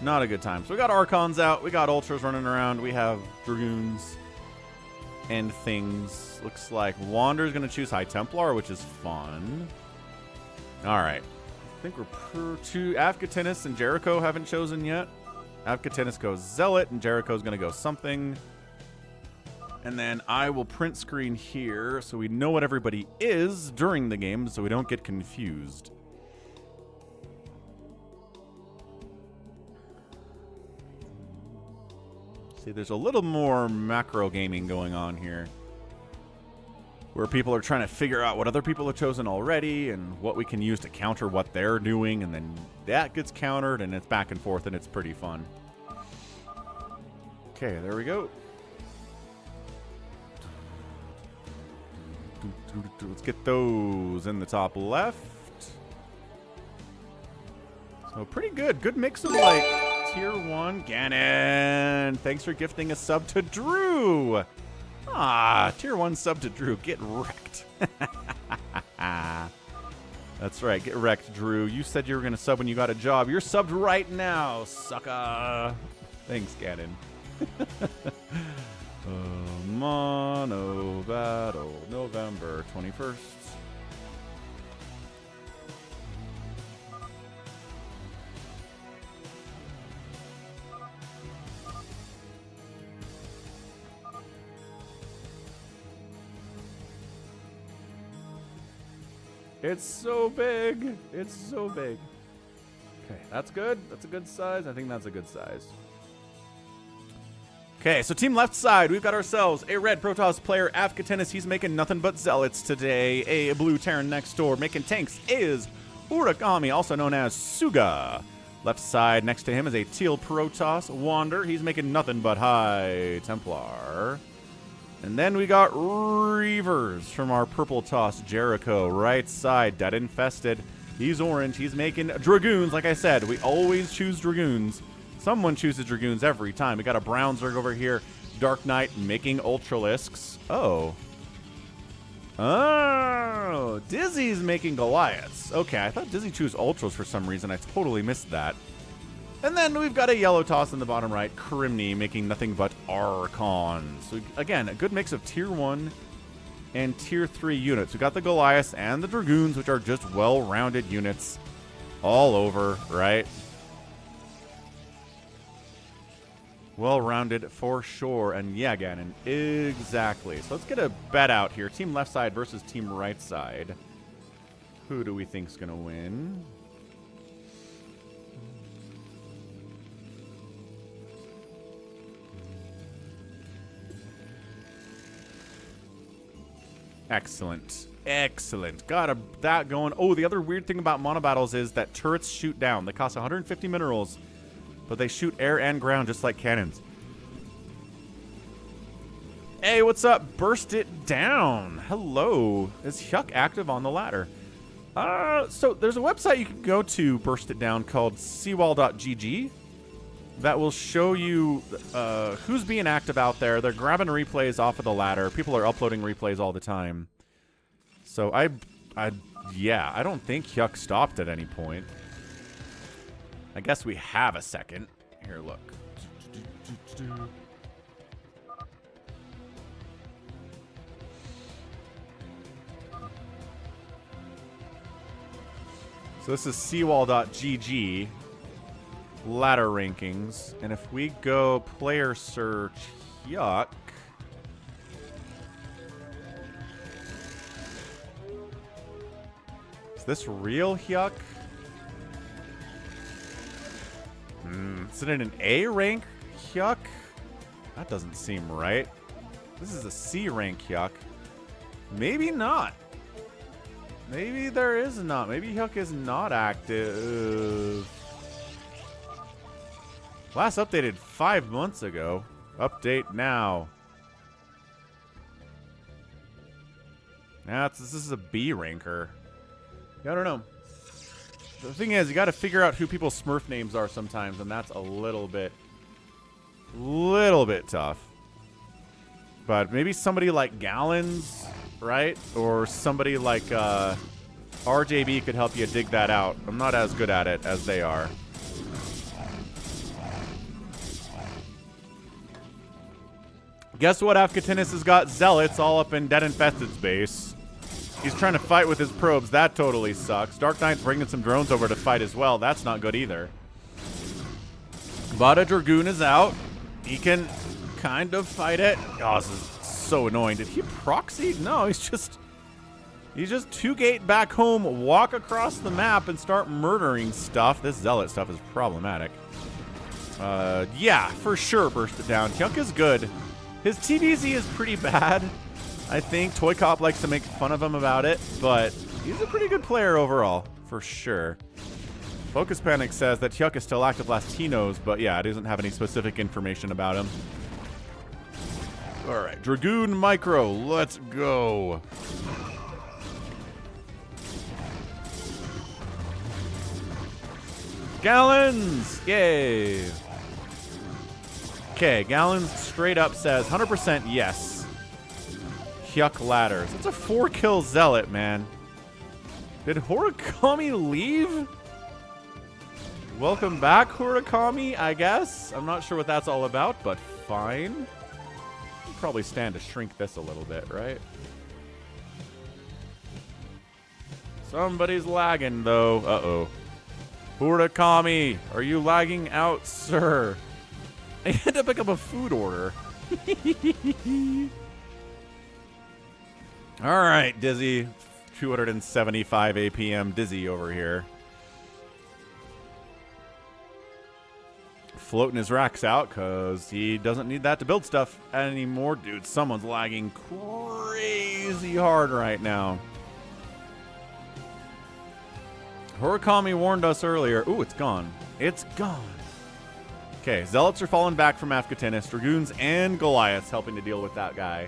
not a good time. So we got Archons out, we got Ultras running around, we have Dragoons and things. Looks like Wander's going to choose High Templar, which is fun. All right. I think we're to Avkatenis and Jericho haven't chosen yet. Avkatenis goes Zealot, and Jericho's going to go something. And then I will print screen here so we know what everybody is during the game so we don't get confused. See, there's a little more macro gaming going on here, where people are trying to figure out what other people have chosen already and what we can use to counter what they're doing, and then that gets countered, and it's back and forth, and it's pretty fun. Okay, there we go. Let's get those in the top left. So pretty good. Good mix of, like, tier 1. Ganon, thanks for gifting a sub to Drew. Ah, tier 1 sub to Drew. Get wrecked. That's right. Get wrecked, Drew. You said you were going to sub when you got a job. You're subbed right now, sucker. Thanks, Ganon. Monobattle, November 21st. It's so big. It's so big. Okay, that's good. That's a good size. I think that's a good size. Okay, so team left side, we've got ourselves a red Protoss player, Afkatennis. He's making nothing but zealots today. A blue Terran next door making tanks is Urakami, also known as Suga. Left side next to him is a teal Protoss Wander. He's making nothing but High Templar. And then we got Reavers from our purple toss Jericho. Right side, dead infested. He's orange. He's making Dragoons. Like I said, we always choose Dragoons. Someone chooses Dragoons every time. We got a brown Zerg over here. Dark Knight making Ultralisks. Oh. Oh. Dizzy's making Goliaths. Okay, I thought Dizzy chose Ultras for some reason. I totally missed that. And then we've got a yellow toss in the bottom right. Crimney making nothing but Archons. So again, a good mix of tier 1 and tier 3 units. We got the Goliaths and the Dragoons, which are just well-rounded units all over, right? Well-rounded for sure. And yeah, Ganon, exactly. So let's get a bet out here. Team left side versus team right side. Who do we think's gonna win? Excellent. Excellent. Got that going. Oh, the other weird thing about monobattles is that turrets shoot down. They cost 150 minerals, but they shoot air and ground just like cannons. Hey, what's up? Burst it down. Hello. Is Hyuk active on the ladder? So there's a website you can go to, burst it down, called seawall.gg. That will show you who's being active out there. They're grabbing replays off of the ladder. People are uploading replays all the time. So yeah, I don't think Hyuk stopped at any point. I guess we have a second. Here, look. So this is seawall.gg. Ladder rankings, and if we go player search Hyuk, is this real Hyuk? Is it in an A rank Hyuk? That doesn't seem right. This is a C rank Hyuk. Maybe not. Maybe there is not. Maybe Hyuk is not active. Last updated 5 months ago. Update now. Now this is a B ranker. I don't know. The thing is, you got to figure out who people's Smurf names are sometimes, and that's a little bit tough. But maybe somebody like Gallons, right? Or somebody like RJB could help you dig that out. I'm not as good at it as they are. Guess what? Afkatennis has got zealots all up in Dead Infested's base. He's trying to fight with his probes. That totally sucks. Dark Knight's bringing some drones over to fight as well. That's not good either. But a Dragoon is out. He can kind of fight it. Oh, this is so annoying. Did he proxy? No, he's just 2-gate back home, walk across the map, and start murdering stuff. This zealot stuff is problematic. Yeah, for sure, burst it down. Hyuk is good. His TVZ is pretty bad. I think Toy Cop likes to make fun of him about it, but he's a pretty good player overall, for sure. Focus Panic says that Hyuk is still active last he knows, but yeah, it doesn't have any specific information about him. All right, Dragoon Micro, let's go. Gallons, yay. Okay, Gallons straight up says 100% yes. Hyuk ladders. It's a 4-kill zealot, man. Did Hurakami leave? Welcome back, Hurakami, I guess. I'm not sure what that's all about, but fine. I'll probably stand to shrink this a little bit, right? Somebody's lagging, though. Uh-oh. Hurakami, are you lagging out, sir? I had to pick up a food order. All right, Dizzy. 275 APM Dizzy over here. Floating his racks out because he doesn't need that to build stuff anymore. Dude, someone's lagging crazy hard right now. Horikami warned us earlier. Ooh, it's gone. It's gone. Okay, Zealots are falling back from Afghatinis. Dragoons and Goliaths helping to deal with that guy.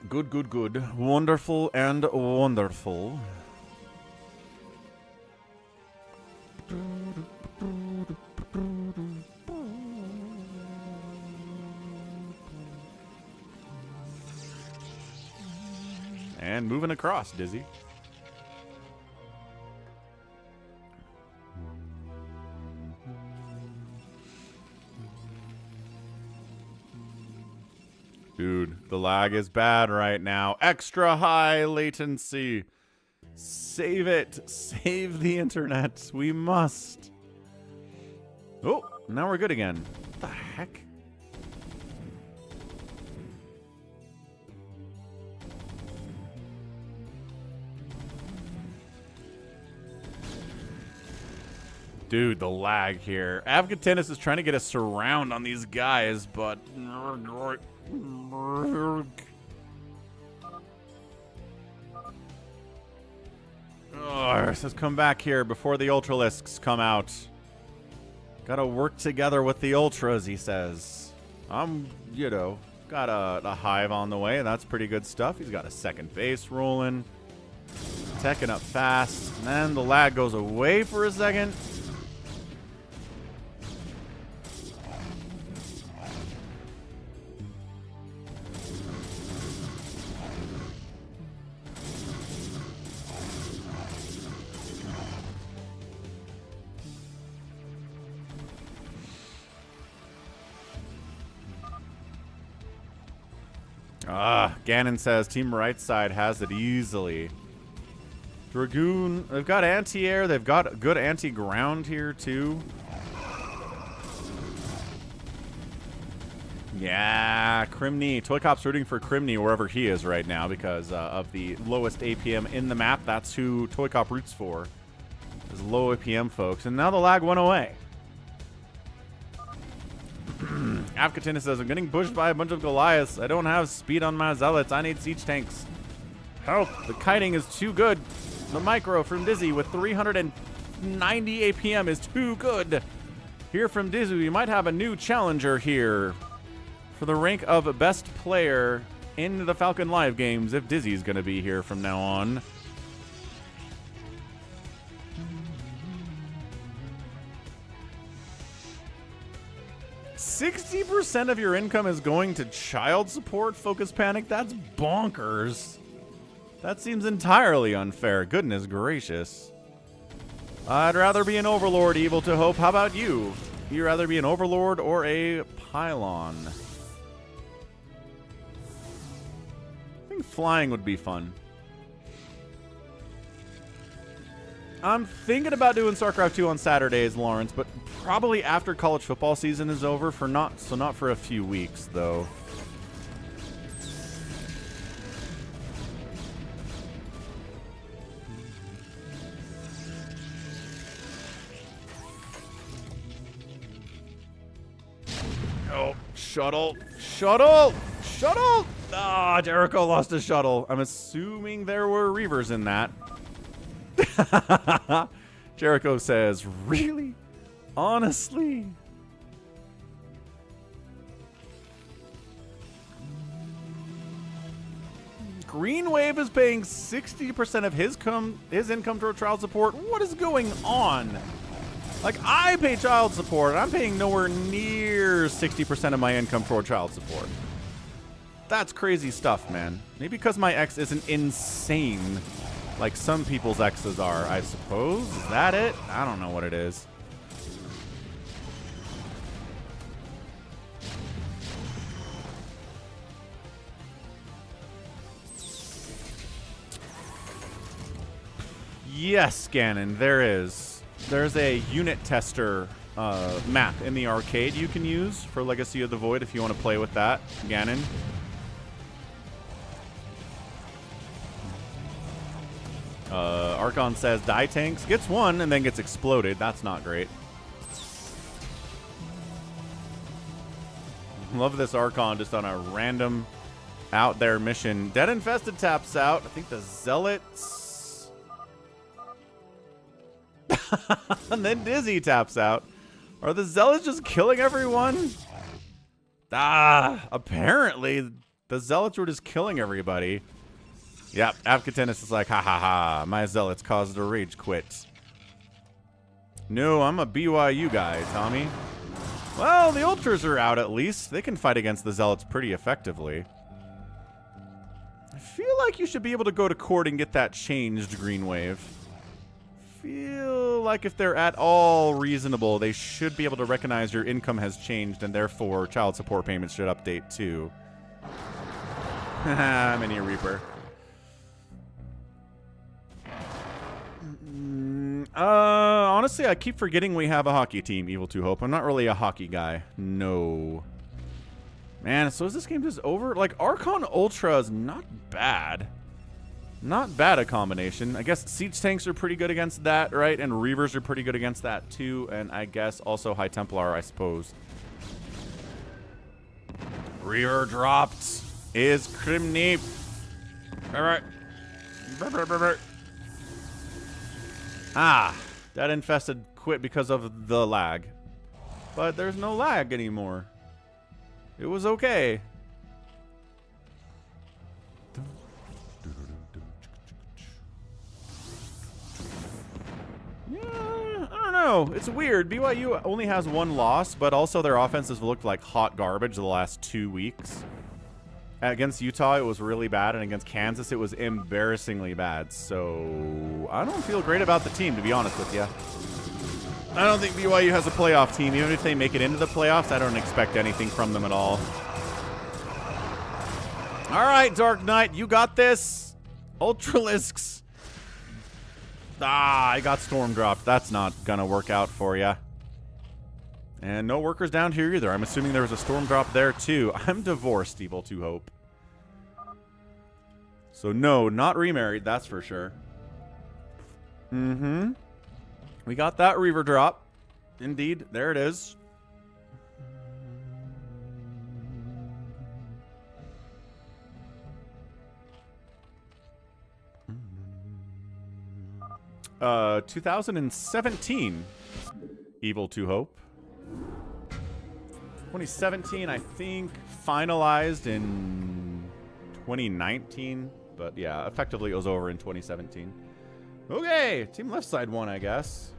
Good, good, good. Wonderful and wonderful. And moving across, Dizzy. Dude, the lag is bad right now. Extra high latency. Save it. Save the internet. We must. Oh, now we're good again. What the heck? Dude, the lag here. Afghatinis is trying to get a surround on these guys, but... Says come back here before the Ultralisks come out. Gotta work together with the Ultras, he says. You know, got a hive on the way. That's pretty good stuff. He's got a second base rolling. Teching up fast. And then the lag goes away for a second. Ganon says Team Right Side has it easily. Dragoon, they've got anti-air, they've got good anti-ground here too. Yeah, Crimney. Toy Cop's rooting for Crimney wherever he is right now because of the lowest APM in the map. That's who Toy Cop roots for, is low APM folks. And now the lag went away. Afghatinis says, I'm getting pushed by a bunch of Goliaths. I don't have speed on my Zealots. I need siege tanks. Help. The kiting is too good. The micro from Dizzy with 390 APM is too good. Here from Dizzy, we might have a new challenger here for the rank of best player in the Falcon Live games if Dizzy's going to be here from now on. %60 of your income is going to child support, Focus Panic? That's bonkers. That seems entirely unfair. Goodness gracious. I'd rather be an Overlord, Evil to Hope. How about you? You'd rather be an Overlord or a Pylon? I think flying would be fun. I'm thinking about doing StarCraft 2 on Saturdays, Lawrence, but probably after college football season is over. Not for a few weeks, though. Oh, shuttle. Ah, Jericho lost his shuttle. I'm assuming there were Reavers in that. Jericho says, really? Honestly? Green Wave is paying 60% of his income toward child support. What is going on? Like, I pay child support, and I'm paying nowhere near 60% of my income toward child support. That's crazy stuff, man. Maybe because my ex isn't insane like some people's exes are, I suppose. Is that it? I don't know what it is. Yes, Ganon, there is. There's a unit tester map in the arcade you can use for Legacy of the Void if you want to play with that, Ganon. Archon says die tanks. Gets one and then gets exploded. That's not great. Love this Archon just on a random out there mission. Dead Infested taps out. I think the Zealots. And then Dizzy taps out. Are the Zealots just killing everyone? Apparently the Zealots were just killing everybody. Yep, Avcatennis is like, ha ha ha, my Zealots caused a rage quit. No, I'm a BYU guy, Tommy. Well, the Ultras are out at least. They can fight against the Zealots pretty effectively. I feel like you should be able to go to court and get that changed, Green Wave. Feel like if they're at all reasonable, they should be able to recognize your income has changed and therefore child support payments should update too. Haha, Mini Reaper. Honestly, I keep forgetting we have a hockey team, Evil 2 Hope. I'm not really a hockey guy. No. Man, so is this game just over? Like, Archon Ultra is not bad. Not bad a combination. I guess Siege Tanks are pretty good against that, right? And Reavers are pretty good against that, too. And I guess also High Templar, I suppose. Reaver dropped. Is Crimney. Alright. That Infested quit because of the lag. But there's no lag anymore. It was okay. Yeah, I don't know. It's weird. BYU only has one loss, but also their offenses looked like hot garbage the last 2 weeks. Against Utah, it was really bad, and against Kansas, it was embarrassingly bad. So I don't feel great about the team, to be honest with you. I don't think BYU has a playoff team. Even if they make it into the playoffs, I don't expect anything from them at all. All right, Dark Knight, you got this. Ultralisks. I got Storm dropped. That's not going to work out for you. And no workers down here either. I'm assuming there was a storm drop there too. I'm divorced, Evil 2 Hope. So no, not remarried, that's for sure. Mm-hmm. We got that Reaver drop. Indeed, there it is. Uh, 2017, Evil 2 Hope. 2017, I think, finalized in 2019. But yeah, effectively it was over in 2017. Okay, Team Left Side won, I guess.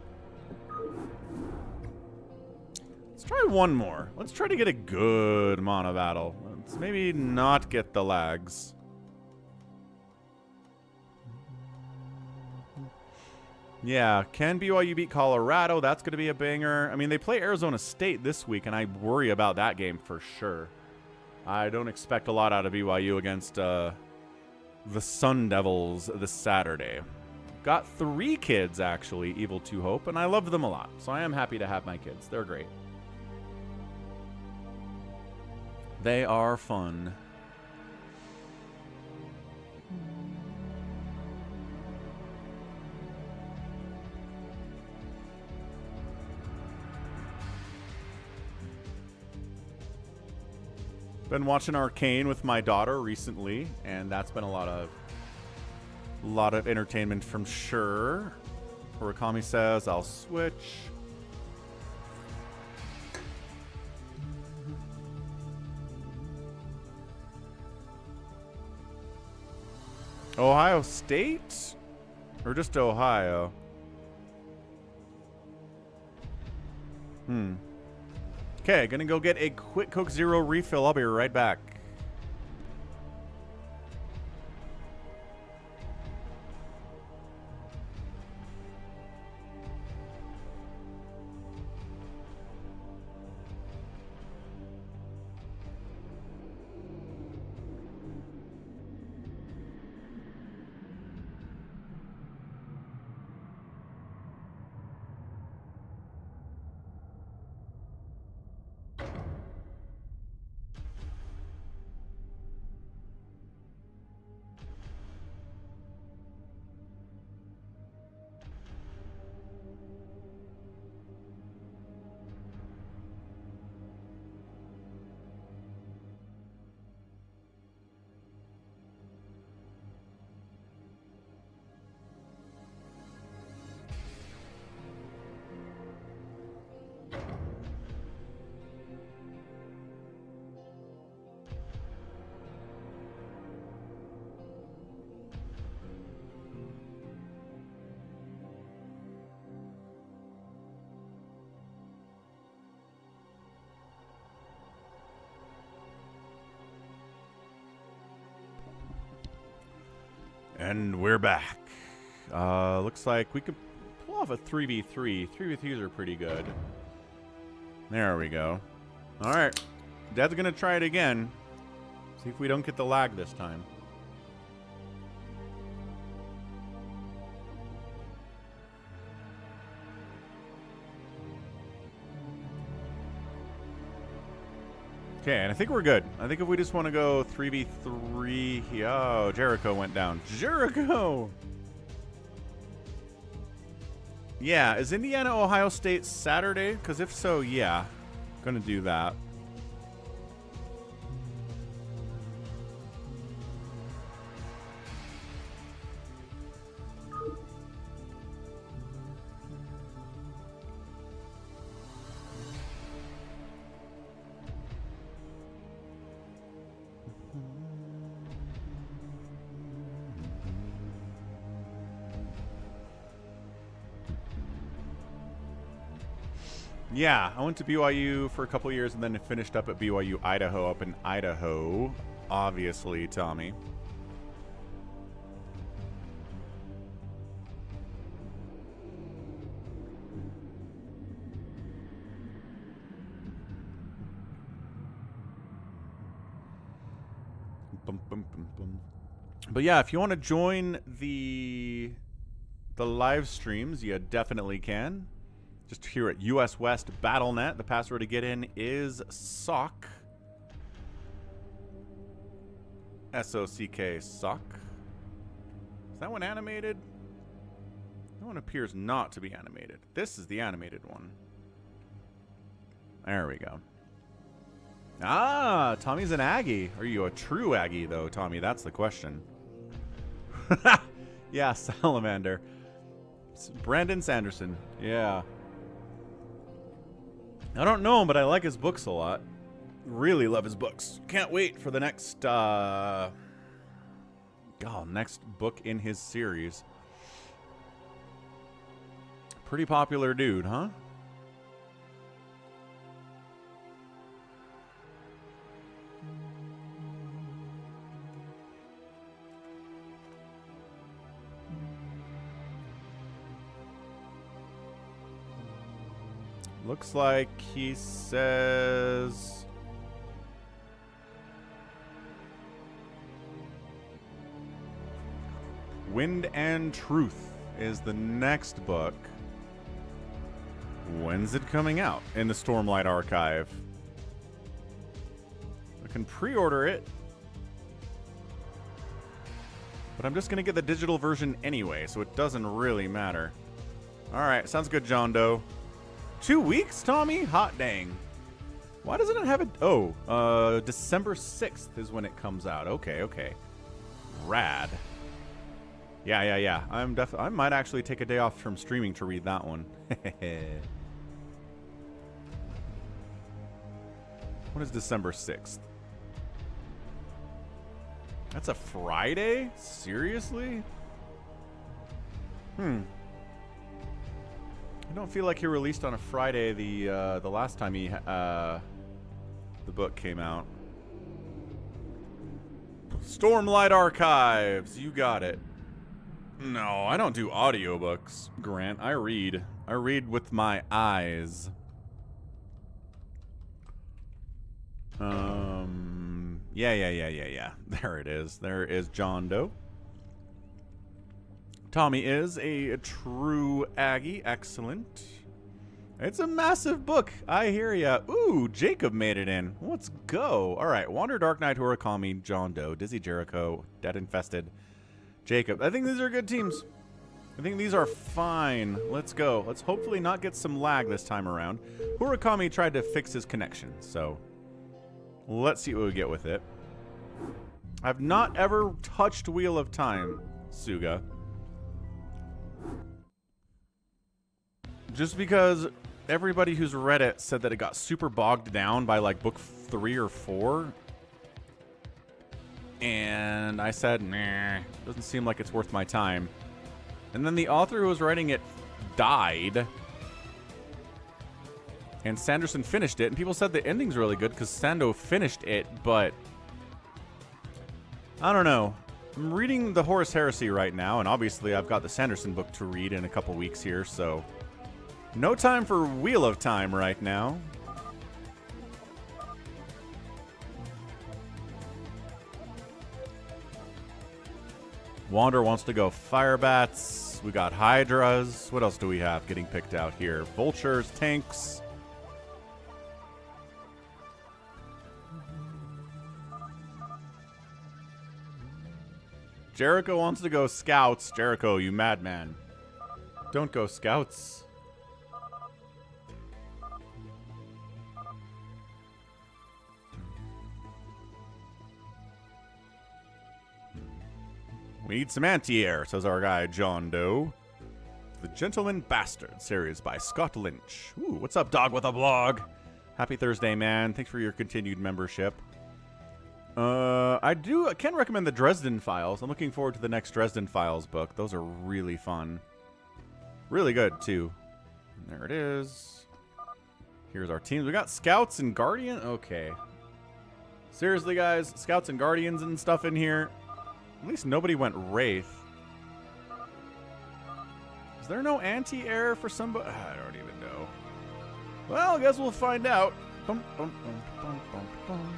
Let's try one more. Let's try to get a good Monobattle. Let's maybe not get the lags. Yeah, can BYU beat Colorado? That's going to be a banger. I mean, they play Arizona State this week, and I worry about that game for sure. I don't expect a lot out of BYU against the Sun Devils this Saturday. Got 3 kids, actually, Evil 2 Hope, and I love them a lot. So I am happy to have my kids. They're great. They are fun. Been watching Arcane with my daughter recently, and that's been a lot of entertainment from sure. Murakami says I'll switch. Ohio State? Or just Ohio? Okay, gonna go get a quick Coke Zero refill. I'll be right back. And we're back. Looks like we could pull off a 3v3. 3v3s are pretty good. There we go. All right. Dad's going to try it again. See if we don't get the lag this time. Okay, and I think we're good. I think if we just want to go 3v3... Oh, Jericho went down. Jericho! Yeah, is Indiana, Ohio State Saturday? Because if so, yeah. Gonna do that. Yeah, I went to BYU for a couple years and then finished up at BYU Idaho up in Idaho. Obviously, Tommy. Bum, bum, bum, bum. But yeah, if you want to join the live streams, you definitely can. Just here at US West BattleNet, the password to get in is SOCK. S-O-C-K, SOCK. Is that one animated? That one appears not to be animated. This is the animated one. There we go. Ah, Tommy's an Aggie. Are you a true Aggie, though, Tommy? That's the question. Yeah, Salamander. Brandon Sanderson. Yeah. I don't know him, but I like his books a lot. Really love his books. Can't wait for the next, next book in his series. Pretty popular dude, huh? Looks like he says... Wind and Truth is the next book. When's it coming out in the Stormlight Archive? I can pre-order it. But I'm just going to get the digital version anyway, so it doesn't really matter. Alright, sounds good, John Doe. 2 weeks, Tommy? Hot dang. Why doesn't it have it? Oh, December 6th is when it comes out. Okay, okay. Rad. Yeah. I might actually take a day off from streaming to read that one. When is December 6th? That's a Friday? Seriously? I don't feel like he released on a Friday the last time the book came out. Stormlight Archives, you got it. No, I don't do audiobooks, Grant. I read. I read with my eyes. Yeah. There it is. There is John Doe. Tommy is a true Aggie. Excellent. It's a massive book. I hear ya. Ooh, Jacob made it in. Let's go. All right. Wander, Dark Knight, Hurakami, John Doe, Dizzy Jericho, Dead Infested, Jacob. I think these are good teams. I think these are fine. Let's go. Let's hopefully not get some lag this time around. Hurakami tried to fix his connection, so let's see what we get with it. I've not ever touched Wheel of Time, Suga. Just because everybody who's read it said that it got super bogged down by like book 3 or 4. And I said, nah, doesn't seem like it's worth my time. And then the author who was writing it died. And Sanderson finished it. And people said the ending's really good because Sando finished it. But I don't know. I'm reading the Horus Heresy right now, and obviously I've got the Sanderson book to read in a couple weeks here, so no time for Wheel of Time right now. Wander wants to go Firebats. We got Hydras. What else do we have getting picked out here? Vultures, tanks. Jericho wants to go Scouts. Jericho, you madman. Don't go Scouts. We need some anti-air, says our guy John Doe. The Gentleman Bastard series by Scott Lynch. Ooh, what's up, dog with a blog? Happy Thursday, man. Thanks for your continued membership. I can recommend the Dresden Files. I'm looking forward to the next Dresden Files book. Those are really fun. Really good, too. And there it is. Here's our teams. We got Scouts and Guardian. Okay. Seriously, guys. Scouts and Guardians and stuff in here. At least nobody went Wraith. Is there no anti-air for somebody? I don't even know. Well, I guess we'll find out. Bum, bum, bum, bum, bum, bum.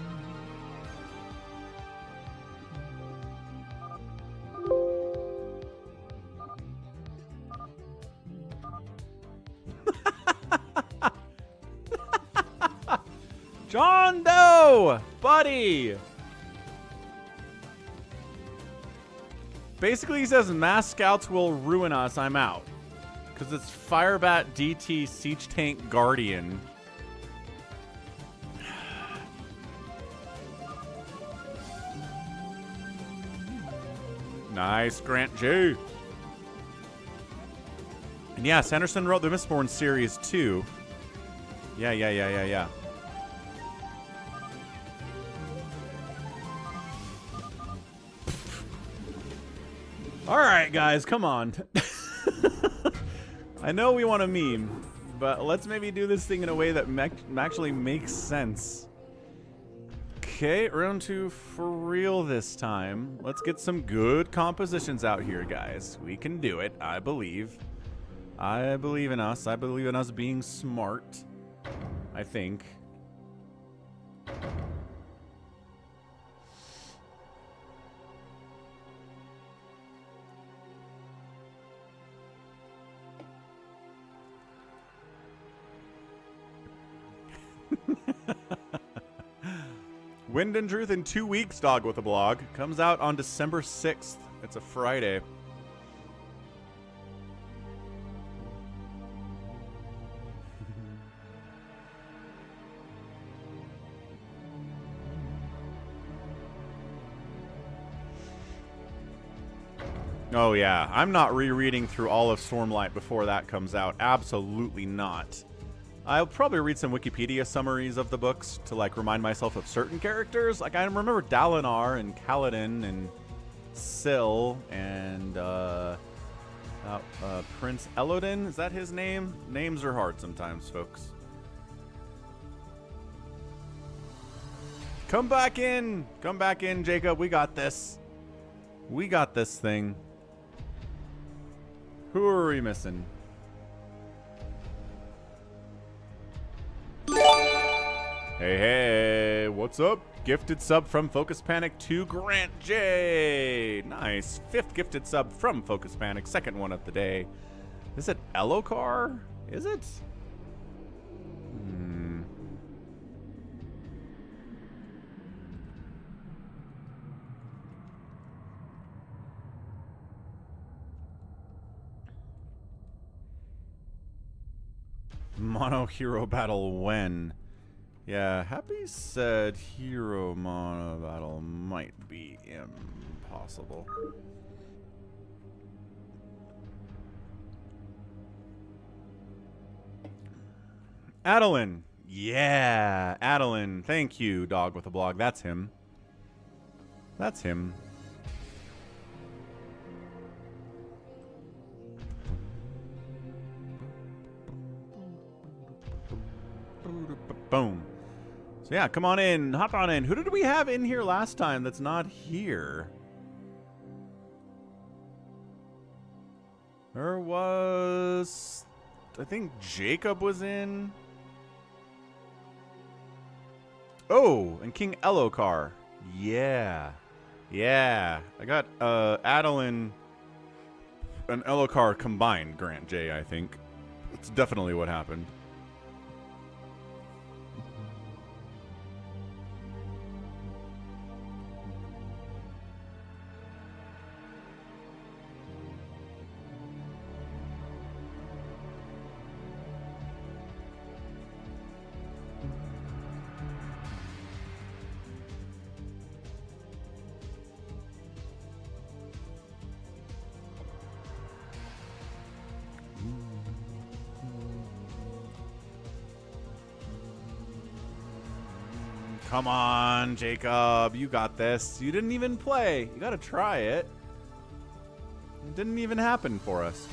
John Doe! Buddy! Basically, he says mass scouts will ruin us. I'm out. Because it's Firebat DT Siege Tank Guardian. Nice, Grant J. And yeah, Sanderson wrote the Mistborn series too. Yeah. All right, guys, come on. I know we want a meme, but let's maybe do this thing in a way that actually makes sense. Okay, round 2 for real this time. Let's get some good compositions out here, guys. We can do it, I believe. I believe in us. I believe in us being smart, I think. Wind and Truth in 2 weeks, dog with a blog. Comes out on December 6th. It's a Friday. Oh yeah, I'm not rereading through all of Stormlight before that comes out. Absolutely not. I'll probably read some Wikipedia summaries of the books to like remind myself of certain characters. Like I remember Dalinar and Kaladin and Syl and Prince Elodin. Is that his name? Names are hard sometimes, folks. Come back in, Jacob. We got this. We got this thing. Who are we missing? Hey, what's up? Gifted sub from Focus Panic to Grant J. Nice. 5th gifted sub from Focus Panic. 2nd one of the day. Is it Elokar? Is it? Mono hero battle when? Yeah, Happy said hero mono battle might be impossible. Adeline. Yeah, Adeline. Thank you, dog with a blog. That's him. That's him. Boom. So yeah, come on in. Hop on in. Who did we have in here last time that's not here? There was... I think Jacob was in. Oh, and King Elokar. Yeah. Yeah. I got Adeline and Elokar combined, Grant J, I think. That's definitely what happened. Come on, Jacob. You got this. You didn't even play. You got to try it. It didn't even happen for us.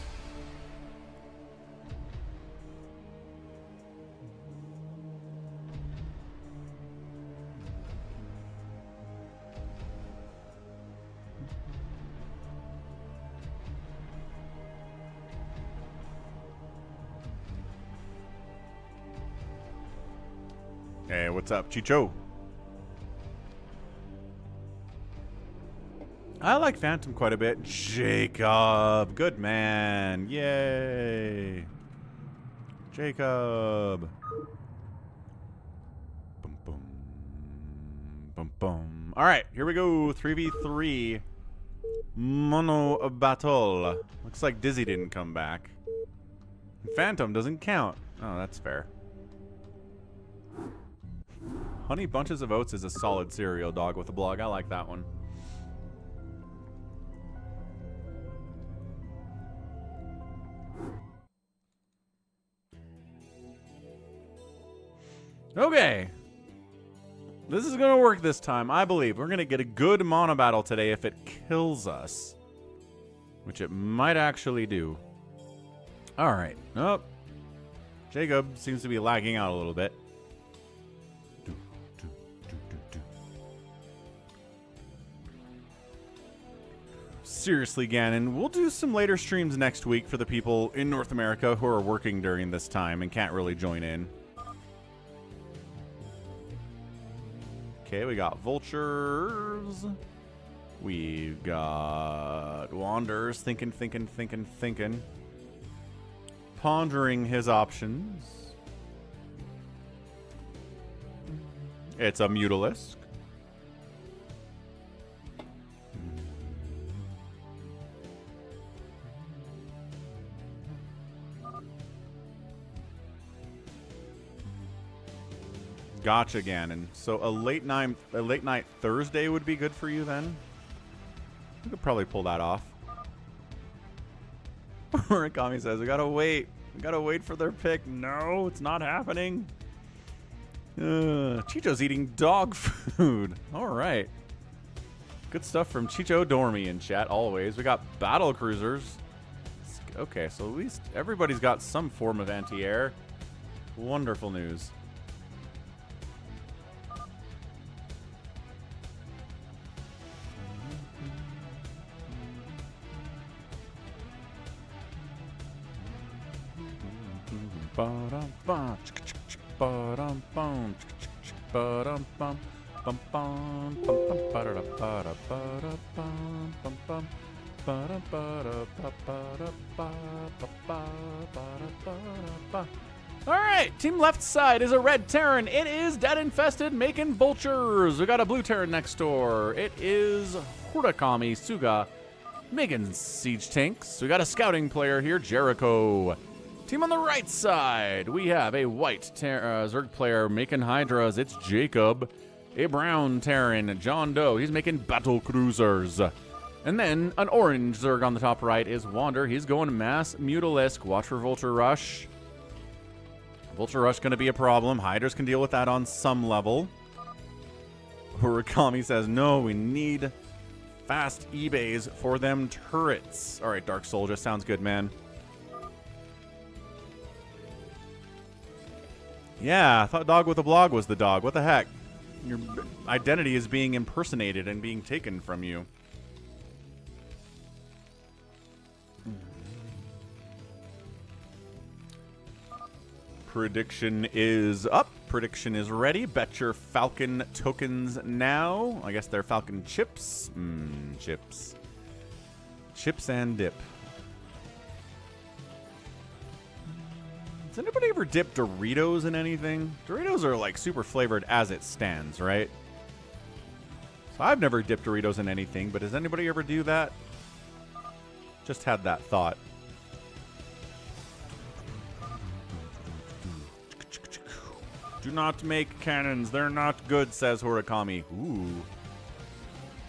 Hey, what's up, Chicho? I like Phantom quite a bit. Jacob. Good man. Yay. Jacob. Boom, boom. Boom, boom. All right, here we go. 3v3. Monobattle. Looks like Dizzy didn't come back. Phantom doesn't count. Oh, that's fair. Honey Bunches of Oats is a solid cereal, dog with a blog. I like that one. Okay. This is going to work this time, I believe. We're going to get a good Monobattle today if it kills us. Which it might actually do. Alright. Nope. Jacob seems to be lagging out a little bit. Seriously, Ganon, we'll do some later streams next week for the people in North America who are working during this time and can't really join in. Okay, we got vultures. We've got Wanderers thinking. Pondering his options. It's a Mutalisk. Gotcha, Ganon. So a late night Thursday would be good for you then? You could probably pull that off. Murakami says, we gotta wait. We gotta wait for their pick. No, it's not happening. Chicho's eating dog food. All right. Good stuff from Chicho Dormy in chat, always. We got battle cruisers. Okay, so at least everybody's got some form of anti-air. Wonderful news. Alright, team left side is a red Terran. It is dead infested, making vultures. We got a blue Terran next door. It is Murakami Suga, making siege tanks. We got a scouting player here, Jericho. Team on the right side, we have a white Zerg player making Hydras. It's Jacob. A brown Terran, John Doe. He's making battle cruisers. And then an orange Zerg on the top right is Wander. He's going mass Mutalisk. Watch for Vulture Rush. Vulture Rush going to be a problem. Hydras can deal with that on some level. Murakami says, no, we need fast eBays for them turrets. All right, Dark Soldier. Sounds good, man. Yeah, I thought Dog with a Blog was the dog. What the heck? Your identity is being impersonated and being taken from you. Prediction is up. Prediction is ready. Bet your Falcon tokens now. I guess they're Falcon chips. Chips. Chips and dip. Does anybody ever dip Doritos in anything? Doritos are like super flavored as it stands, right? So I've never dipped Doritos in anything, but does anybody ever do that? Just had that thought. Do not make cannons. They're not good, says Horikami. Ooh.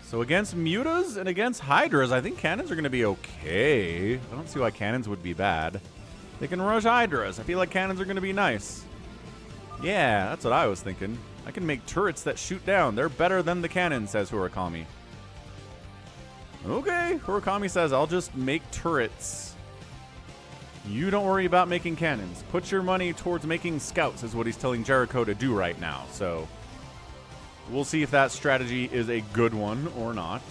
So against mutas and against hydras, I think cannons are going to be okay. I don't see why cannons would be bad. They can rush hydras. I feel like cannons are going to be nice. Yeah, that's what I was thinking. I can make turrets that shoot down. They're better than the cannon, says Horikami. Okay, Horikami says, I'll just make turrets. You don't worry about making cannons. Put your money towards making scouts is what he's telling Jericho to do right now. So we'll see if that strategy is a good one or not.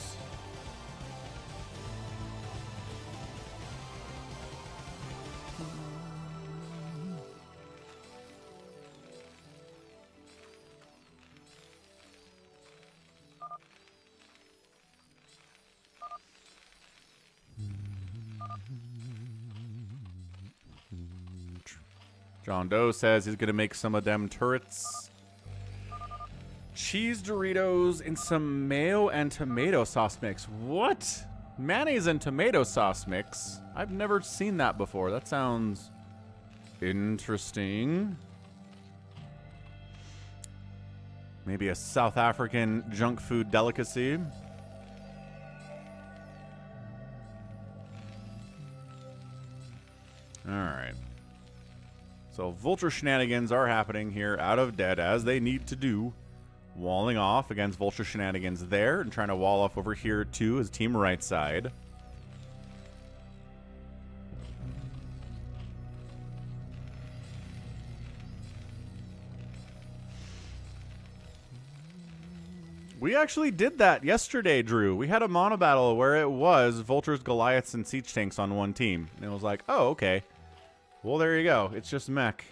John Doe says he's going to make some of them turrets. Cheese Doritos in some mayo and tomato sauce mix. What? Mayonnaise and tomato sauce mix? I've never seen that before. That sounds interesting. Maybe a South African junk food delicacy. All right. So Vulture shenanigans are happening here out of dead as they need to do. Walling off against Vulture shenanigans there and trying to wall off over here too as team right side. We actually did that yesterday, Drew. We had a Monobattle where it was Vultures, Goliaths, and Siege Tanks on one team. And it was like, oh, okay. Well, there you go. It's just mech.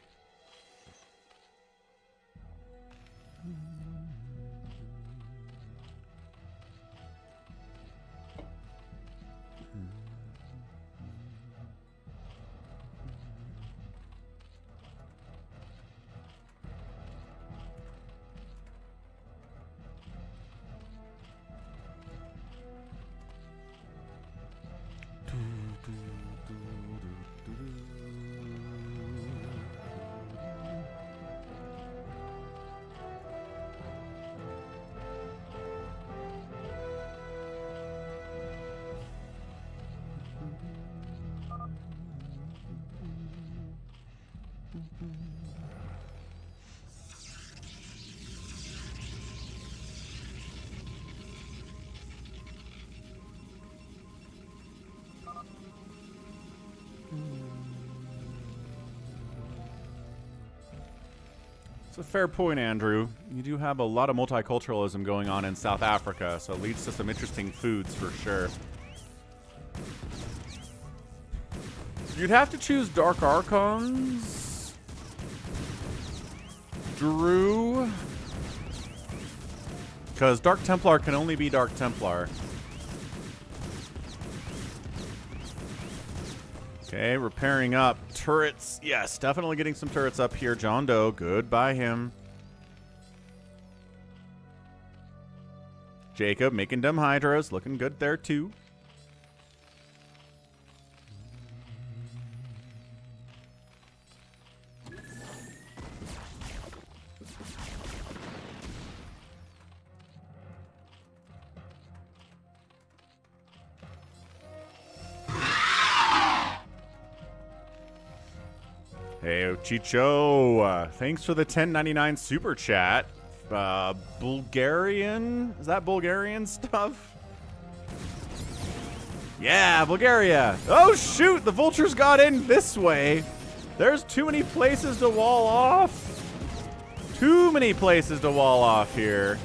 It's a fair point, Andrew. You do have a lot of multiculturalism going on in South Africa, so it leads to some interesting foods for sure. You'd have to choose Dark Archons, Drew, because Dark Templar can only be Dark Templar. Okay, repairing up turrets. Yes, definitely getting some turrets up here. John Doe, good by him. Jacob making dumb hydras, looking good there too. Hey, Chicho, thanks for the $10.99 super chat. Bulgarian? Is that Bulgarian stuff? Yeah, Bulgaria. Oh, shoot, the Vultures got in this way. There's too many places to wall off. Too many places to wall off here.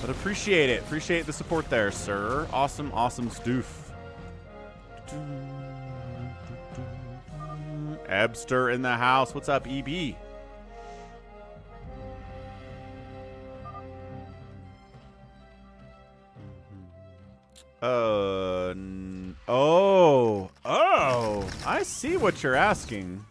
But appreciate it. Appreciate the support there, sir. Awesome, awesome stoof. Ebster in the house. What's up, EB? Oh, I see what you're asking.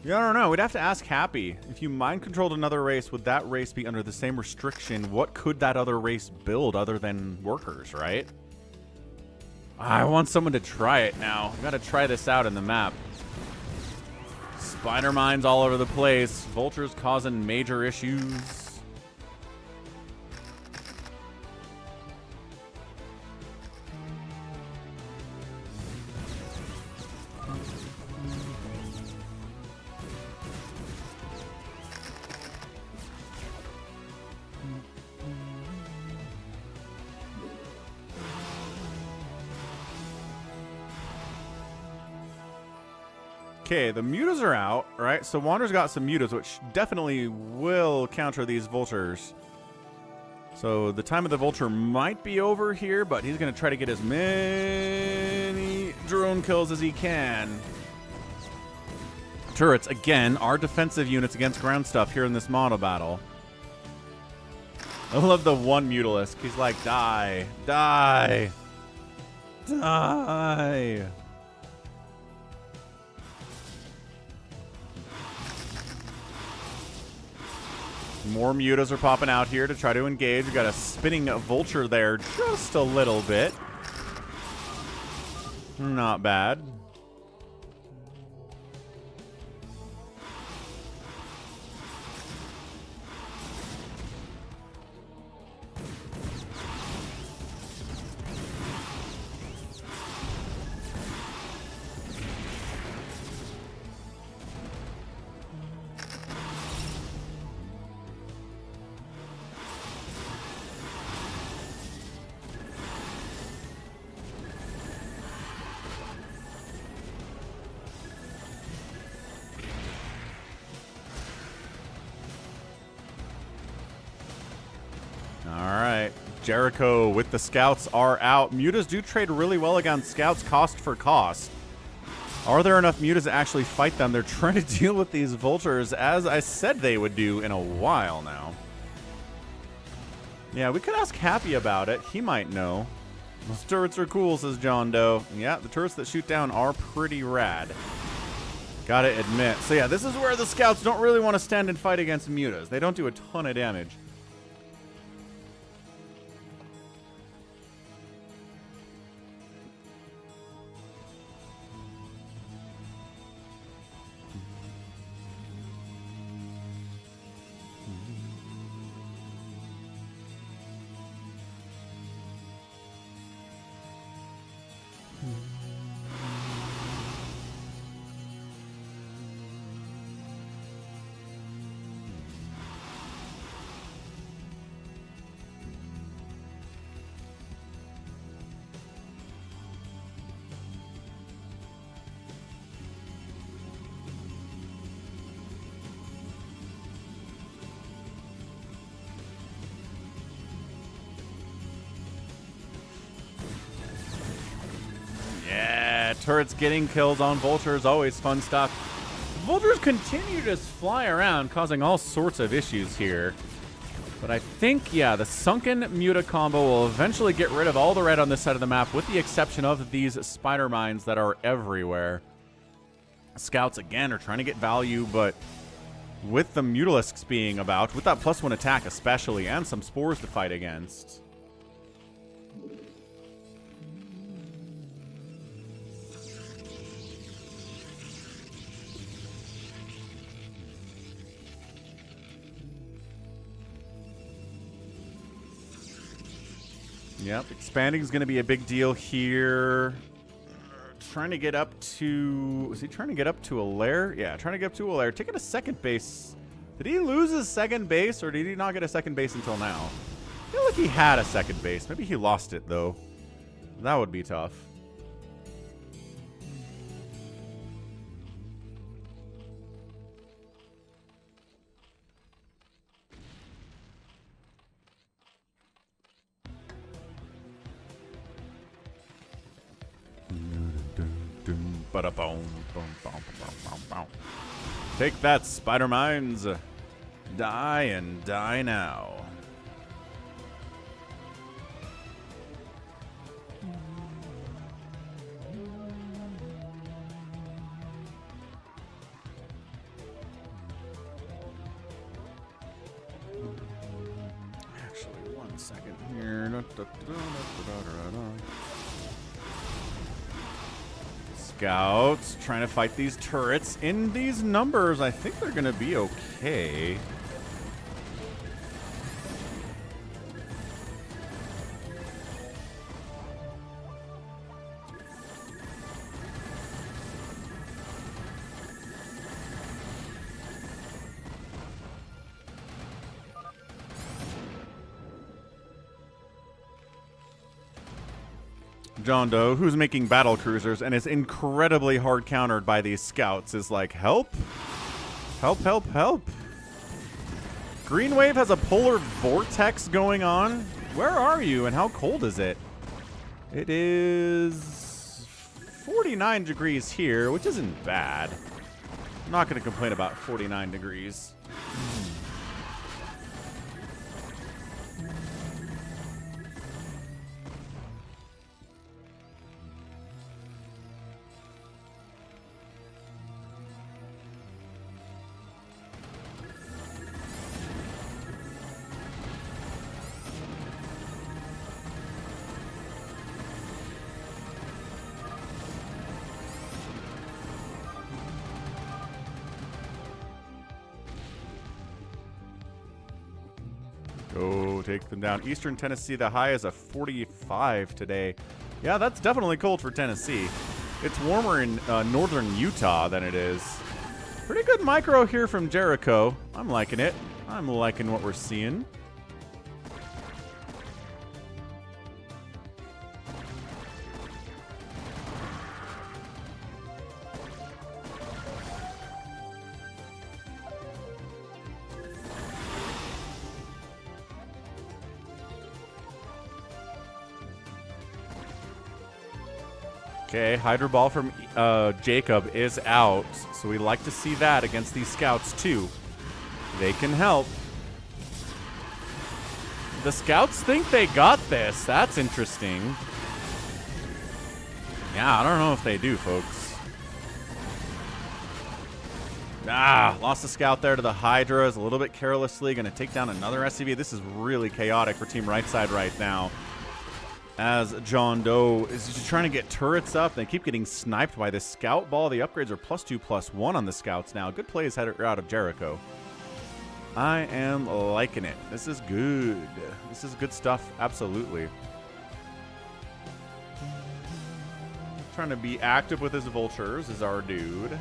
Yeah, I don't know. We'd have to ask Happy. If you mind controlled another race, would that race be under the same restriction? What could that other race build other than workers, right? I want someone to try it now. We gotta try this out in the map. Spider mines all over the place. Vultures causing major issues. Okay, the mutas are out, right? So Wander's got some mutas, which definitely will counter these vultures. So the time of the vulture might be over here, but he's going to try to get as many drone kills as he can. Turrets, again, are defensive units against ground stuff here in this Monobattle. I love the one Mutalisk. He's like, die, die, die. More mutas are popping out here to try to engage. We got a spinning vulture there just a little bit. Not bad. Jericho with the scouts are out. Mutas do trade really well against scouts cost for cost. Are there enough mutas to actually fight them? They're trying to deal with these vultures, as I said they would do in a while now. Yeah, we could ask Happy about it. He might know. Those turrets are cool, says John Doe. Yeah, the turrets that shoot down are pretty rad. Gotta admit. So yeah, this is where the scouts don't really want to stand and fight against mutas. They don't do a ton of damage. Turrets getting kills on vultures, always fun stuff. Vultures continue to just fly around, causing all sorts of issues here. But I think, yeah, the sunken muta combo will eventually get rid of all the red on this side of the map, with the exception of these spider mines that are everywhere. Scouts, again, are trying to get value, but with the Mutalisks being about, with that +1 attack especially, and some spores to fight against. Yep, expanding is going to be a big deal here. Trying to get up to... Is he trying to get up to a lair? Yeah, trying to get up to a lair. Taking a second base Did he lose his second base, or did he not get a second base until now? I feel like he had a second base. Maybe he lost it, though. That would be tough. Take that, Spider Mines. Die and die now. Actually, 1 second here. Scouts trying to fight these turrets in these numbers. I think they're going to be okay. John Doe, who's making battle cruisers and is incredibly hard countered by these scouts, is like, help? Help, help, help. Green Wave has a polar vortex going on. Where are you and how cold is it? It is 49 degrees here, which isn't bad. I'm not going to complain about 49 degrees. Go take them down. Eastern Tennessee, the high is a 45 today. Yeah, that's definitely cold for Tennessee. It's warmer in northern Utah than it is. Pretty good micro here from Jericho. I'm liking it. I'm liking what we're seeing. Okay, Hydro Ball from Jacob is out, so we like to see that against these scouts too. They can help. The scouts think they got this. That's interesting. Yeah, I don't know if they do, folks. Ah, lost a scout there to the Hydras a little bit carelessly. Going to take down another SCV. This is really chaotic for Team Right Side right now. As John Doe is just trying to get turrets up. They keep getting sniped by this scout ball. The upgrades are +2/+1 on the scouts now. Good plays out of Jericho. I am liking it. This is good. This is good stuff. Absolutely. Trying to be active with his vultures is our dude.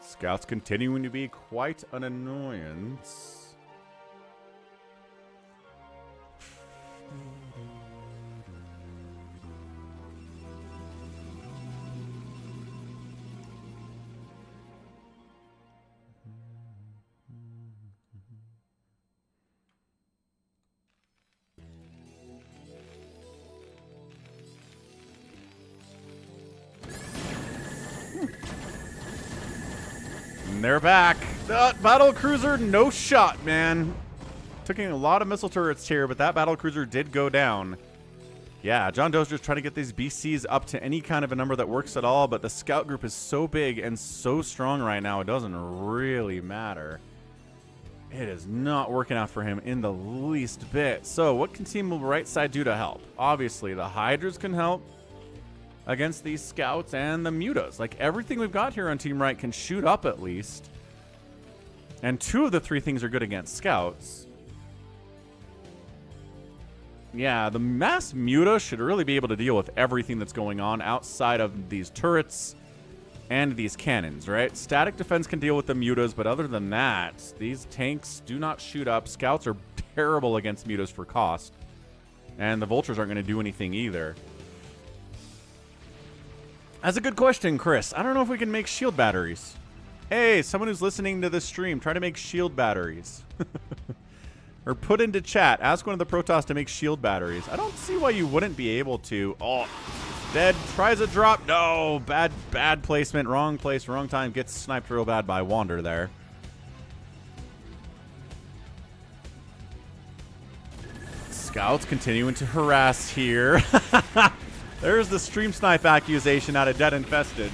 Scouts continuing to be quite an annoyance. And they're back. That battle cruiser, no shot, man. Taking a lot of missile turrets here, but that battle cruiser did go down. Yeah, John Doe's just trying to get these BCs up to any kind of a number that works at all, but the scout group is so big and so strong right now, it doesn't really matter. It is not working out for him in the least bit. So what can Team Right Side do to help? Obviously, the Hydras can help against these scouts and the mutas. Like, everything we've got here on Team Right can shoot up at least. And 2 of the 3 things are good against scouts. Yeah, the mass Muta should really be able to deal with everything that's going on outside of these turrets and these cannons, right? Static defense can deal with the Mutas, but other than that, these tanks do not shoot up. Scouts are terrible against Mutas for cost. And the Vultures aren't going to do anything either. That's a good question, Chris. I don't know if we can make shield batteries. Hey, someone who's listening to this stream, try to make shield batteries. Or put into chat, ask one of the Protoss to make shield batteries. I don't see why you wouldn't be able to. Oh, dead, tries a drop. No, bad placement, wrong place, wrong time. Gets sniped real bad by Wander there. Scouts continuing to harass here. There's the stream snipe accusation out of Dead Infested.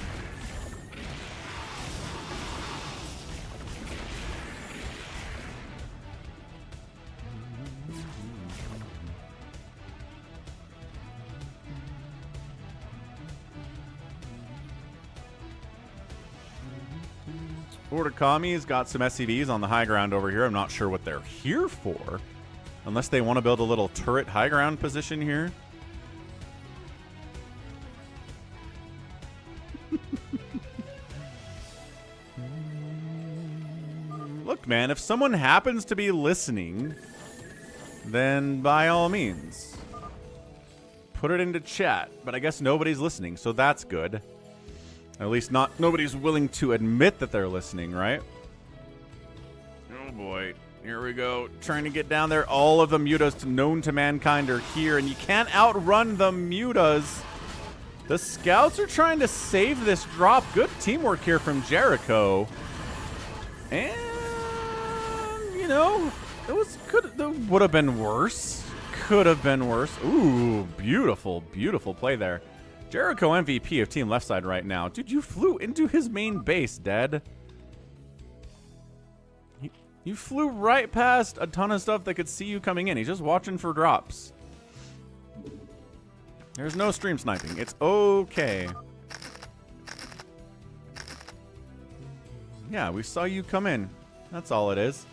Orikami's got some SCVs on the high ground over here. I'm not sure what they're here for. Unless they want to build a little turret high ground position here. Look, man, if someone happens to be listening, then by all means, put it into chat. But I guess nobody's listening, so that's good. At least nobody's willing to admit that they're listening, right? Oh boy, here we go. Trying to get down there. All of the Mutas known to mankind are here, and you can't outrun the Mutas. The Scouts are trying to save this drop. Good teamwork here from Jericho. And, you know, it would have been worse. Could have been worse. Ooh, beautiful, beautiful play there. Jericho MVP of Team Left Side right now. Dude, you flew into his main base, Dead. You flew right past a ton of stuff that could see you coming in. He's just watching for drops. There's no stream sniping. It's okay. Yeah, we saw you come in. That's all it is.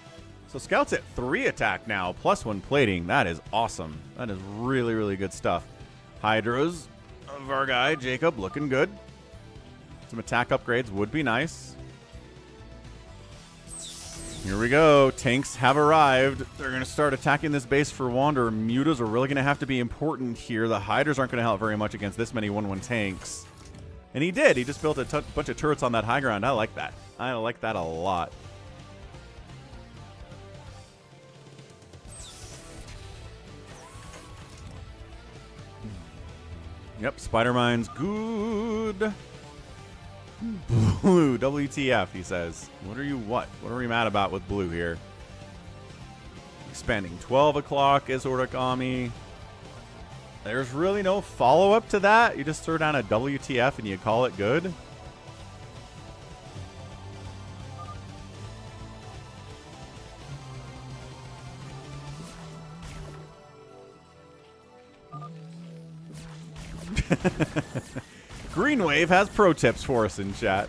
So Scouts at 3 attack now, +1 plating. That is awesome. That is really, really good stuff. Hydras of our guy, Jacob, looking good. Some attack upgrades would be nice. Here we go. Tanks have arrived. They're going to start attacking this base for Wander. Mutas are really going to have to be important here. The Hydras aren't going to help very much against this many 1-1 tanks. And he did. He just built a bunch of turrets on that high ground. I like that. I like that a lot. Yep, Spider-Mine's good. Blue, WTF, he says. What are we mad about with blue here? Expanding 12 o'clock is Orikami. There's really no follow-up to that. You just throw down a WTF and you call it good. Green Wave has pro tips for us in chat.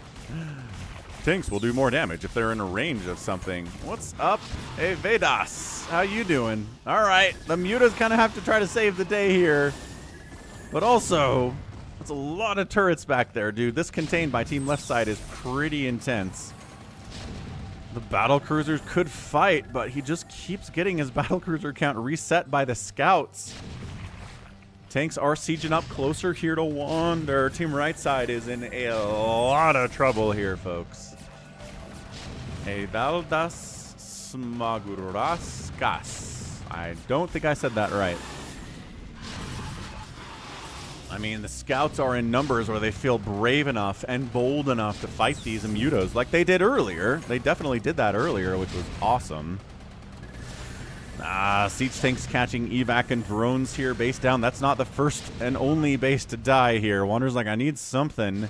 Tanks will do more damage if they're in a range of something. What's up? Hey, Vedas. How you doing? All right. The Mutas kind of have to try to save the day here. But also, that's a lot of turrets back there, dude. This contained by Team Left Side is pretty intense. The battle cruisers could fight, but he just keeps getting his battle cruiser count reset by the Scouts. Tanks are sieging up closer here to Wander. Team Right Side is in a lot of trouble here, folks. Evaldas Smaguraskas. I don't think I said that right. I mean, the Scouts are in numbers where they feel brave enough and bold enough to fight these Mutas like they did earlier. They definitely did that earlier, which was awesome. Siege tanks catching evac and drones here. Base down. That's not the first and only base to die here. Wander's like, I need something.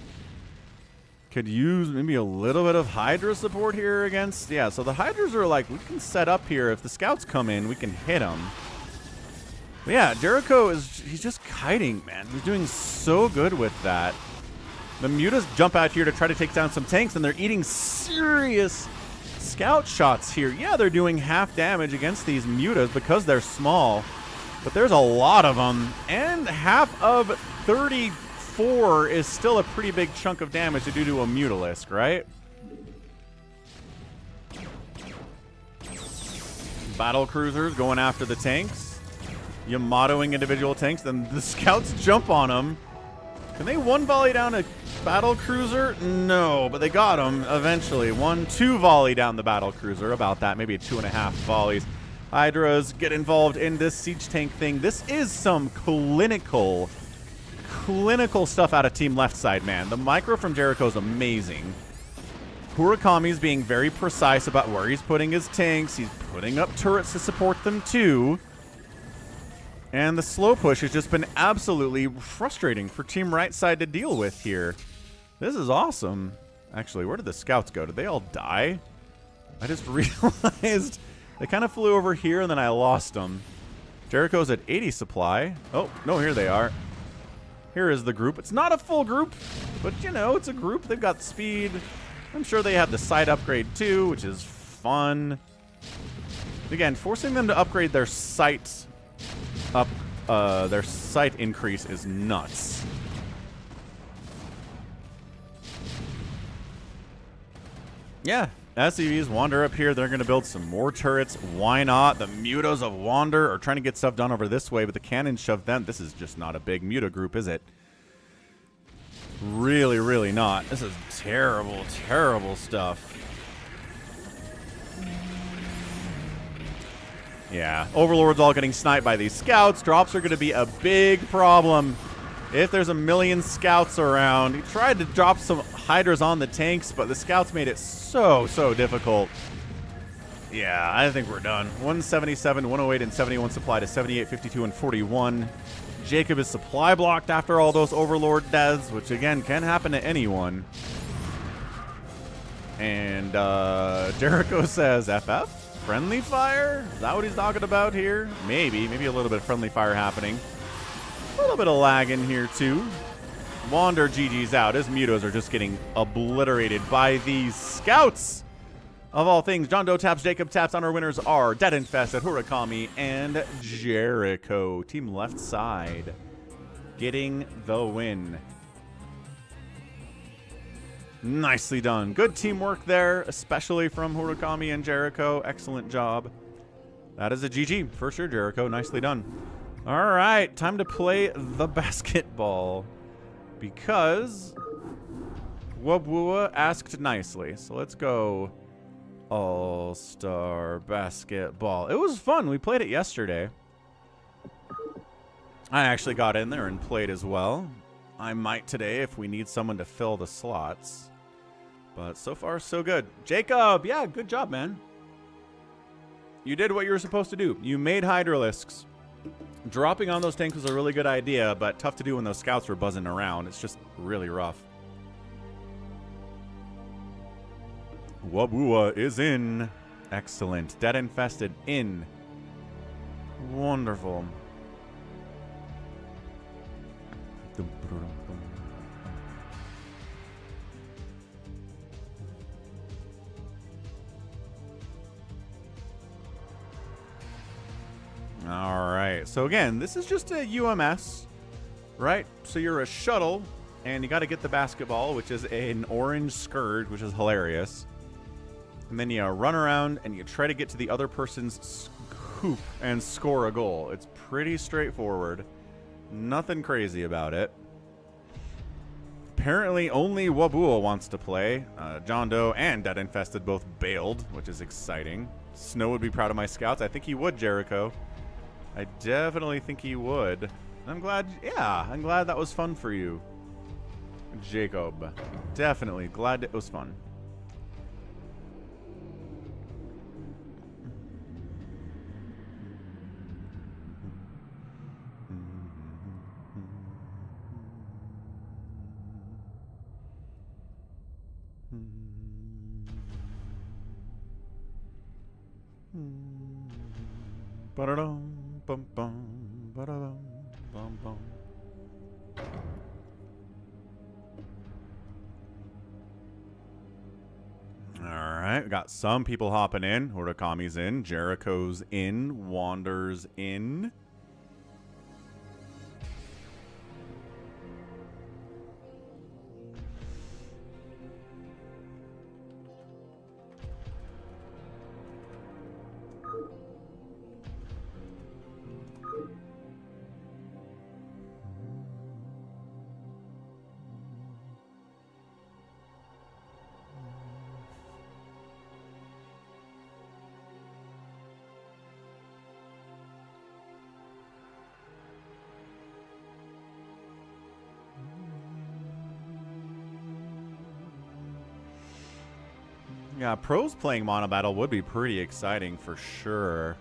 Could use maybe a little bit of Hydra support here against. Yeah, so the Hydras are like, we can set up here. If the Scouts come in, we can hit them. But yeah, Jericho he's just kiting, man. He's doing so good with that. The Mutas jump out here to try to take down some tanks, and they're eating serious scout shots here. Yeah, they're doing half damage against these mutas because they're small, but there's a lot of them, and half of 34 is still a pretty big chunk of damage to do to a mutalisk, right? Battle cruisers going after the tanks. Yamatoing individual tanks, then the scouts jump on them. Can they one volley down a battle cruiser? No, but they got him eventually. 1-2 volley down the battle cruiser. About that, maybe 2.5 volleys. Hydras get involved in this siege tank thing. This is some clinical stuff out of Team Left Side, man. The micro from Jericho is amazing. Hurakami's being very precise about where he's putting his tanks. He's putting up turrets to support them too. And the slow push has just been absolutely frustrating for Team Right Side to deal with here. This is awesome. Actually, where did the scouts go? Did they all die? I just realized they kind of flew over here and then I lost them. Jericho's at 80 supply. Oh, no, here they are. Here is the group. It's not a full group, but you know, it's a group. They've got speed. I'm sure they have the sight upgrade too, which is fun. Again, forcing them to upgrade their sight their sight increase is nuts. Yeah, SCVs wander up here. They're going to build some more turrets. Why not? The mutas of Wander are trying to get stuff done over this way, but the cannons shove them. This is just not a big muta group, is it? Really, really not. This is terrible, terrible stuff. Yeah, Overlord's all getting sniped by these scouts. Drops are going to be a big problem if there's a million scouts around. He tried to drop some Hydras on the tanks, but the scouts made it so difficult. Yeah, I think we're done. 177, 108, and 71 supply to 78, 52, and 41. Jacob is supply blocked after all those Overlord deaths, which again can happen to anyone. And Jericho says FF? Friendly fire? Is that what he's talking about here? Maybe a little bit of friendly fire happening. A little bit of lag in here too. Wander GG's out. His mutos are just getting obliterated by these scouts. Of all things, John Doe taps, Jacob taps. On our winners are Dead Infested, Hurakami, and Jericho. Team Left Side getting the win. Nicely done. Good teamwork there, especially from Hurakami and Jericho. Excellent job. That is a GG for sure, Jericho. Nicely done. All right, time to play the basketball because Wabua asked nicely. So let's go All-Star Basketball. It was fun. We played it yesterday. I actually got in there and played as well. I might today if we need someone to fill the slots. But so far, so good. Jacob, yeah, good job, man. You did what you were supposed to do. You made Hydralisks. Dropping on those tanks was a really good idea, but tough to do when those scouts were buzzing around. It's just really rough. Wabua is in. Excellent. Dead Infested in. Wonderful. All right. So again, this is just a UMS, right? So you're a shuttle, and you got to get the basketball, which is an orange skirt, which is hilarious. And then you run around and you try to get to the other person's hoop and score a goal. It's pretty straightforward. Nothing crazy about it. Apparently, only Wabua wants to play. John Doe and Dead Infested both bailed, which is exciting. Snow would be proud of my scouts. I think he would, Jericho. I definitely think he would. I'm glad, yeah, I'm glad that was fun for you, Jacob. Definitely glad it was fun. Ba-da-dum, bum, bum, ba-da-dum, bum, bum. All right. right, we got some people hopping in. Horikami's in. Jericho's in. Wander's in. Yeah, pros playing Monobattle would be pretty exciting for sure.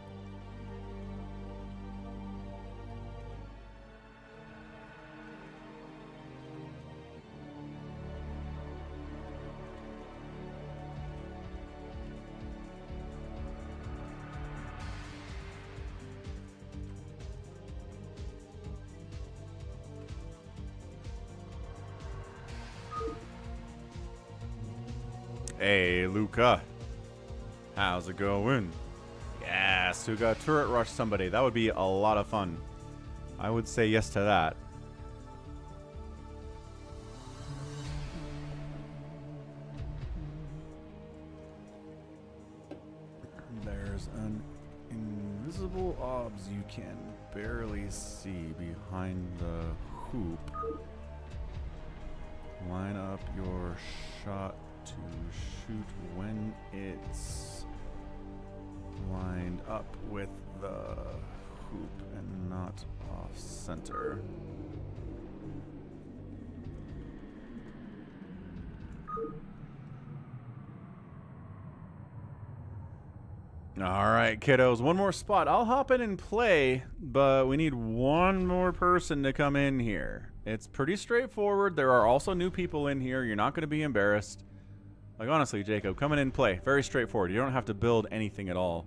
Hey, Luca. How's it going? Yes, we got turret rush somebody. That would be a lot of fun. I would say yes to that. There's an invisible obs you can barely see behind the hoop. Line up your shot to shoot when it's lined up with the hoop and not off center. All right, kiddos, one more spot. I'll hop in and play, but we need one more person to come in here. It's pretty straightforward. There are also new people in here. You're not going to be embarrassed. Like, honestly, Jacob, come in and play. Very straightforward. You don't have to build anything at all.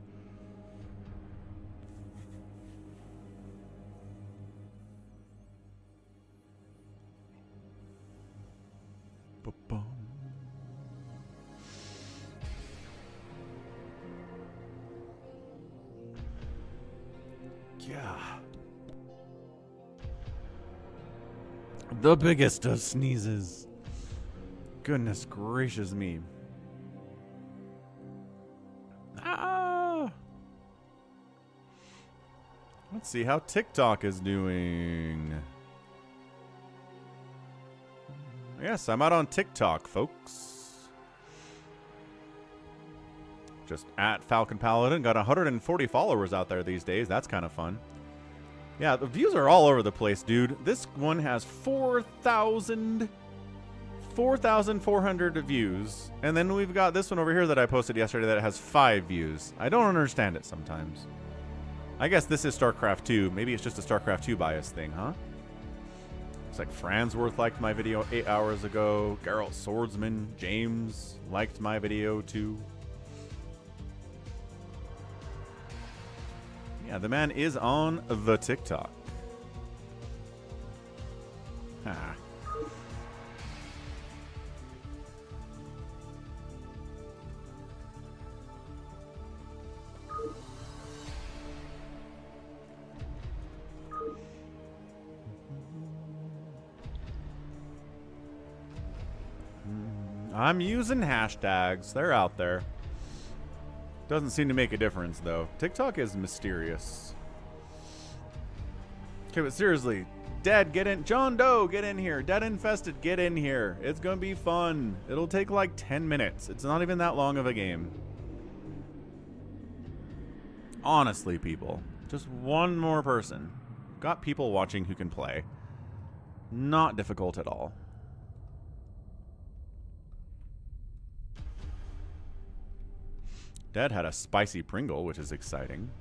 Ba-bum. Yeah. The biggest of sneezes. Goodness gracious me. Ah! Let's see how TikTok is doing. Yes, I'm out on TikTok, folks. Just at Falcon Paladin. Got 140 followers out there these days. That's kind of fun. Yeah, the views are all over the place, dude. This one has 4,400 views. And then we've got this one over here that I posted yesterday that has 5 views. I don't understand it sometimes. I guess this is StarCraft 2. Maybe it's just a StarCraft 2 bias thing, huh? Looks like Fransworth liked my video 8 hours ago. Geralt Swordsman, James liked my video too. Yeah, the man is on the TikTok. Ha. I'm using hashtags. They're out there. Doesn't seem to make a difference, though. TikTok is mysterious. Okay, but seriously, Dead, get in. John Doe, get in here. Dead Infested, get in here. It's gonna be fun. It'll take like 10 minutes. It's not even that long of a game. Honestly, people. Just one more person. Got people watching who can play. Not difficult at all. Dead had a spicy Pringle, which is exciting.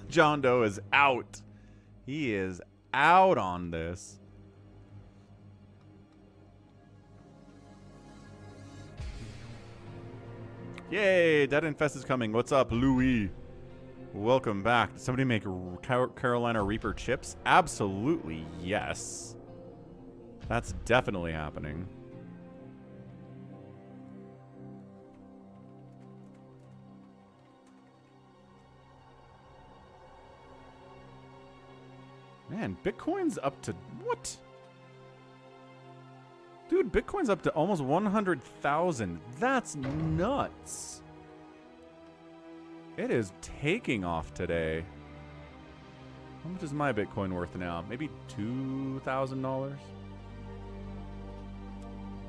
John Doe is out. He is out on this. Yay, Dead Infest is coming. What's up, Louis? Welcome back. Did somebody make Carolina Reaper chips? Absolutely, yes. That's definitely happening. Man, Bitcoin's up to what? Dude, Bitcoin's up to almost 100,000. That's nuts. It is taking off today. How much is my Bitcoin worth now? Maybe $2,000?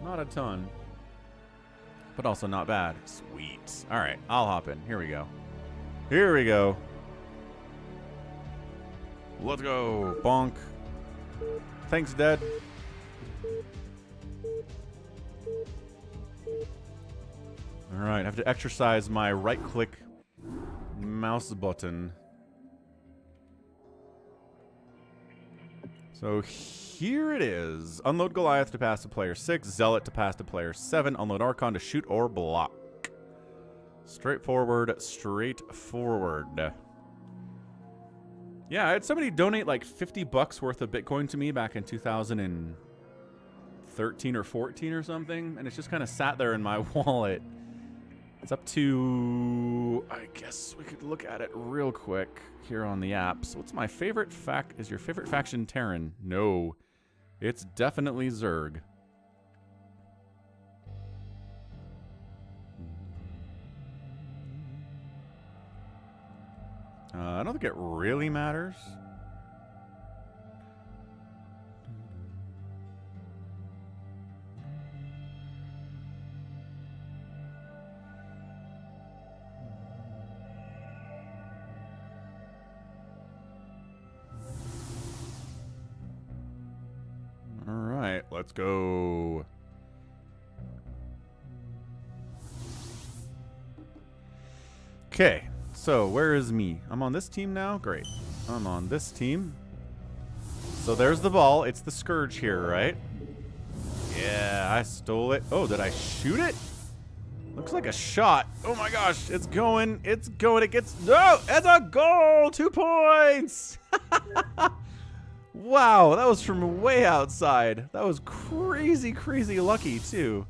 Not a ton. But also not bad. Sweet. All right, I'll hop in. Here we go. Here we go. Let's go. Bonk. Thanks, Dad. All right, I have to exercise my right-click mouse button. So here it is. Unload Goliath to pass to player 6. Zealot to pass to player 7. Unload Archon to shoot or block. Straightforward, straightforward. Yeah, I had somebody donate like $50 worth of Bitcoin to me back in 2013 or 14 or something, and it's just kind of sat there in my wallet. It's up to, I guess we could look at it real quick here on the app. So what's my favorite is your favorite faction Terran? No, it's definitely Zerg. I don't think it really matters. All right, let's go. Okay. So, where is me? I'm on this team now? Great. I'm on this team. So there's the ball. It's the Scourge here, right? Yeah, I stole it. Oh, did I shoot it? Looks like a shot. Oh my gosh, it's going. It's going. It gets... No! It's a goal! 2 points! Wow, that was from way outside. That was crazy, crazy lucky, too.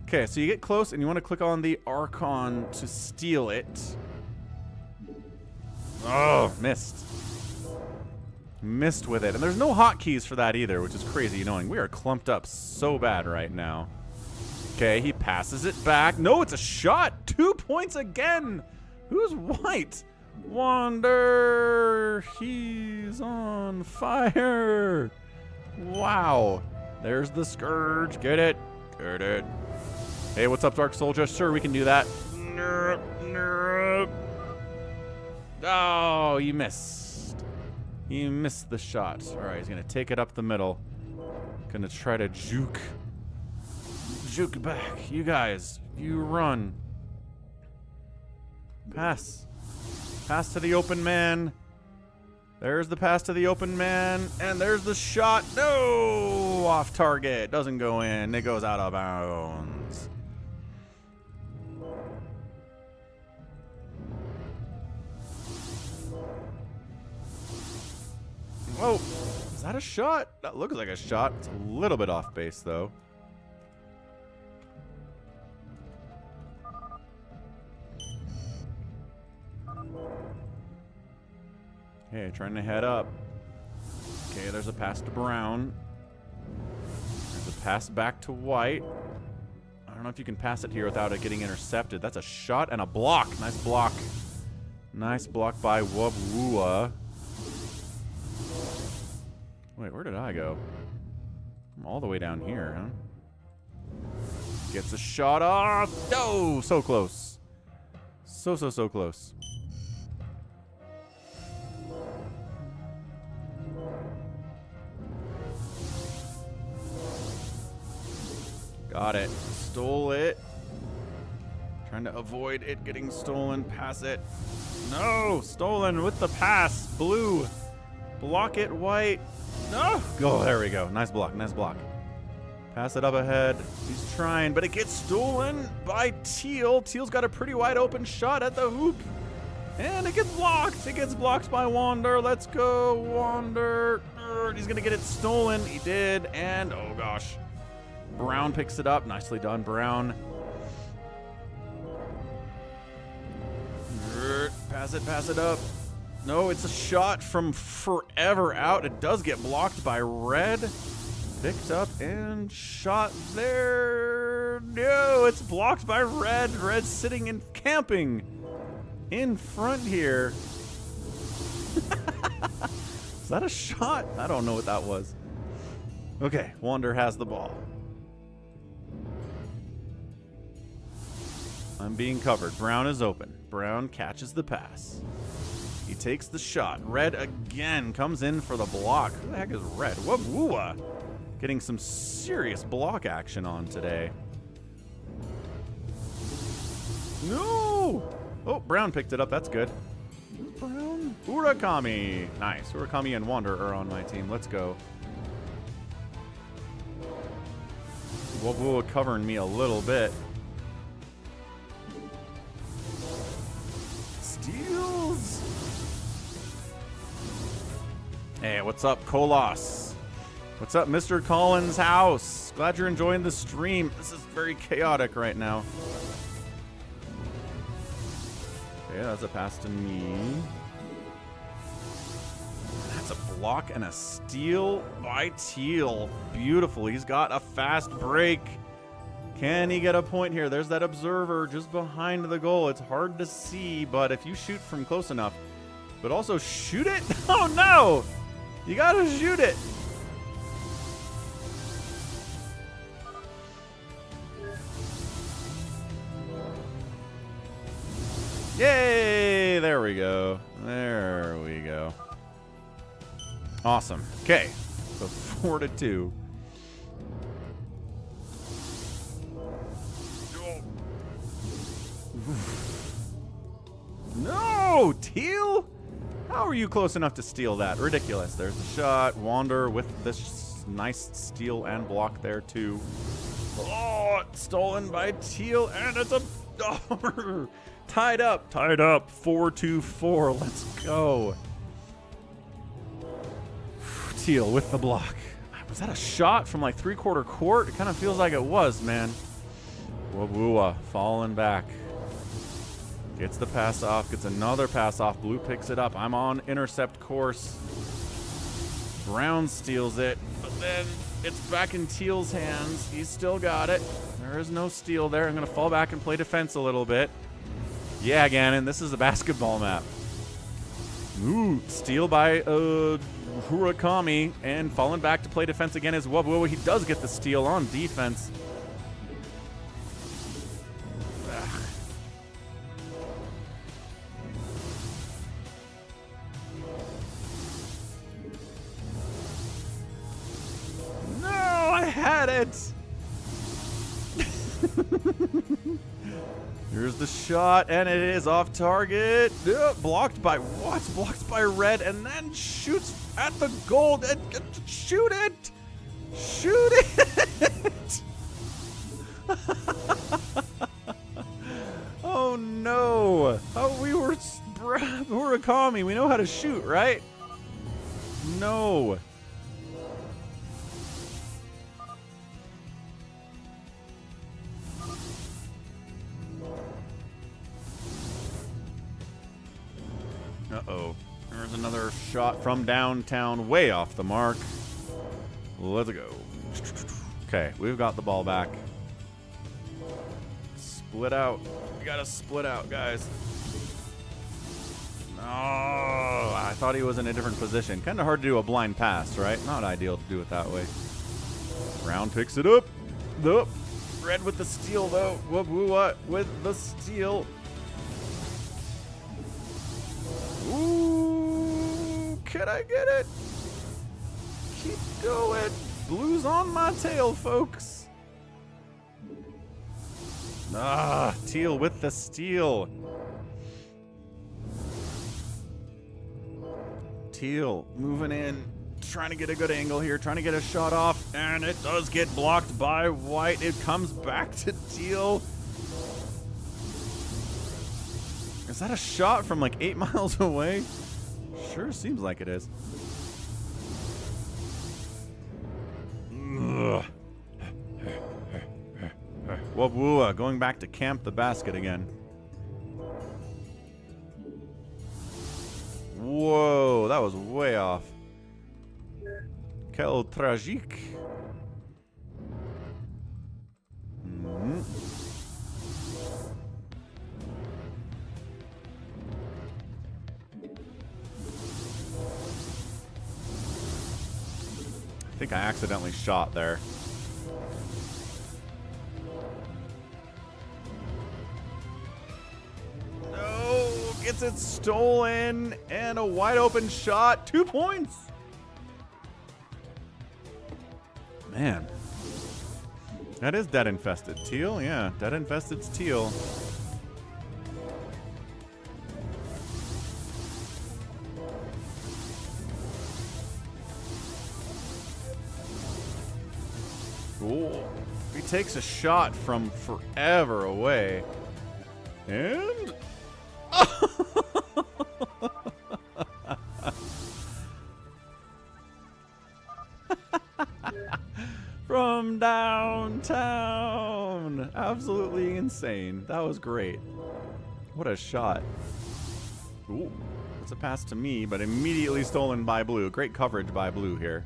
Okay, so you get close and you want to click on the Archon to steal it. Oh, missed. Missed with it. And there's no hotkeys for that either, which is crazy annoying. We are clumped up so bad right now. Okay, he passes it back. No, it's a shot. 2 points again. Who's white? Wander. He's on fire. Wow. There's the Scourge. Get it. Get it. Hey, what's up, Dark Soldier? Sure, we can do that. Oh, you missed. You missed the shot. All right, he's going to take it up the middle. Going to try to juke. Juke back. You guys, you run. Pass. Pass to the open man. There's the pass to the open man. And there's the shot. No! Off target. Doesn't go in. It goes out of bounds. Whoa, is that a shot? That looks like a shot. It's a little bit off base, though. Okay, trying to head up. Okay, there's a pass to Brown. There's a pass back to White. I don't know if you can pass it here without it getting intercepted. That's a shot and a block. Nice block. Nice block by Wubwua. Wait, where did I go? I'm all the way down here, huh? Gets a shot off. No, so close. So close. Got it. Stole it. Trying to avoid it getting stolen. Pass it. No, stolen with the pass. Blue. Block it, White. No! Oh, there we go. Nice block, nice block. Pass it up ahead. He's trying, but it gets stolen by Teal. Teal's got a pretty wide open shot at the hoop. And it gets blocked. It gets blocked by Wander. Let's go, Wander. He's going to get it stolen. He did. And, oh, gosh. Brown picks it up. Nicely done, Brown. Pass it up. No, it's a shot from forever out. It does get blocked by Red. Picked up and shot there. No, it's blocked by Red. Red's sitting and camping in front here. Is that a shot? I don't know what that was. Okay, Wander has the ball. I'm being covered. Brown is open. Brown catches the pass. He takes the shot. Red again comes in for the block. Who the heck is Red? Whoa, getting some serious block action on today. No! Oh, Brown picked it up. That's good. Brown. Urakami. Nice. Urakami and Wander are on my team. Let's go. Whoa, covering me a little bit. Steals. Hey, what's up, Kolos? What's up, Mr. Collins' house? Glad you're enjoying the stream. This is very chaotic right now. Okay, that's a pass to me. That's a block and a steal by Teal. Beautiful. He's got a fast break. Can he get a point here? There's that observer just behind the goal. It's hard to see, but if you shoot from close enough, but also shoot it? Oh, no! You gotta shoot it. Yay! There we go. There we go. Awesome. Okay. So 4-2. No! Teal? How are you close enough to steal that? Ridiculous. There's the shot. Wander with this nice steal and block there, too. Oh, stolen by Teal, and it's a... Oh, tied up. 4-4. Let's go. Teal with the block. Was that a shot from like three-quarter court? It kind of feels like it was, man. Wabua falling back. Gets the pass off, gets another pass off. Blue picks it up. I'm on intercept course. Brown steals it, but then it's back in Teal's hands. He's still got it. There is no steal there. I'm going to fall back and play defense a little bit. Yeah, Ganon, this is a basketball map. Ooh, steal by Hurakami, and falling back to play defense again is Wabu. He does get the steal on defense. Had it. Here's the shot, and it is off target. Blocked by what? Blocked by Red, and then shoots at the goal. Shoot it! Shoot it! Oh no! Oh, we were Murakami. We know how to shoot, right? No. Uh-oh. There's another shot from downtown, way off the mark. Let's go. Okay, we've got the ball back. Split out. We gotta split out, guys. Oh, I thought he was in a different position. Kind of hard to do a blind pass, right? Not ideal to do it that way. Brown picks it up. Nope. Red with the steal, though. What with the steal. Ooh, can I get it? Keep going. Blue's on my tail, folks. Ah, Teal with the steal. Teal moving in, trying to get a good angle here, trying to get a shot off, and it does get blocked by White. It comes back to Teal. Is that a shot from like 8 miles away? Sure seems like it is. Wabua going back to camp the basket again. Whoa, that was way off. Quel tragique. I think I accidentally shot there. No, gets it stolen and a wide open shot. 2 points. Man. That is dead infested. Teal? Yeah, dead infested's teal. Cool. He takes a shot from forever away. And... from downtown. Absolutely insane. That was great. What a shot. Ooh. That's a pass to me, but immediately stolen by blue. Great coverage by blue here.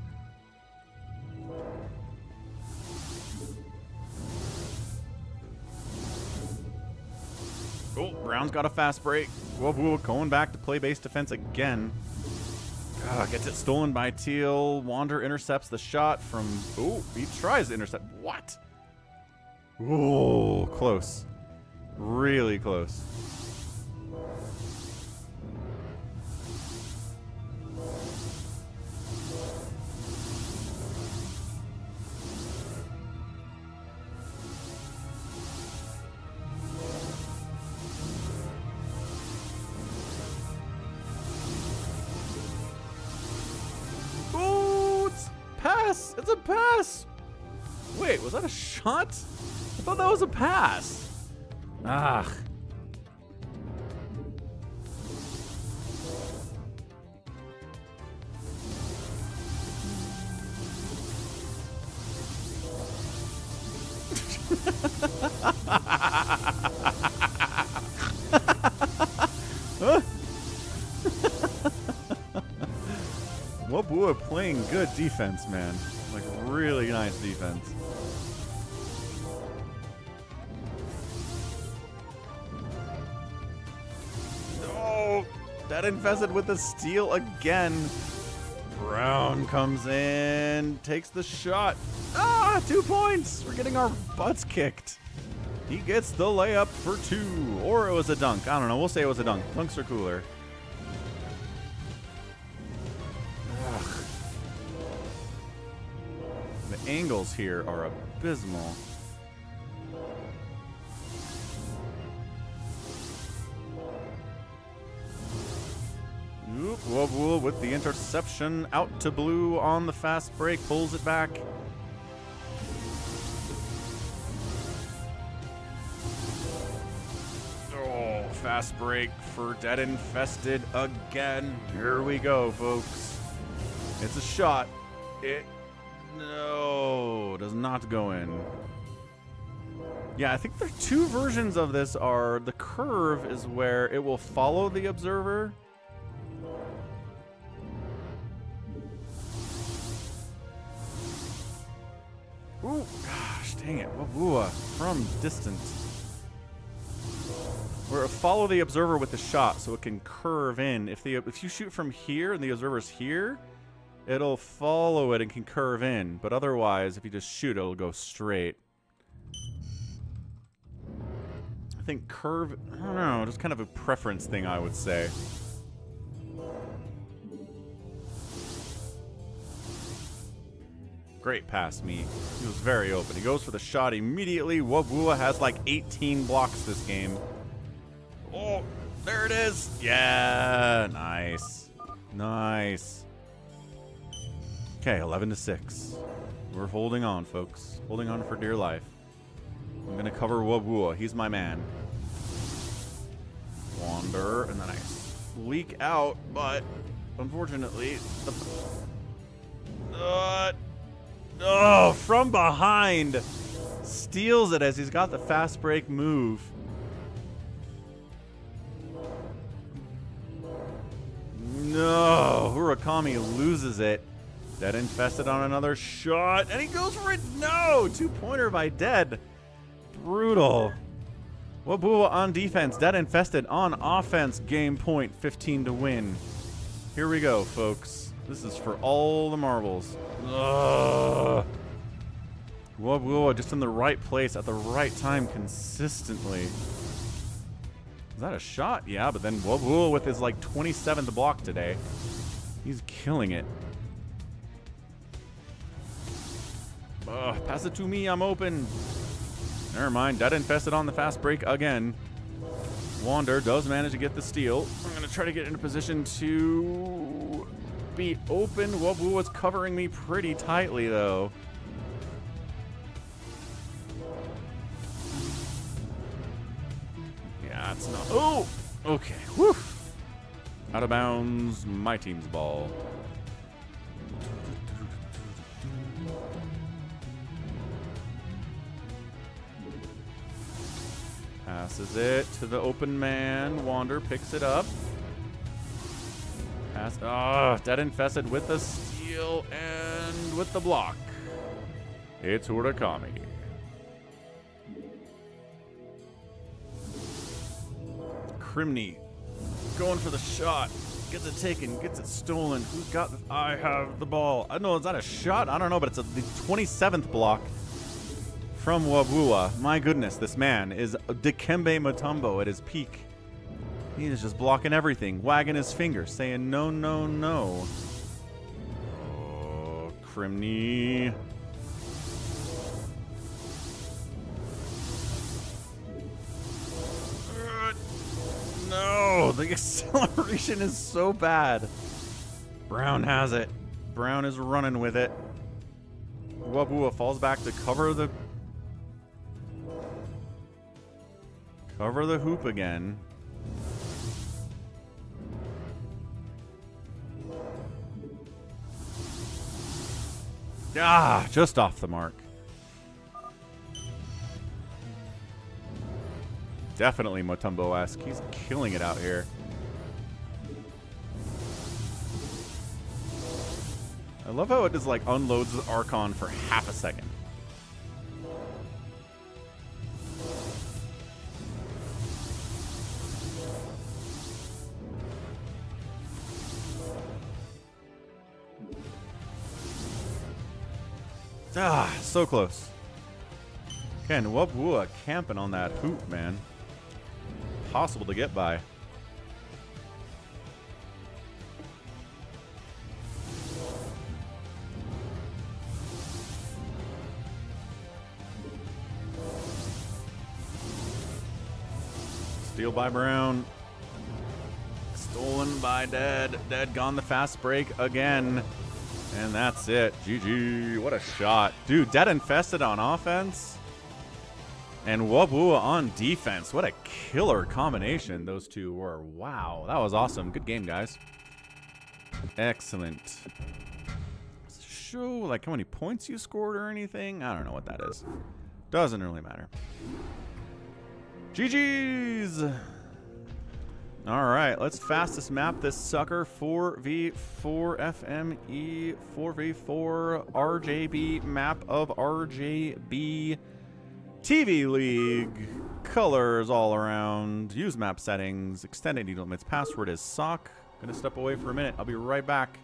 Oh, Brown's got a fast break. Whoa, going back to play base defense again. Gets it stolen by Teal. Wander intercepts the shot from... Oh, he tries to intercept. What? Oh, close. Really close. It's a pass! Wait, was that a shot? I thought that was a pass. Ah. Wabua playing good defense, man. Like, really nice defense. Oh, that infested with the steal again. Brown comes in, takes the shot. Ah, 2 points. We're getting our butts kicked. He gets the layup for 2. Or it was a dunk. I don't know. We'll say it was a dunk. Dunks are cooler. The angles here are abysmal. Oop, Wobble with the interception. Out to blue on the fast break. Pulls it back. Oh, fast break for Dead Infested again. Here we go, folks. It's a shot. No, does not go in. Yeah, I think the 2 versions of this are the curve is where it will follow the observer. Ooh, gosh, dang it. Wabua from distance. Where it follow the observer with the shot so it can curve in. If you shoot from here and the observer's here, it'll follow it and can curve in, but otherwise, if you just shoot, it'll go straight. I think curve, I don't know, just kind of a preference thing, I would say. Great pass, me. He was very open. He goes for the shot immediately. Wabua has like 18 blocks this game. Oh, there it is. Yeah, nice. Nice. Okay, 11-6. We're holding on, folks. Holding on for dear life. I'm gonna cover Wabua. He's my man. Wander and then I leak out, but unfortunately, from behind, steals it as he's got the fast break move. No, Hurakami loses it. Dead infested on another shot, and he goes for it. No, 2-pointer by Dead. Brutal. Wabua on defense, Dead infested on offense. Game point, 15 to win. Here we go, folks. This is for all the marbles. Wabua just in the right place at the right time consistently. Is that a shot? Yeah, but then Wabua with his like 27th block today. He's killing it. Pass it to me, I'm open. Never mind, Dead infested on the fast break again. Wander does manage to get the steal. I'm going to try to get into position to be open. Wabua is covering me pretty tightly, though. Yeah, it's not. Oh! Okay. Whew. Out of bounds, my team's ball. Passes it to the open man. Wander picks it up. Pass. Dead infested with the steal and with the block. It's Hurakami. Crimney going for the shot. Gets it taken. Gets it stolen. Who's got this? I have the ball. I don't know. Is that a shot? I don't know, but it's the 27th block from Wabua. My goodness, this man is Dikembe Mutombo at his peak. He is just blocking everything, wagging his finger, saying no, no, no. Oh, Crimney. No, the acceleration is so bad. Brown has it. Brown is running with it. Wabua falls back to cover the hoop again. Just off the mark. Definitely Mutombo-esque. He's killing it out here. I love how it just like unloads the Archon for half a second. So close. Again, Wabua camping on that hoop, man. Possible to get by. Steal by Brown. Stolen by Dead. Dead gone the fast break again. And that's it. GG. What a shot. Dude, Dead infested on offense. And Wabua on defense. What a killer combination those two were. Wow. That was awesome. Good game, guys. Excellent. Show, like, how many points you scored or anything? I don't know what that is. Doesn't really matter. GG's. All right, let's fastest map this sucker. 4v4 FME 4v4 RJB map of RJB TV League. Colors all around. Use map settings. Extended needle limits. Password is sock. Gonna step away for a minute. I'll be right back.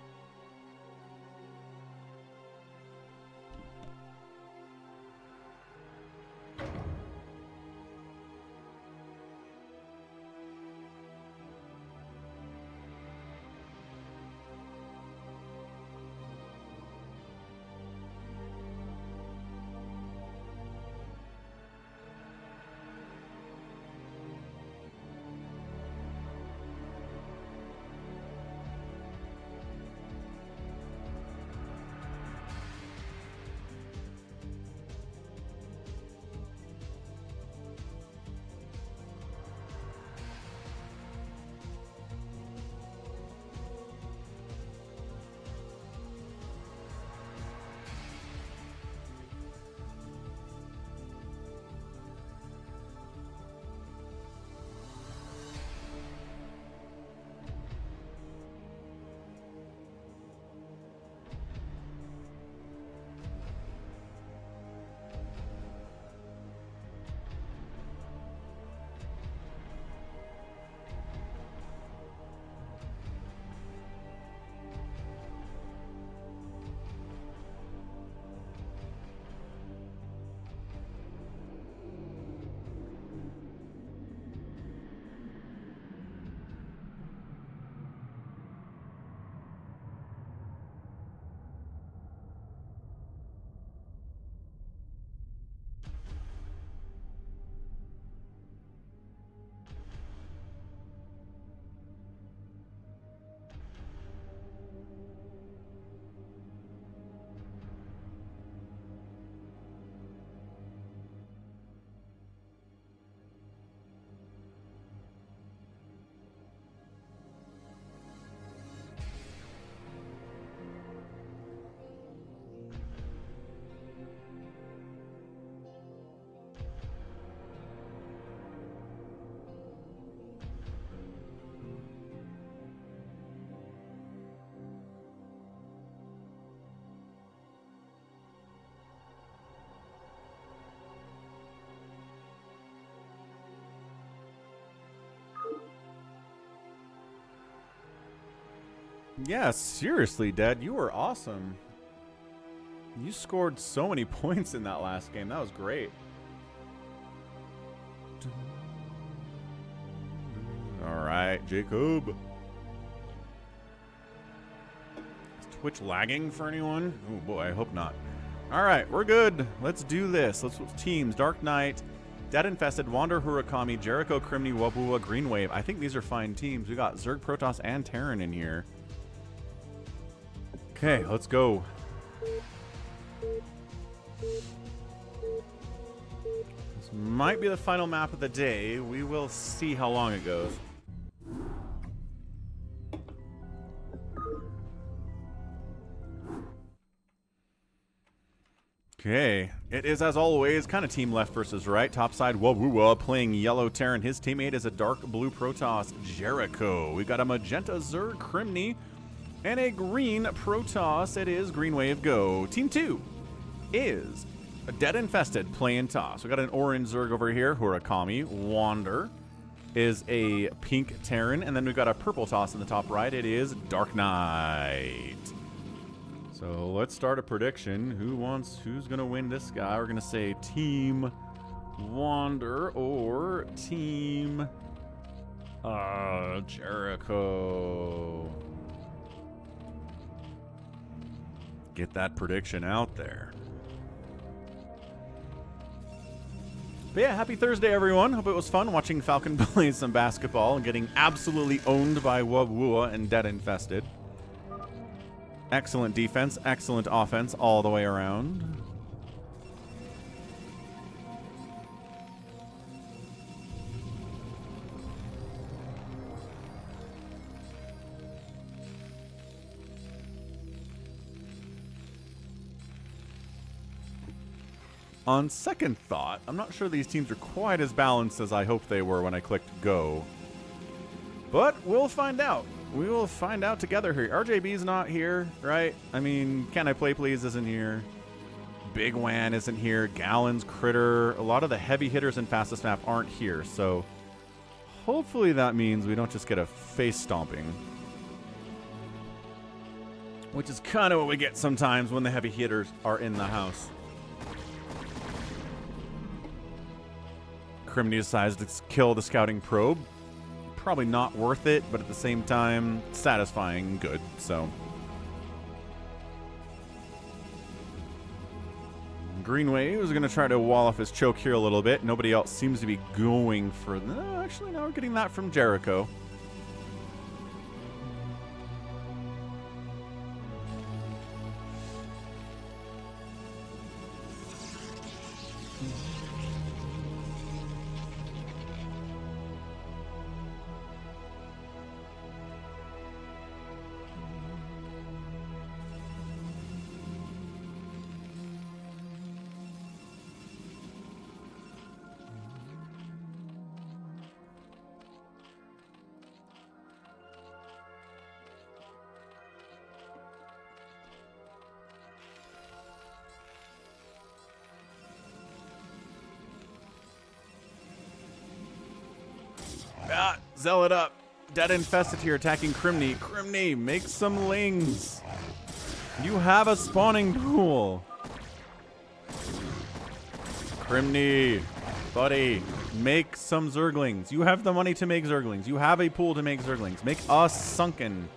Yeah, seriously, Dad, you were awesome. You scored so many points in that last game. That was great. All right, Jacob. Is Twitch lagging for anyone? Oh boy, I hope not. All right, we're good. Let's do this. Let's teams. Dark Knight, Dead Infested, Wander, Hurakami, Jericho, Criminy, Wabua, Green Wave. I think these are fine teams. We got Zerg, Protoss, and Terran in here. Okay, let's go. This might be the final map of the day. We will see how long it goes. Okay, it is as always kind of team left versus right. Top side, Wawuwa playing yellow Terran. His teammate is a dark blue Protoss, Jericho. We've got a magenta Zerg, Criminy, and a green Protoss. It is Green Wave Go. Team 2 is a Dead Infested playing Toss. We got an orange Zerg over here, Hurakami. Wander is a pink Terran, and then we've got a purple Toss in the top right. It is Dark Knight. So let's start a prediction. Who's gonna win this guy? We're gonna say Team Wander or Team Jericho. Get that prediction out there. But yeah, happy Thursday, everyone. Hope it was fun watching Falcon play some basketball and getting absolutely owned by Wabua and Dead Infested. Excellent defense, excellent offense all the way around. On second thought, I'm not sure these teams are quite as balanced as I hoped they were when I clicked go. But we'll find out. We will find out together here. RJB's not here, right? I mean, Can I Play Please isn't here. Big Wan isn't here. Gallons, Critter. A lot of the heavy hitters in Fastest Map aren't here. So hopefully that means we don't just get a face stomping. Which is kind of what we get sometimes when the heavy hitters are in the house. Criminy decides to kill the scouting probe. Probably not worth it, but at the same time, satisfying, good, so. Green Wave is going to try to wall off his choke here a little bit. Nobody else seems to be going for... No, actually, no, we're getting that from Jericho. Ah, Zealot up. Dead Infested here attacking Criminy. Criminy, make some lings. You have a spawning pool. Criminy, buddy, make some Zerglings. You have the money to make Zerglings. You have a pool to make Zerglings. Make us Sunken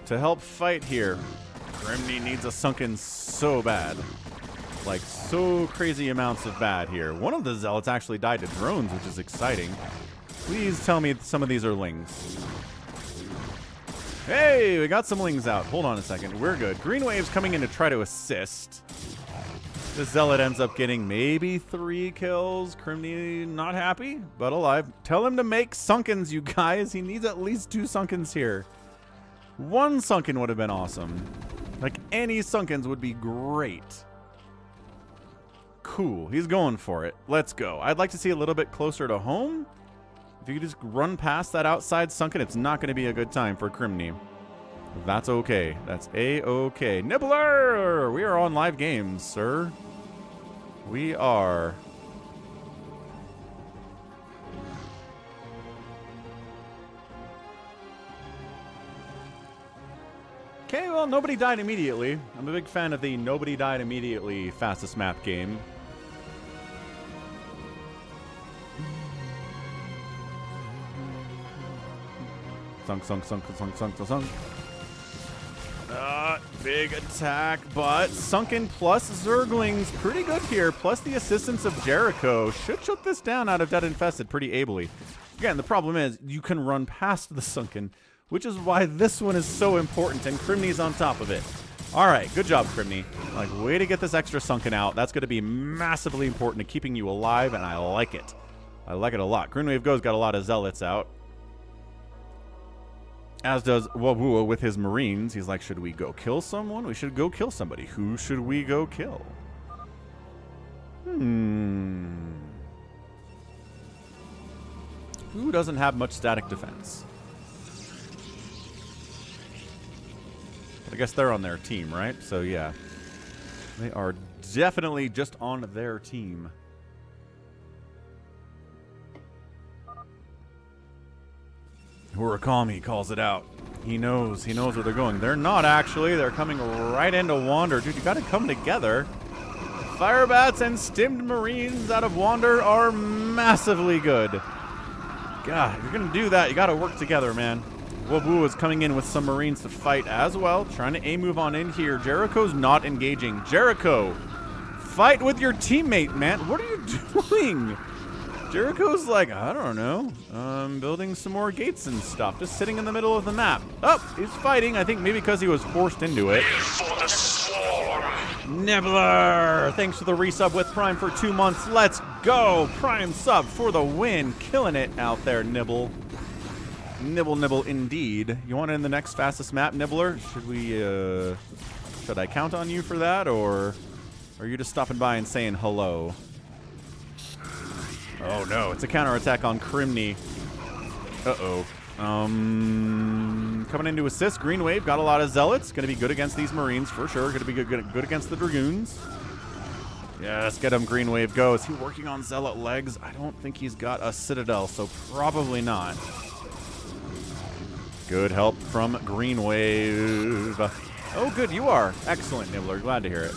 to help fight here. Criminy needs a Sunken so bad. Like, so crazy amounts of bad here. One of the Zealots actually died to drones, which is exciting. Please tell me some of these are lings. Hey, we got some lings out. Hold on a second. We're good. Green Wave's coming in to try to assist. The Zealot ends up getting maybe 3 kills. Criminy not happy, but alive. Tell him to make Sunkens, you guys. He needs at least 2 Sunkens here. 1 Sunken would have been awesome. Like, any Sunkens would be great. Cool. He's going for it. Let's go. I'd like to see a little bit closer to home. If you could just run past that outside Sunken, it's not going to be a good time for Criminy. That's okay. That's A-okay. Nibbler! We are on live games, sir. We are. Okay, well, nobody died immediately. I'm a big fan of the nobody died immediately fastest map game. Sunk. Big attack, but Sunken plus Zerglings pretty good here, plus the assistance of Jericho. Should shut this down out of Dead Infested pretty ably. Again, the problem is you can run past the Sunken, which is why this one is so important, and Crimney's on top of it. All right, good job, Crimney. Like, way to get this extra Sunken out. That's going to be massively important to keeping you alive, and I like it. I like it a lot. Greenwave Go's got a lot of Zealots out. As does Wabua with his Marines. He's like, should we go kill someone? We should go kill somebody. Who should we go kill? Who doesn't have much static defense? I guess they're on their team, right? So, yeah. They are definitely just on their team. Hurakami calls it out. He knows where they're going. They're not actually. They're coming right into Wander. Dude, you gotta come together. Firebats and stimmed Marines out of Wander are massively good. God, if you're gonna do that, you gotta work together, man. Wabu is coming in with some Marines to fight as well. Trying to A-move on in here. Jericho's not engaging. Jericho, fight with your teammate, man. What are you doing? Jericho's like, I don't know, building some more gates and stuff, just sitting in the middle of the map. Oh, he's fighting, I think maybe because he was forced into it. For the swarm. Nibbler, thanks for the resub with Prime for 2 months. Let's go, Prime sub for the win. Killing it out there, Nibble. Nibble indeed. You want it in the next fastest map, Nibbler? Should I count on you for that, or are you just stopping by and saying hello? Oh no, it's a counterattack on Crimney. Uh-oh. Coming in to assist. Green Wave got a lot of Zealots. Gonna be good against these Marines for sure. Gonna be good against the Dragoons. Yes, get him, Green Wave go. Is he working on Zealot legs? I don't think he's got a Citadel, so probably not. Good help from Green Wave. Oh, good, you are. Excellent, Nibbler. Glad to hear it.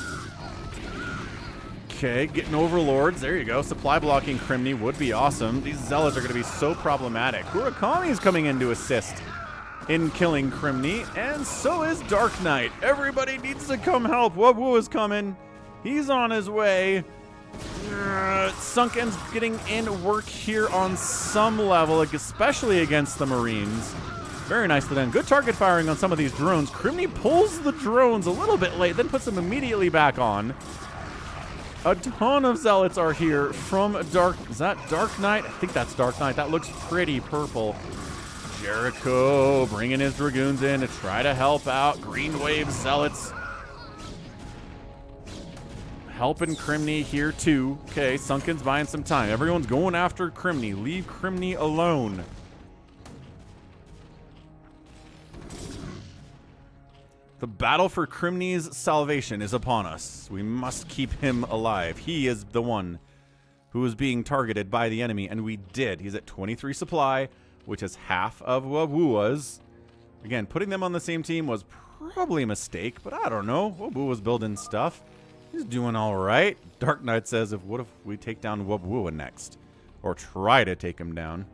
Okay, getting Overlords. There you go. Supply blocking Crimney would be awesome. These Zealots are going to be so problematic. Hurakami is coming in to assist in killing Crimney, and so is Dark Knight. Everybody needs to come help. Wabu is coming. He's on his way. Sunken's getting in work here on some level, especially against the Marines. Very nicely done. Good target firing on some of these drones. Crimney pulls the drones a little bit late, then puts them immediately back on. A ton of Zealots are here from Dark... Is that Dark Knight? I think that's Dark Knight. That looks pretty purple. Jericho bringing his Dragoons in to try to help out. Green Wave Zealots helping Crimney here too. Okay, Sunken's buying some time. Everyone's going after Crimney. Leave Crimney alone. The battle for Crimney's salvation is upon us. We must keep him alive. He is the one who is being targeted by the enemy, and we did. He's at 23 supply, which is half of Wabua's. Again, putting them on the same team was probably a mistake, but I don't know. Wabu was building stuff. He's doing all right. Dark Knight says, what if we take down Wabua next? Or try to take him down.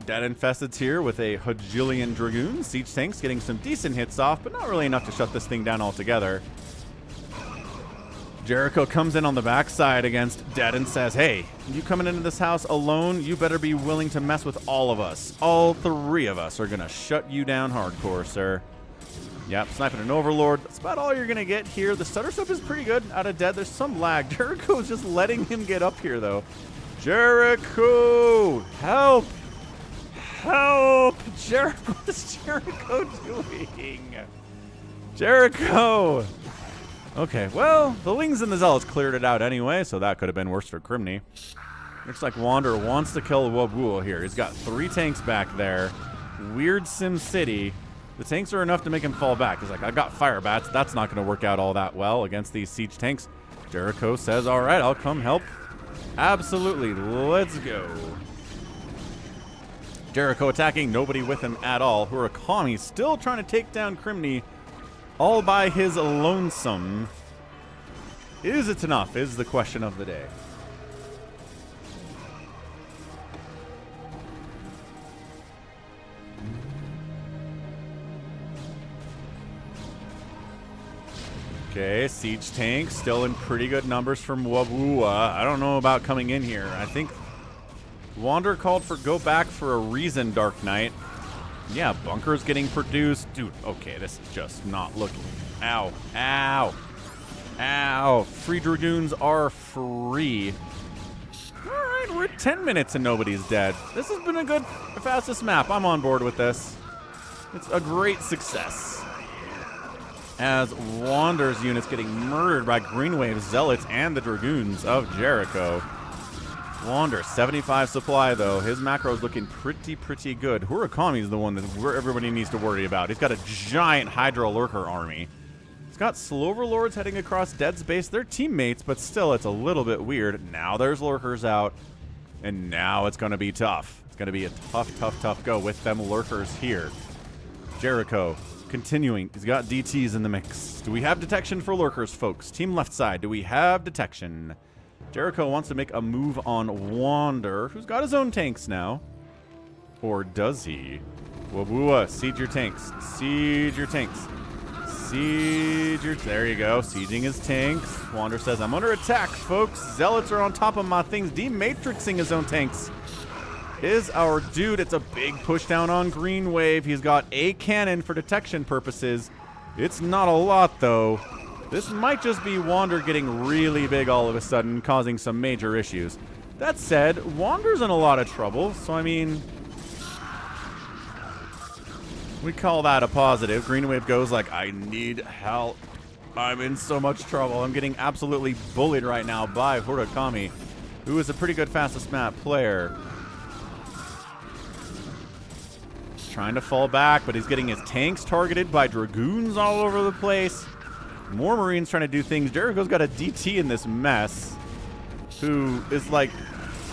Dead Infested's here with a Hajillion Dragoon. Siege tanks getting some decent hits off, but not really enough to shut this thing down altogether. Jericho comes in on the backside against Dead and says, hey, you coming into this house alone, you better be willing to mess with all of us. All three of us are going to shut you down hardcore, sir. Yep, sniping an Overlord. That's about all you're going to get here. The stutter step is pretty good out of Dead. There's some lag. Jericho's just letting him get up here, though. Jericho, help! Help! Jericho, what is Jericho doing? Jericho! Okay, well, the Lings and the Zealots cleared it out anyway, so that could have been worse for Crimney. Looks like Wander wants to kill Wabua here. He's got 3 tanks back there. Weird Sim City. The tanks are enough to make him fall back. He's like, I got Firebats. That's not going to work out all that well against these siege tanks. Jericho says, all right, I'll come help. Absolutely. Let's go. Jericho attacking, nobody with him at all. Hurakami still trying to take down Crimney all by his lonesome. Is it enough is the question of the day. Okay, siege tank still in pretty good numbers from Wabua. I don't know about coming in here. I think Wander called for go back for a reason, Dark Knight. Yeah, bunkers getting produced. Dude, okay, this is just not looking. Ow, ow, ow. Free Dragoons are free. All right, we're at 10 minutes and nobody's dead. This has been a good, fastest map. I'm on board with this. It's a great success. As Wander's units getting murdered by Greenwave Zealots and the Dragoons of Jericho. Wander, 75 supply, though. His macro is looking pretty good. Hurakami is the one that everybody needs to worry about. He's got a giant Hydra Lurker army. He's got Slover Lords heading across Dead Space. They're teammates, but still, it's a little bit weird. Now there's Lurkers out, and now it's going to be tough. It's going to be a tough go with them Lurkers here. Jericho continuing. He's got DTs in the mix. Do we have detection for Lurkers, folks? Team left side, do we have detection? Jericho wants to make a move on Wander, who's got his own tanks now. Or does he? Wabua, siege your tanks. Siege your tanks. Siege your... There you go. Sieging his tanks. Wander says, I'm under attack, folks. Zealots are on top of my things. Dematrixing his own tanks. Is our dude. It's a big push down on Green Wave. He's got a cannon for detection purposes. It's not a lot, though. This might just be Wander getting really big all of a sudden, causing some major issues. That said, Wander's in a lot of trouble, so I mean, we call that a positive. Green Wave goes like, I need help. I'm in so much trouble. I'm getting absolutely bullied right now by Hurakami, who is a pretty good fastest map player. Trying to fall back, but he's getting his tanks targeted by Dragoons all over the place. More Marines trying to do things. Jericho's got a DT in this mess, who is like,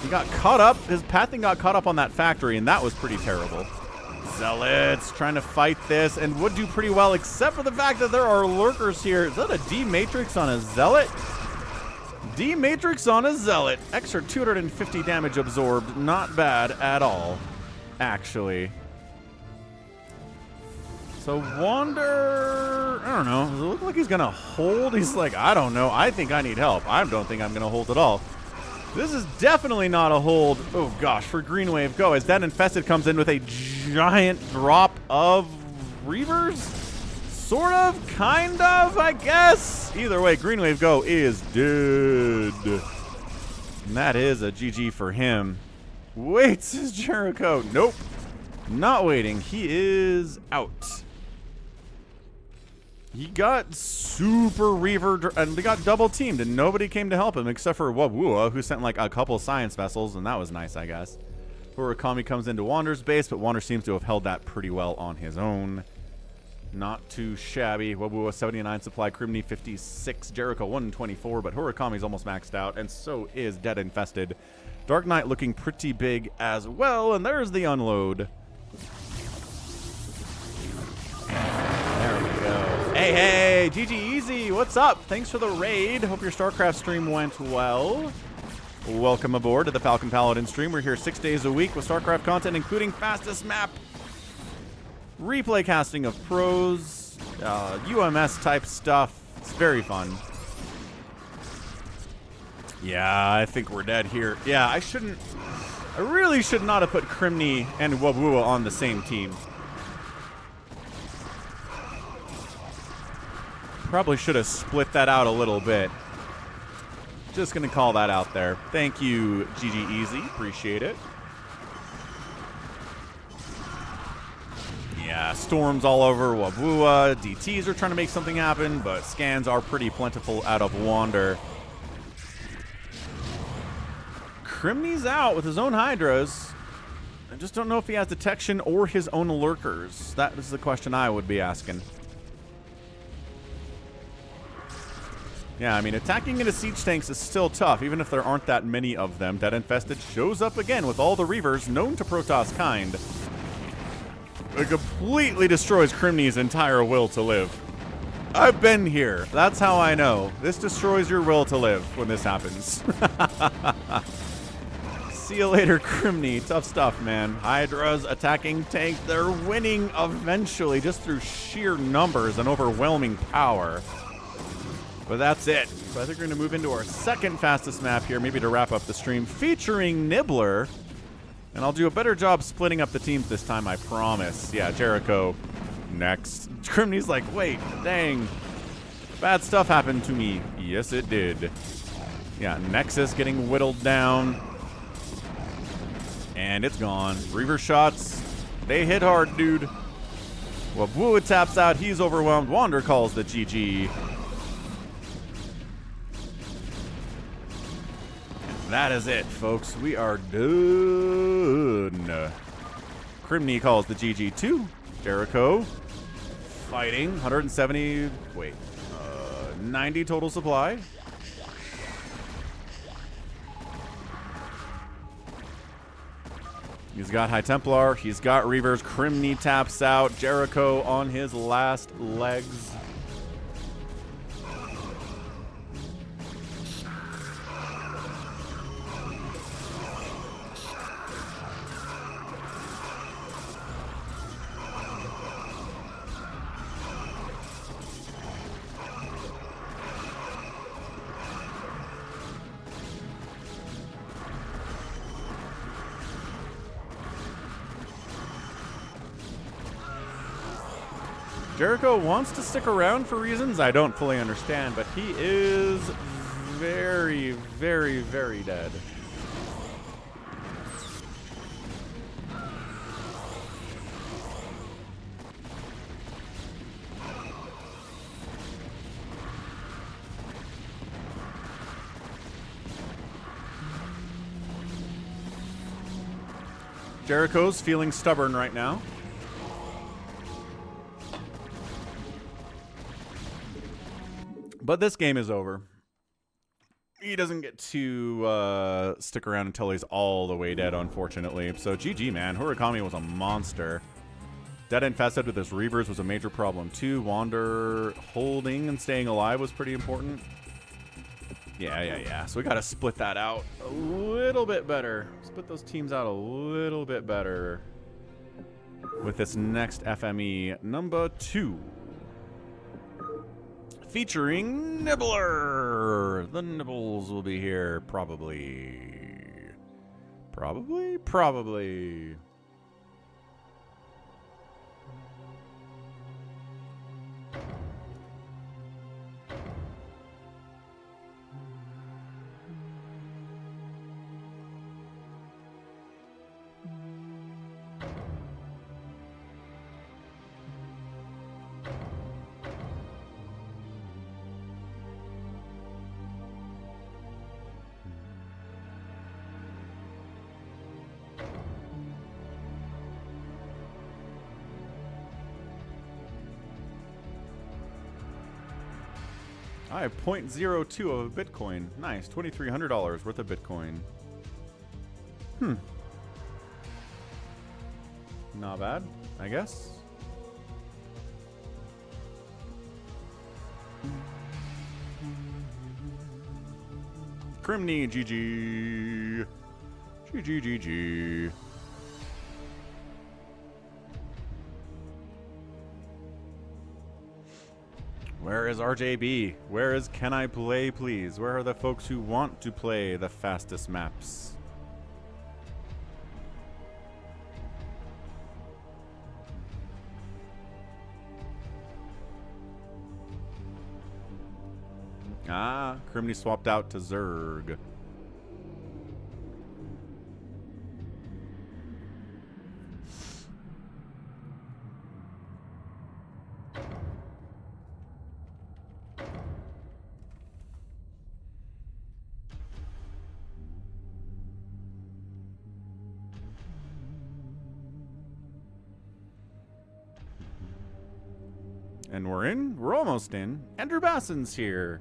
he got caught up. His pathing got caught up on that factory, and that was pretty terrible. Zealots trying to fight this and would do pretty well, except for the fact that there are Lurkers here. Is that a D-Matrix on a Zealot? D-Matrix on a Zealot. Extra 250 damage absorbed. Not bad at all, actually. So Wander, I don't know, does it look like he's going to hold? He's like, I don't know. I think I need help. I don't think I'm going to hold at all. This is definitely not a hold. Oh, gosh, for Green Wave go. As that Infested comes in with a giant drop of Reavers? Sort of, kind of, I guess. Either way, Green Wave go is dead. And that is a GG for him. Wait, says Jericho. Nope. Not waiting. He is out. He got super Reaver, and they got double teamed, and nobody came to help him except for Wabua, who sent like a couple science vessels, and that was nice, I guess. Hurakami comes into Wander's base, but Wander seems to have held that pretty well on his own. Not too shabby. Wabua 79 supply, Crimney 56, Jericho 124, but Hurakami's almost maxed out, and so is Dead Infested. Dark Knight looking pretty big as well, and there's the unload. There we go. Hey, GG Easy, what's up? Thanks for the raid. Hope your StarCraft stream went well. Welcome aboard to the Falcon Paladin stream. We're here 6 days a week with StarCraft content, including fastest map, replay casting of pros, UMS type stuff. It's very fun. Yeah, I think we're dead here. Yeah, I really should not have put Crimney and Wabua on the same team. Probably should have split that out a little bit. Just going to call that out there. Thank you, GG Easy. Appreciate it. Yeah, storms all over Wabua. DTs are trying to make something happen, but scans are pretty plentiful out of Wander. Crimney's out with his own Hydras. I just don't know if he has detection or his own Lurkers. That is the question I would be asking. Yeah, I mean, attacking into siege tanks is still tough, even if there aren't that many of them. Dead Infested shows up again with all the Reavers known to Protoss kind. It completely destroys Crimney's entire will to live. I've been here. That's how I know. This destroys your will to live when this happens. See you later, Crimney. Tough stuff, man. Hydra's attacking tank. They're winning eventually just through sheer numbers and overwhelming power. But that's it. So I think we're going to move into our second fastest map here, maybe to wrap up the stream, featuring Nibbler. And I'll do a better job splitting up the teams this time, I promise. Yeah, Jericho next. Crimney's like, wait, dang. Bad stuff happened to me. Yes, it did. Yeah, Nexus getting whittled down. And it's gone. Reaver shots. They hit hard, dude. Wabua taps out. He's overwhelmed. Wander calls the GG. That is it, folks. We are done. Crimney calls the GG too. Jericho fighting. 170. Wait. 90 total supply. He's got High Templar. He's got Reavers. Crimney taps out. Jericho on his last legs. Jericho wants to stick around for reasons I don't fully understand, but he is very, very, very dead. Jericho's feeling stubborn right now. But this game is over. He doesn't get to stick around until he's all the way dead, unfortunately. So GG, man. Hurikami was a monster. Dead Infested with his Reavers was a major problem, too. Wander holding and staying alive was pretty important. Yeah. So we got to split that out a little bit better. Split those teams out a little bit better with this next FME number 2. Featuring Nibbler. The Nibbles will be here, probably. Probably. I have 0.02 of a Bitcoin. Nice, $2,300 worth of Bitcoin. Not bad, I guess. Crimney, GG. GG. Where is RJB? Where is Can I Play, please? Where are the folks who want to play the fastest maps? Ah, Crimney swapped out to Zerg. And we're almost in. Andrew Basson's here.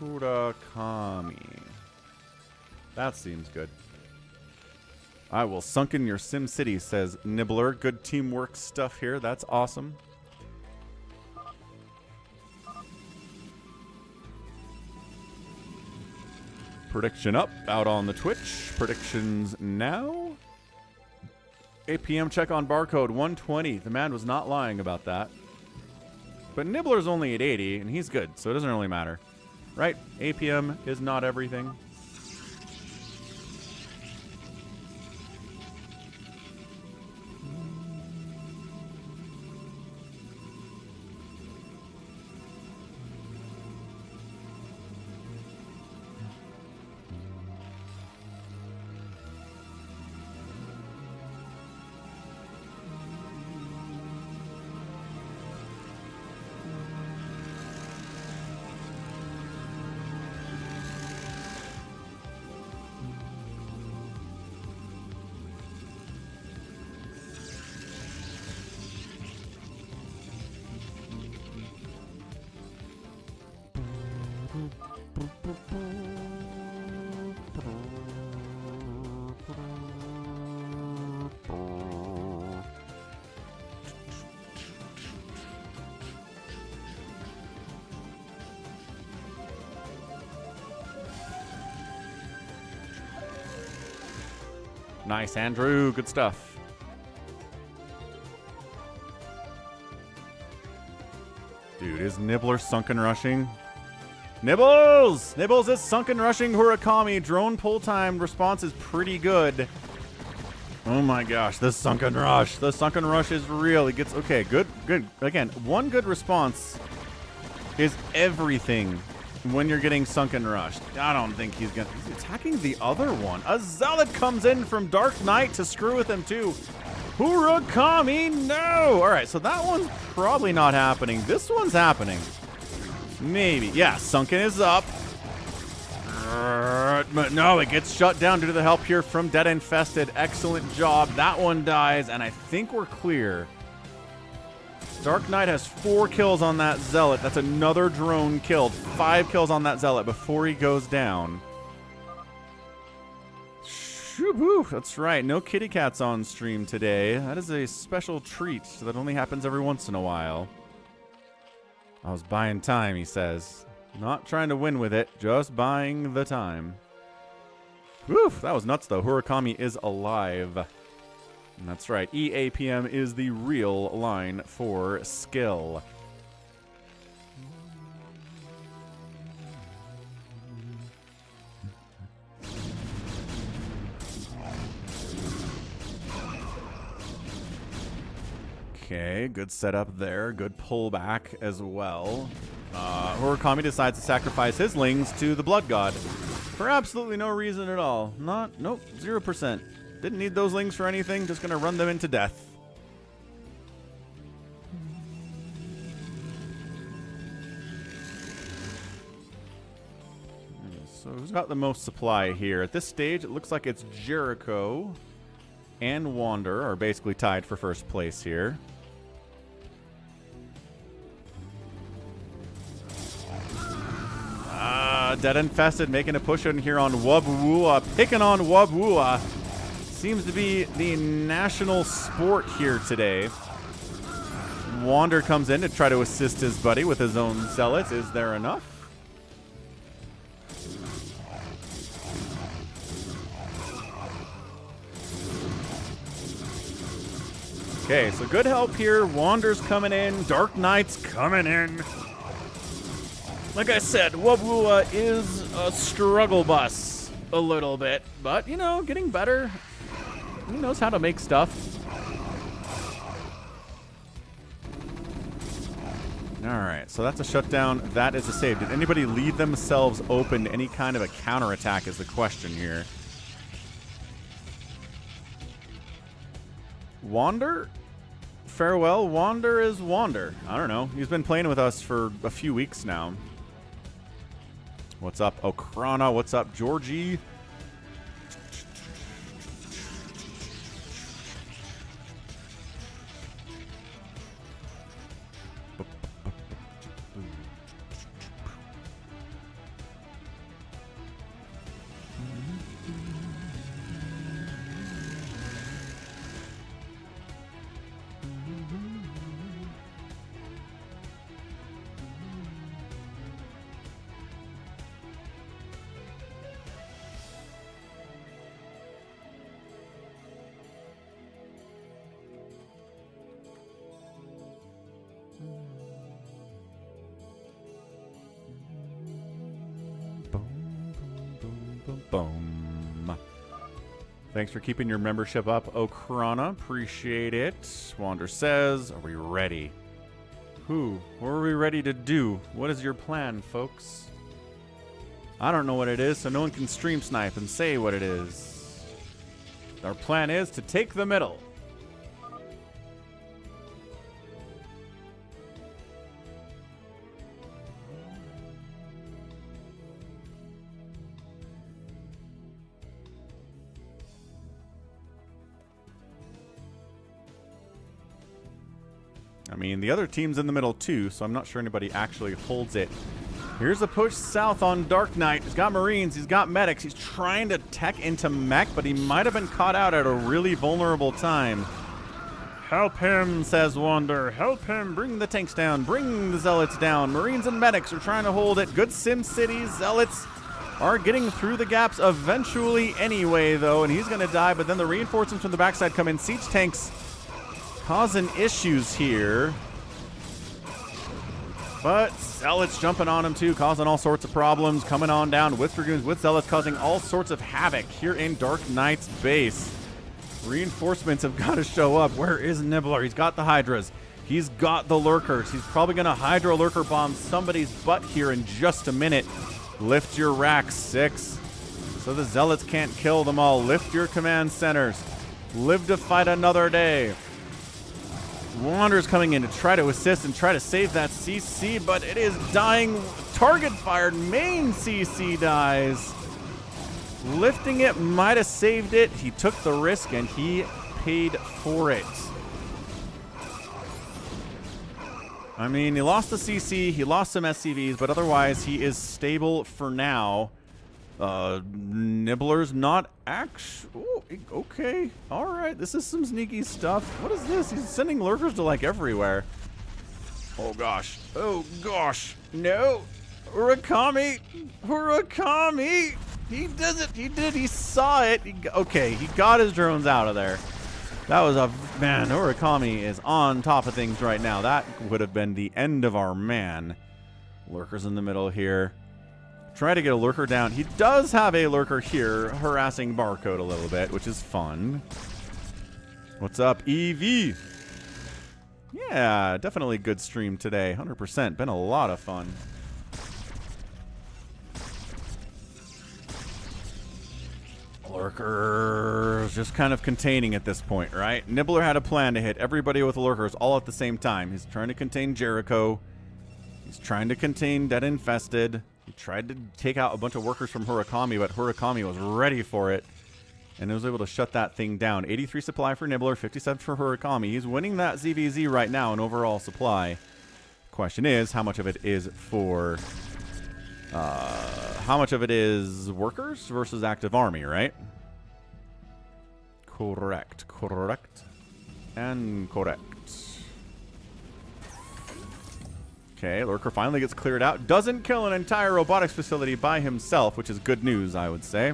Hurakami. That seems good. I will sunk in your Sim City, says Nibbler. Good teamwork stuff here. That's awesome. Prediction up, out on the Twitch. Predictions now. 8 p.m. check on barcode 120. The man was not lying about that. But Nibbler's only at 80, and he's good, so it doesn't really matter. Right? 8 p.m. is not everything. Nice, Andrew. Good stuff. Dude, is Nibbler sunken rushing? Nibbles! Nibbles is sunken rushing Hurakami. Drone pull time response is pretty good. Oh my gosh, this sunken rush. The sunken rush is real. It gets... Okay, good. Again, one good response is everything when you're getting sunken rushed. I don't think he's gonna... He's attacking the other one. A Zealot comes in from Dark Knight to screw with him too. Hurakami, no! Alright, so that one's probably not happening. This one's happening. Maybe. Yeah, sunken is up. But no, it gets shut down due to the help here from Dead Infested. Excellent job. That one dies, and I think we're clear. Dark Knight has 4 kills on that Zealot. That's another drone killed. 5 kills on that Zealot before he goes down. Shoo-boo. That's right. No kitty cats on stream today. That is a special treat that only happens every once in a while. I was buying time, he says. Not trying to win with it, just buying the time. Woof, that was nuts though. Hurakami is alive. And that's right, EAPM is the real line for skill. Okay, good setup there. Good pullback as well. Hurakami decides to sacrifice his lings to the Blood God for absolutely no reason at all. Nope, 0%. Didn't need those lings for anything, just gonna run them into death. So who's got the most supply here? At this stage, it looks like it's Jericho and Wander are basically tied for first place here. Dead Infested making a push in here on Wubwua. Picking on Wubwua. Seems to be the national sport here today. Wander comes in to try to assist his buddy with his own zealots. Is there enough? Okay, so good help here. Wander's coming in. Dark Knight's coming in. Like I said, Wubwua is a struggle bus a little bit, but, you know, getting better. He knows how to make stuff. Alright, so that's a shutdown. That is a save. Did anybody leave themselves open to any kind of a counterattack is the question here. Wander? Farewell, Wander is Wander. I don't know. He's been playing with us for a few weeks now. What's up, Okrana? What's up, Georgie? Boom. Thanks for keeping your membership up, Okrana. Appreciate it. Wander says, are we ready? What are we ready to do? What is your plan, folks? I don't know what it is, so no one can stream snipe and say what it is. Our plan is to take the middle. I mean, the other team's in the middle too, so I'm not sure anybody actually holds it. Here's a push south on Dark Knight. He's got Marines, he's got medics. He's trying to tech into mech, but he might have been caught out at a really vulnerable time. Help him, says Wander. Help him. Bring the tanks down. Bring the zealots down. Marines and medics are trying to hold it. Good Sim City. Zealots are getting through the gaps eventually anyway, though, and he's going to die, but then the reinforcements from the backside come in. Siege tanks causing issues here. But Zealots jumping on him too, causing all sorts of problems. Coming on down with Dragoons, with Zealots, causing all sorts of havoc here in Dark Knight's base. Reinforcements have got to show up. Where is Nibbler? He's got the Hydras. He's got the Lurkers. He's probably going to Hydra Lurker bomb somebody's butt here in just a minute. Lift your racks, 6. So the Zealots can't kill them all. Lift your command centers. Live to fight another day. Wander's coming in to try to assist and try to save that CC, but it is dying. Target fired. Main CC dies. Lifting it might have saved it. He took the risk and he paid for it. I mean, he lost the CC, he lost some SCVs, but otherwise he is stable for now. Nibbler's not actually... Okay. Alright, this is some sneaky stuff. What is this? He's sending lurkers to, like, everywhere. Oh, gosh. Oh, gosh. No. Urakami. Urakami. He does it. He did. He saw it. Okay, he got his drones out of there. That was a... Man, Urakami is on top of things right now. That would have been the end of our man. Lurkers in the middle here. Try to get a lurker down. He does have a lurker here harassing Barcode a little bit, which is fun. What's up, EV? Yeah, definitely good stream today. 100%. Been a lot of fun. Lurkers just kind of containing at this point, right? Nibbler had a plan to hit everybody with lurkers all at the same time. He's trying to contain Jericho. He's trying to contain Dead Infested. He tried to take out a bunch of workers from Hurakami, but Hurakami was ready for it and was able to shut that thing down. 83 supply for Nibbler, 57 for Hurakami. He's winning that ZVZ right now in overall supply. Question is, how much of it is for... how much of it is workers versus active army, right? Correct. Correct. And correct. Okay, Lurker finally gets cleared out. Doesn't kill an entire robotics facility by himself, which is good news, I would say.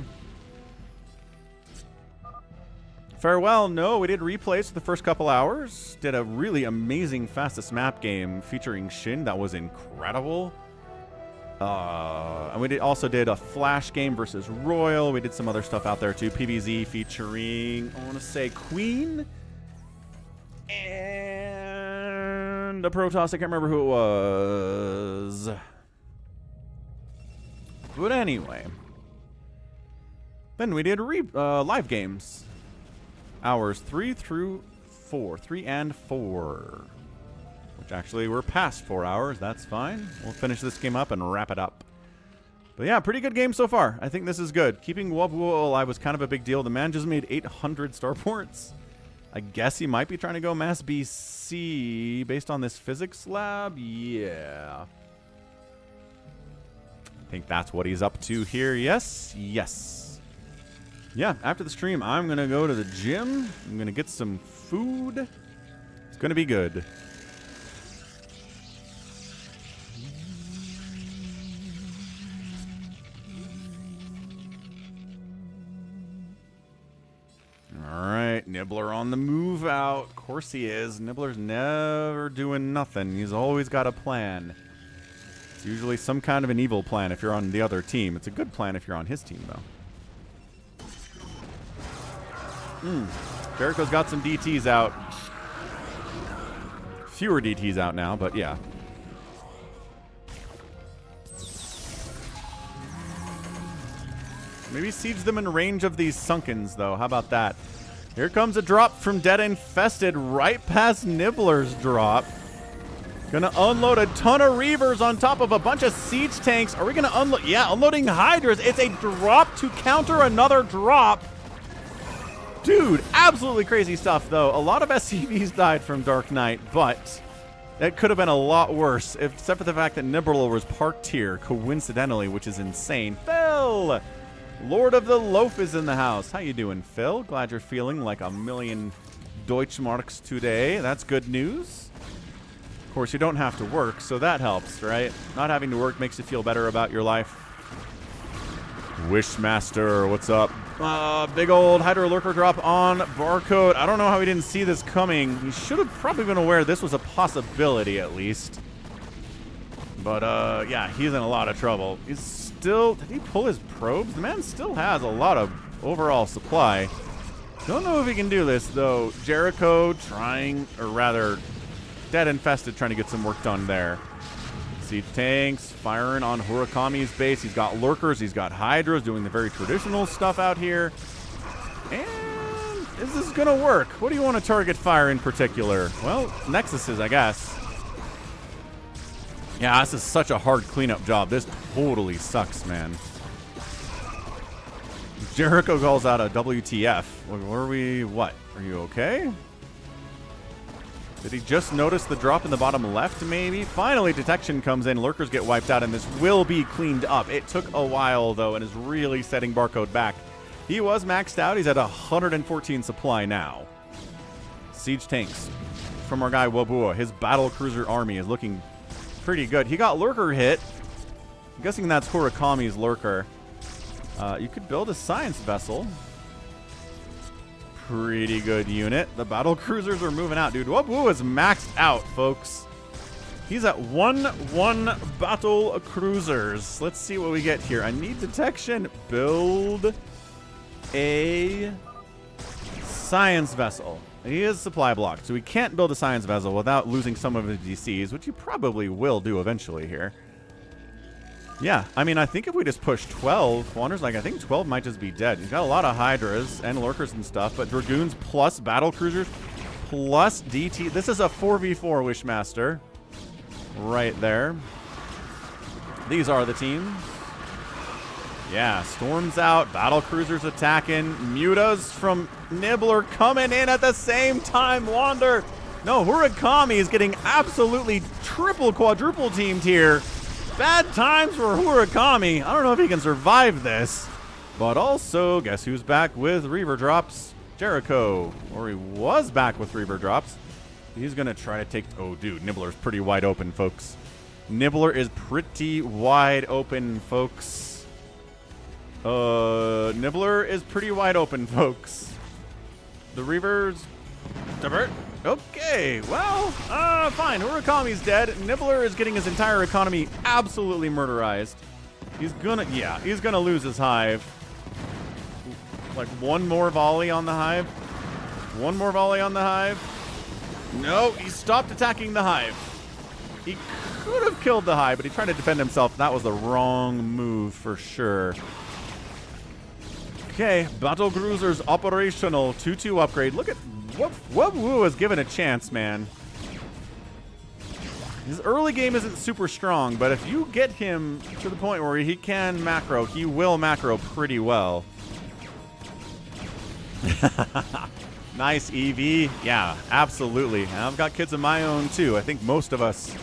Farewell. No, we did replays for the first couple hours. Did a really amazing fastest map game featuring Shin. That was incredible. And we also did a Flash game versus RoyaL. We did some other stuff out there too. PvZ featuring, I want to say, Queen. And a Protoss. I can't remember who it was. But anyway. Then we did live games. Hours 3 through 4. 3 and 4. Which actually we're past 4 hours. That's fine. We'll finish this game up and wrap it up. But yeah, pretty good game so far. I think this is good. Keeping Wabuo alive was kind of a big deal. The man just made 800 starports. I guess he might be trying to go mass BC based on this physics lab. Yeah. I think that's what he's up to here. Yes. Yes. Yeah, after the stream, I'm going to go to the gym. I'm going to get some food. It's going to be good. Alright, Nibbler on the move out. Of course he is. Nibbler's never doing nothing. He's always got a plan. It's usually some kind of an evil plan if you're on the other team. It's a good plan if you're on his team, though. Jericho's got some DTs out. Fewer DTs out now, but yeah. Maybe siege them in range of these Sunkens, though. How about that? Here comes a drop from Dead Infested right past Nibbler's drop. Gonna unload a ton of Reavers on top of a bunch of siege tanks. Are we gonna unload? Yeah, unloading Hydras. It's a drop to counter another drop. Dude, absolutely crazy stuff, though. A lot of SCVs died from Dark Knight, but that could have been a lot worse, except for the fact that Nibbler was parked here, coincidentally, which is insane. Phil! Lord of the Loaf is in the house. How you doing, Phil? Glad you're feeling like a million Deutschmarks today. That's good news. Of course, you don't have to work, so that helps, right? Not having to work makes you feel better about your life. Wishmaster, what's up? Big old Hydra Lurker drop on Barcode. I don't know how he didn't see this coming. He should have probably been aware this was a possibility, at least. But, yeah, he's in a lot of trouble. He's still... Did he pull his probes? The man still has a lot of overall supply. Don't know if he can do this, though. Jericho trying, or rather, Dead Infested trying to get some work done there. Siege tanks firing on Hurakami's base. He's got lurkers. He's got Hydras doing the very traditional stuff out here. And is this going to work? What do you want to target fire in particular? Well, Nexuses, I guess. Yeah, this is such a hard cleanup job. This totally sucks, man. Jericho calls out a WTF. Were we, what? Are you okay? Did he just notice the drop in the bottom left, maybe? Finally, detection comes in. Lurkers get wiped out, and this will be cleaned up. It took a while, though, and is really setting Barcode back. He was maxed out. He's at 114 supply now. Siege tanks from our guy Wabua. His battle cruiser army is looking pretty good. He got Lurker hit. I'm guessing that's Hurakami's Lurker. You could build a science vessel. Pretty good unit. The battle cruisers are moving out, dude. Wabua is maxed out, folks. He's at 1 battle cruisers. Let's see what we get here. I need detection. Build a science vessel. He is supply blocked, so we can't build a science vessel without losing some of his DCs, which you probably will do eventually here. Yeah, I mean, I think if we just push 12, Wander's like, I think 12 might just be dead. He's got a lot of Hydras and Lurkers and stuff, but Dragoons plus Battle Cruisers plus DT. This is a 4v4 Wishmaster right there. These are the teams. Yeah, Storm's out, Battle Cruisers attacking, Mutas from Nibbler coming in at the same time. Wander. No, Hurakami is getting absolutely triple, quadruple teamed here. Bad times for Hurakami. I don't know if he can survive this. But also, guess who's back with Reaver drops? Jericho. Or he was back with Reaver drops. He's going to try to take... Oh, dude, Nibbler's pretty wide open, folks. Nibbler is pretty wide open, folks. Nibbler is pretty wide open, folks. The Reavers... Divert. Okay, well, fine. Hurakami's dead. Nibbler is getting his entire economy absolutely murderized. He's gonna lose his hive. Like one more volley on the hive. One more volley on the hive. No, he stopped attacking the hive. He could have killed the hive, but he tried to defend himself. That was the wrong move for sure. Okay, Battle Cruisers operational. 2-2 upgrade. Look at Wabua was given a chance, man. His early game isn't super strong, but if you get him to the point where he can macro, he will macro pretty well. Nice, Eevee. Yeah, absolutely. And I've got kids of my own, too. I think most of us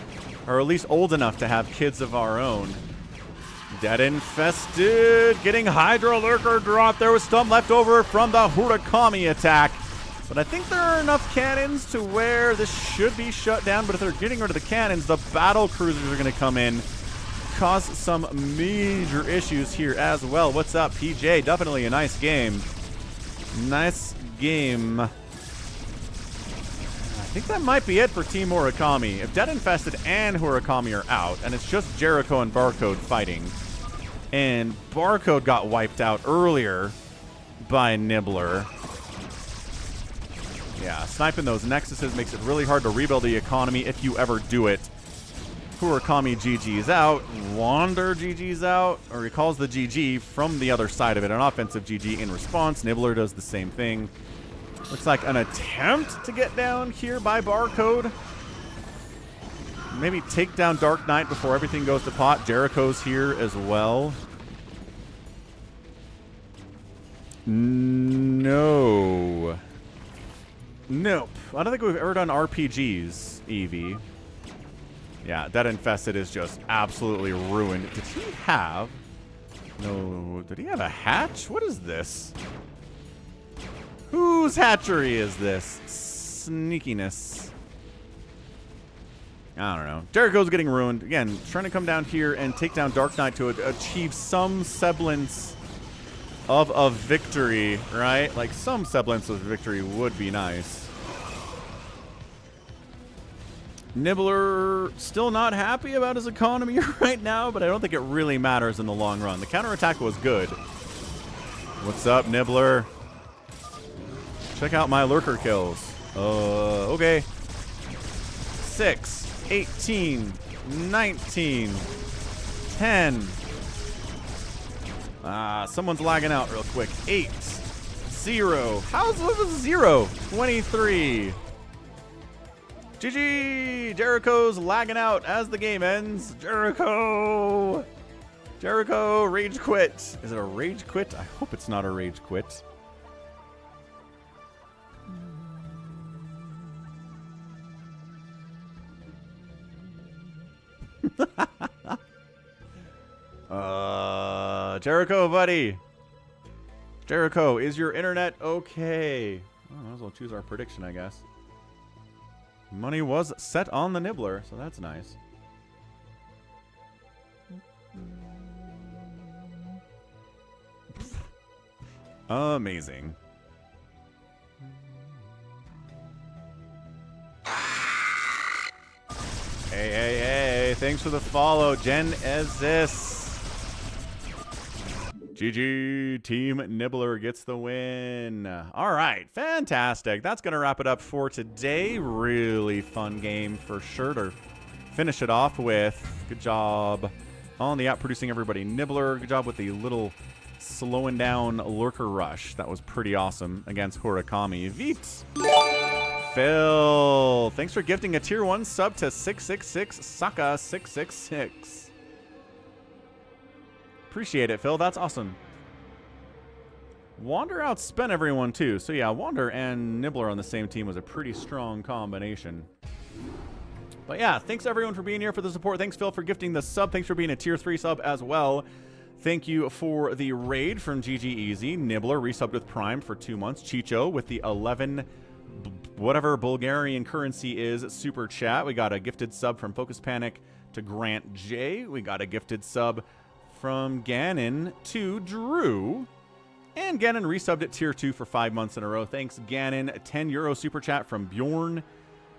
are at least old enough to have kids of our own. Dead Infested. Getting Hydra Lurker drop. There was some left over from the Hurakami attack. But I think there are enough cannons to where this should be shut down. But if they're getting rid of the cannons, the battle cruisers are going to come in. Cause some major issues here as well. What's up, PJ? Definitely a nice game. Nice game. I think that might be it for Team Hurakami. If Dead Infested and Hurakami are out, and it's just Jericho and Barcode fighting, and Barcode got wiped out earlier by Nibbler, Yeah, sniping those Nexuses makes it really hard to rebuild the economy if you ever do it. Hurakami GG's out. Wander GG's out. Or he calls the GG from the other side of it. An offensive GG in response. Nibbler does the same thing. Looks like an attempt to get down here by Barcode. Maybe take down Dark Knight before everything goes to pot. Jericho's here as well. No. Nope. I don't think we've ever done RPGs, Eevee. Yeah, Dead Infested is just absolutely ruined. Did he have... No, did he have a hatch? What is this? Whose hatchery is this? Sneakiness. I don't know. Jericho's getting ruined. Again, trying to come down here and take down Dark Knight to achieve some semblance of a victory, right? Like, some semblance of victory would be nice. Nibbler still not happy about his economy right now, but I don't think it really matters in the long run. The counterattack was good. What's up, Nibbler? Check out my lurker kills. Okay. 6, 18, 19, 10. Someone's lagging out real quick. 8, 0. How's it 0? 23. GG! Jericho's lagging out as the game ends. Jericho! Jericho, rage quit. Is it a rage quit? I hope it's not a rage quit. Jericho, buddy. Jericho, is your internet okay? Oh, might as well choose our prediction, I guess. Money was set on the Nibbler, so that's nice. Amazing. Hey, thanks for the follow, Jen Ezis. GG, Team Nibbler gets the win. All right, fantastic. That's going to wrap it up for today. Really fun game for sure to finish it off with. Good job on the outproducing everybody. Nibbler, good job with the little slowing down lurker rush. That was pretty awesome against Hurakami. Veets. Phil, thanks for gifting a tier 1 sub to 666 Saka 666. Appreciate it, Phil. That's awesome. Wander outspent everyone, too. So, yeah, Wander and Nibbler on the same team was a pretty strong combination. But, yeah, thanks, everyone, for being here, for the support. Thanks, Phil, for gifting the sub. Thanks for being a tier 3 sub as well. Thank you for the raid from GG Easy. Nibbler resubbed with Prime for 2 months. Chicho with the 11... whatever Bulgarian currency is, super chat. We got a gifted sub from Focus Panic to Grant J. We got a gifted sub from Ganon to Drew. And Ganon resubbed at tier 2 for 5 months in a row. Thanks, Ganon. A €10 super chat from Bjorn.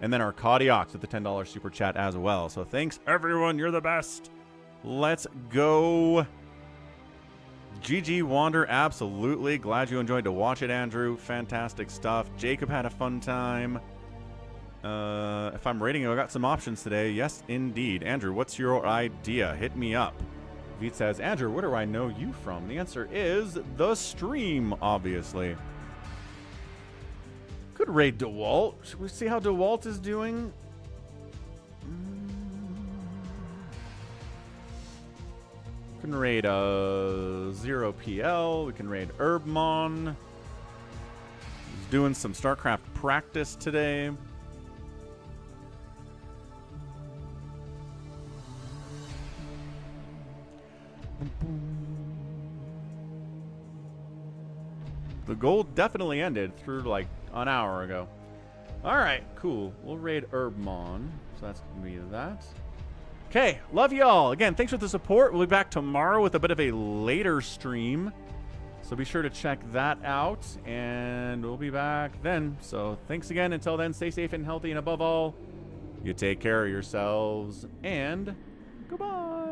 And then our Cardiacs with the $10 super chat as well. So thanks, everyone. You're the best. Let's go. GG Wander, absolutely. Glad you enjoyed to watch it, Andrew. Fantastic stuff. Jacob had a fun time. If I'm rating it, I got some options today. Yes, indeed. Andrew, what's your idea? Hit me up. Veet says, Andrew, where do I know you from? The answer is the stream, obviously. Could raid DeWalt. Should we see how DeWalt is doing? We can raid 0PL. We can raid Herbmon. He's doing some StarCraft practice today. The gold definitely ended through like an hour ago. All right, cool. We'll raid Herbmon. So that's going to be that. Okay, love y'all. Again, thanks for the support. We'll be back tomorrow with a bit of a later stream. So be sure to check that out. And we'll be back then. So thanks again. Until then, stay safe and healthy. And above all, you take care of yourselves. And goodbye.